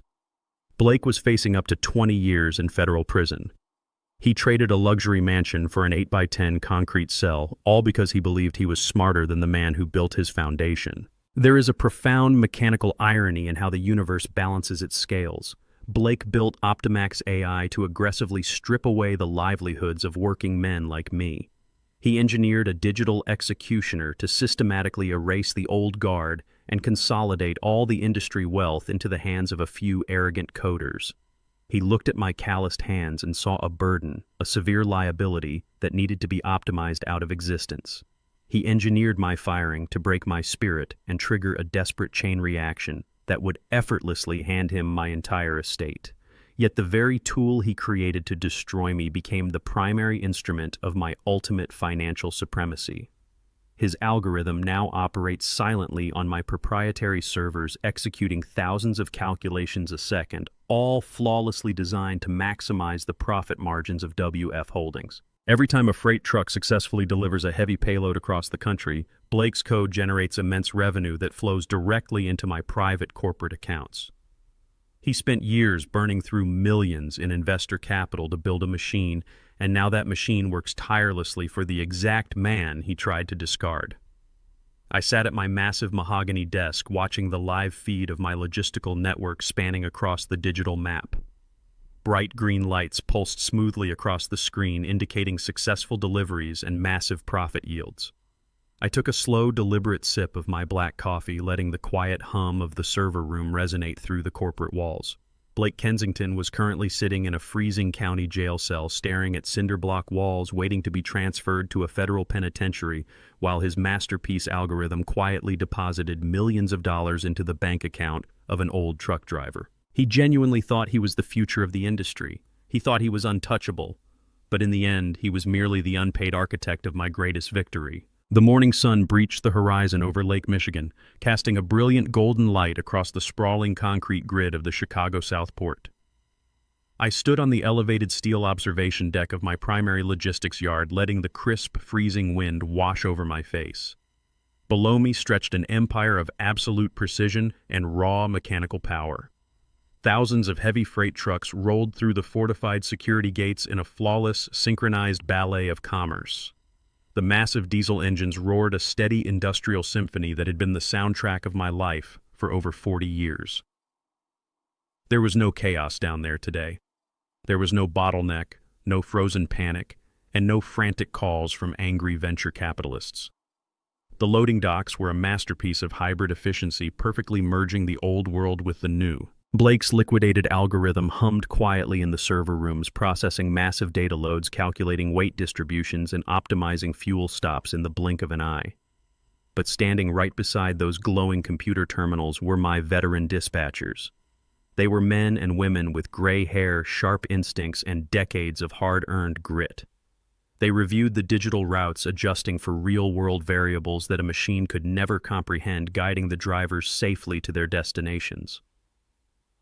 Blake was facing up to 20 years in federal prison. He traded a luxury mansion for an 8x10 concrete cell, all because he believed he was smarter than the man who built his foundation. There is a profound mechanical irony in how the universe balances its scales. Blake built Optimax AI to aggressively strip away the livelihoods of working men like me. He engineered a digital executioner to systematically erase the old guard and consolidate all the industry wealth into the hands of a few arrogant coders. He looked at my calloused hands and saw a burden, a severe liability that needed to be optimized out of existence. He engineered my firing to break my spirit and trigger a desperate chain reaction that would effortlessly hand him my entire estate. Yet the very tool he created to destroy me became the primary instrument of my ultimate financial supremacy. His algorithm now operates silently on my proprietary servers, executing thousands of calculations a second, all flawlessly designed to maximize the profit margins of WF Holdings. Every time a freight truck successfully delivers a heavy payload across the country, Blake's code generates immense revenue that flows directly into my private corporate accounts. He spent years burning through millions in investor capital to build a machine, and now that machine works tirelessly for the exact man he tried to discard. I sat at my massive mahogany desk watching the live feed of my logistical network spanning across the digital map. Bright green lights pulsed smoothly across the screen, indicating successful deliveries and massive profit yields. I took a slow, deliberate sip of my black coffee, letting the quiet hum of the server room resonate through the corporate walls. Blake Kensington was currently sitting in a freezing county jail cell, staring at cinder block walls, waiting to be transferred to a federal penitentiary, while his masterpiece algorithm quietly deposited millions of dollars into the bank account of an old truck driver. He genuinely thought he was the future of the industry. He thought he was untouchable. But in the end, he was merely the unpaid architect of my greatest victory. The morning sun breached the horizon over Lake Michigan, casting a brilliant golden light across the sprawling concrete grid of the Chicago South Port. I stood on the elevated steel observation deck of my primary logistics yard, letting the crisp, freezing wind wash over my face. Below me stretched an empire of absolute precision and raw mechanical power. Thousands of heavy freight trucks rolled through the fortified security gates in a flawless, synchronized ballet of commerce. The massive diesel engines roared a steady industrial symphony that had been the soundtrack of my life for over 40 years. There was no chaos down there today. There was no bottleneck, no frozen panic, and no frantic calls from angry venture capitalists. The loading docks were a masterpiece of hybrid efficiency, perfectly merging the old world with the new. Blake's liquidated algorithm hummed quietly in the server rooms, processing massive data loads, calculating weight distributions, and optimizing fuel stops in the blink of an eye. But standing right beside those glowing computer terminals were my veteran dispatchers. They were men and women with gray hair, sharp instincts, and decades of hard-earned grit. They reviewed the digital routes, adjusting for real-world variables that a machine could never comprehend, guiding the drivers safely to their destinations.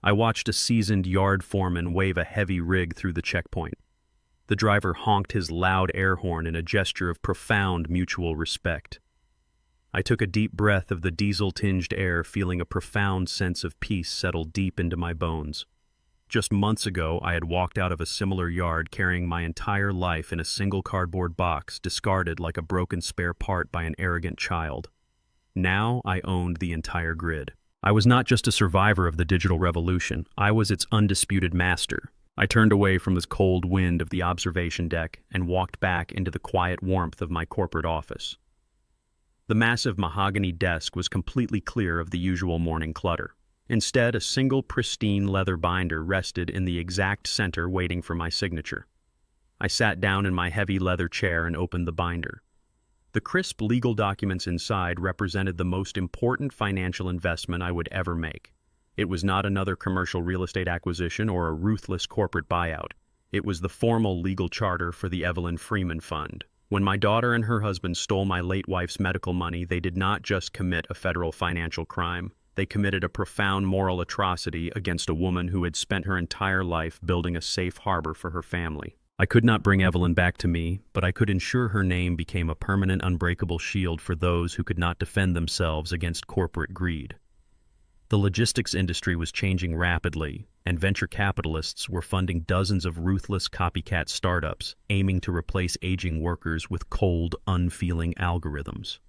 I watched a seasoned yard foreman wave a heavy rig through the checkpoint. The driver honked his loud air horn in a gesture of profound mutual respect. I took a deep breath of the diesel-tinged air, feeling a profound sense of peace settle deep into my bones. Just months ago, I had walked out of a similar yard carrying my entire life in a single cardboard box, discarded like a broken spare part by an arrogant child. Now I owned the entire grid. I was not just a survivor of the digital revolution, I was its undisputed master. I turned away from this cold wind of the observation deck and walked back into the quiet warmth of my corporate office. The massive mahogany desk was completely clear of the usual morning clutter. Instead, a single pristine leather binder rested in the exact center, waiting for my signature. I sat down in my heavy leather chair and opened the binder. The crisp legal documents inside represented the most important financial investment I would ever make. It was not another commercial real estate acquisition or a ruthless corporate buyout. It was the formal legal charter for the Evelyn Freeman Fund. When my daughter and her husband stole my late wife's medical money, they did not just commit a federal financial crime. They committed a profound moral atrocity against a woman who had spent her entire life building a safe harbor for her family. I could not bring Evelyn back to me, but I could ensure her name became a permanent, unbreakable shield for those who could not defend themselves against corporate greed. The logistics industry was changing rapidly, and venture capitalists were funding dozens of ruthless copycat startups, aiming to replace aging workers with cold, unfeeling algorithms.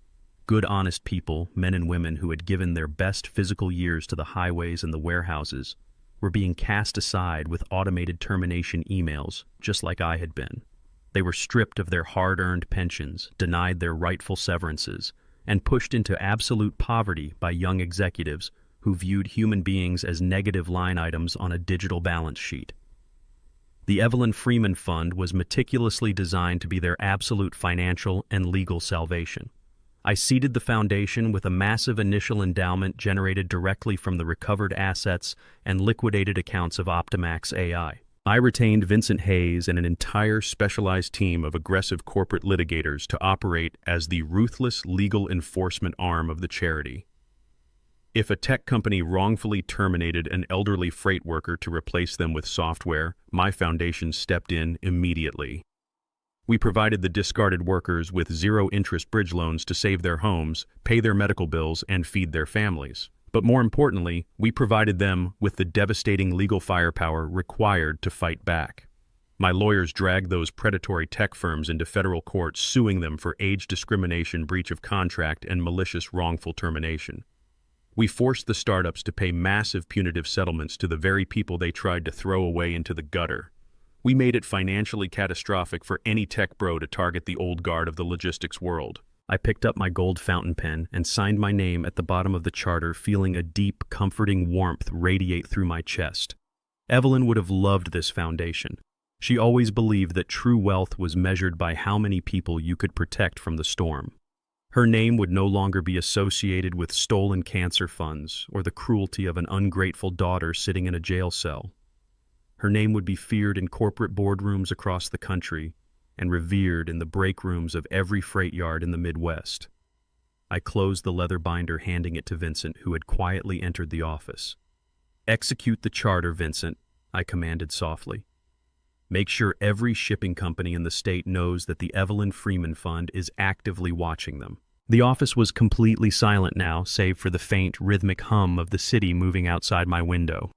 Good, honest people, men and women who had given their best physical years to the highways and the warehouses, were being cast aside with automated termination emails, just like I had been. They were stripped of their hard-earned pensions, denied their rightful severances, and pushed into absolute poverty by young executives who viewed human beings as negative line items on a digital balance sheet. The Evelyn Freeman Fund was meticulously designed to be their absolute financial and legal salvation. I seeded the foundation with a massive initial endowment generated directly from the recovered assets and liquidated accounts of Optimax AI. I retained Vincent Hayes and an entire specialized team of aggressive corporate litigators to operate as the ruthless legal enforcement arm of the charity. If a tech company wrongfully terminated an elderly freight worker to replace them with software, my foundation stepped in immediately. We provided the discarded workers with zero-interest bridge loans to save their homes, pay their medical bills, and feed their families. But more importantly, we provided them with the devastating legal firepower required to fight back. My lawyers dragged those predatory tech firms into federal court, suing them for age discrimination, breach of contract, and malicious wrongful termination. We forced the startups to pay massive punitive settlements to the very people they tried to throw away into the gutter. We made it financially catastrophic for any tech bro to target the old guard of the logistics world. I picked up my gold fountain pen and signed my name at the bottom of the charter, feeling a deep, comforting warmth radiate through my chest. Evelyn would have loved this foundation. She always believed that true wealth was measured by how many people you could protect from the storm. Her name would no longer be associated with stolen cancer funds or the cruelty of an ungrateful daughter sitting in a jail cell. Her name would be feared in corporate boardrooms across the country and revered in the break rooms of every freight yard in the Midwest. I closed the leather binder, handing it to Vincent, who had quietly entered the office. "Execute the charter, Vincent," I commanded softly. "Make sure every shipping company in the state knows that the Evelyn Freeman Fund is actively watching them." The office was completely silent now, save for the faint, rhythmic hum of the city moving outside my window.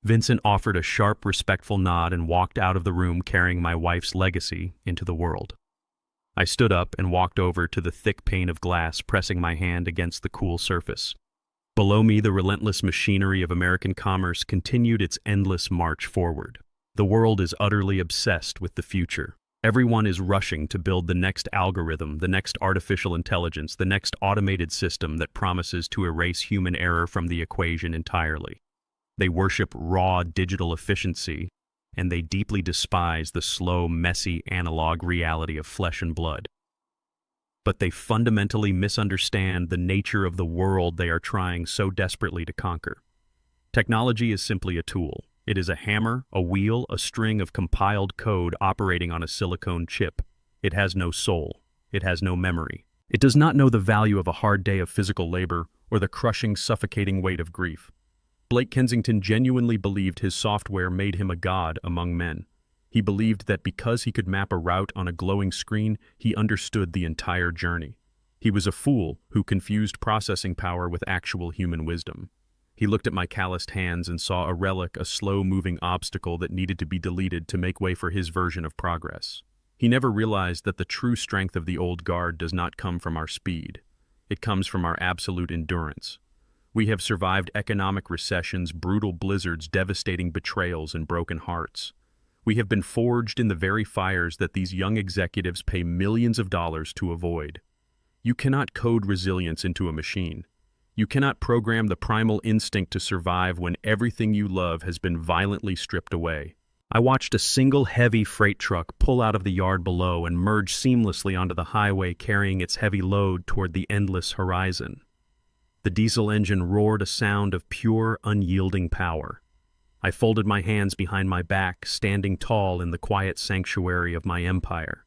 Vincent offered a sharp, respectful nod and walked out of the room, carrying my wife's legacy into the world. I stood up and walked over to the thick pane of glass, pressing my hand against the cool surface. Below me, the relentless machinery of American commerce continued its endless march forward. The world is utterly obsessed with the future. Everyone is rushing to build the next algorithm, the next artificial intelligence, the next automated system that promises to erase human error from the equation entirely. They worship raw digital efficiency, and they deeply despise the slow, messy, analog reality of flesh and blood. But they fundamentally misunderstand the nature of the world they are trying so desperately to conquer. Technology is simply a tool. It is a hammer, a wheel, a string of compiled code operating on a silicone chip. It has no soul. It has no memory. It does not know the value of a hard day of physical labor or the crushing, suffocating weight of grief. Blake Kensington genuinely believed his software made him a god among men. He believed that because he could map a route on a glowing screen, he understood the entire journey. He was a fool who confused processing power with actual human wisdom. He looked at my calloused hands and saw a relic, a slow-moving obstacle that needed to be deleted to make way for his version of progress. He never realized that the true strength of the old guard does not come from our speed. It comes from our absolute endurance. We have survived economic recessions, brutal blizzards, devastating betrayals, and broken hearts. We have been forged in the very fires that these young executives pay millions of dollars to avoid. You cannot code resilience into a machine. You cannot program the primal instinct to survive when everything you love has been violently stripped away. I watched a single heavy freight truck pull out of the yard below and merge seamlessly onto the highway, carrying its heavy load toward the endless horizon. The diesel engine roared a sound of pure, unyielding power. I folded my hands behind my back, standing tall in the quiet sanctuary of my empire.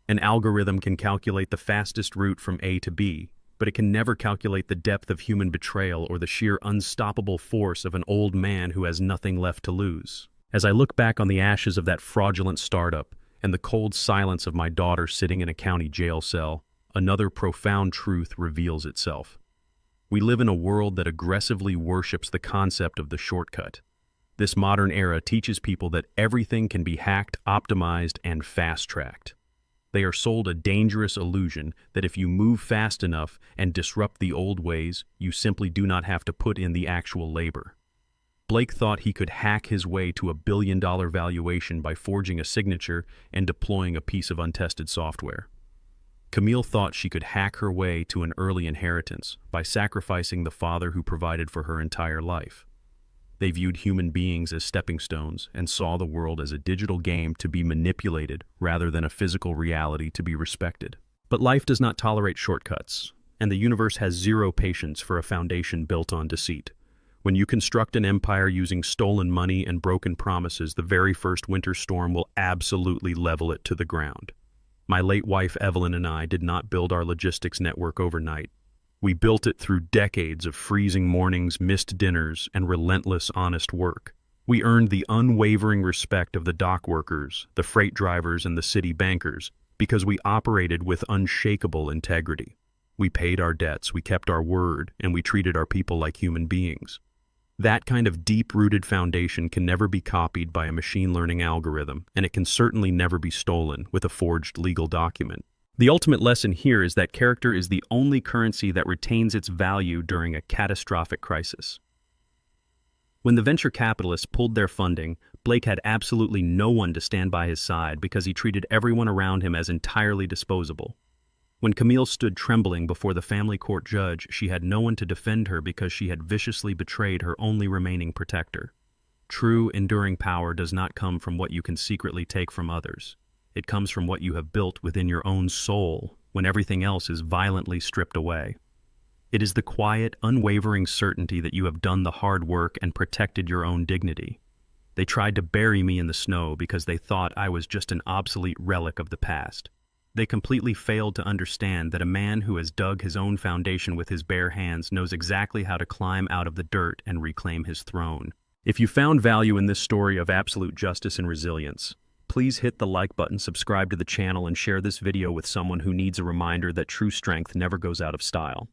An algorithm can calculate the fastest route from A to B, but it can never calculate the depth of human betrayal or the sheer unstoppable force of an old man who has nothing left to lose. As I look back on the ashes of that fraudulent startup and the cold silence of my daughter sitting in a county jail cell, another profound truth reveals itself. We live in a world that aggressively worships the concept of the shortcut. This modern era teaches people that everything can be hacked, optimized, and fast-tracked. They are sold a dangerous illusion that if you move fast enough and disrupt the old ways, you simply do not have to put in the actual labor. Blake thought he could hack his way to a billion-dollar valuation by forging a signature and deploying a piece of untested software. Camille thought she could hack her way to an early inheritance by sacrificing the father who provided for her entire life. They viewed human beings as stepping stones and saw the world as a digital game to be manipulated rather than a physical reality to be respected. But life does not tolerate shortcuts, and the universe has zero patience for a foundation built on deceit. When you construct an empire using stolen money and broken promises, the very first winter storm will absolutely level it to the ground. My late wife Evelyn and I did not build our logistics network overnight. We built it through decades of freezing mornings, missed dinners, and relentless honest work. We earned the unwavering respect of the dock workers, the freight drivers, and the city bankers because we operated with unshakable integrity. We paid our debts, we kept our word, and we treated our people like human beings. That kind of deep-rooted foundation can never be copied by a machine learning algorithm, and it can certainly never be stolen with a forged legal document. The ultimate lesson here is that character is the only currency that retains its value during a catastrophic crisis. When the venture capitalists pulled their funding, Blake had absolutely no one to stand by his side because he treated everyone around him as entirely disposable. When Camille stood trembling before the family court judge, she had no one to defend her because she had viciously betrayed her only remaining protector. True, enduring power does not come from what you can secretly take from others. It comes from what you have built within your own soul when everything else is violently stripped away. It is the quiet, unwavering certainty that you have done the hard work and protected your own dignity. They tried to bury me in the snow because they thought I was just an obsolete relic of the past. They completely failed to understand that a man who has dug his own foundation with his bare hands knows exactly how to climb out of the dirt and reclaim his throne. If you found value in this story of absolute justice and resilience, please hit the like button, subscribe to the channel, and share this video with someone who needs a reminder that true strength never goes out of style.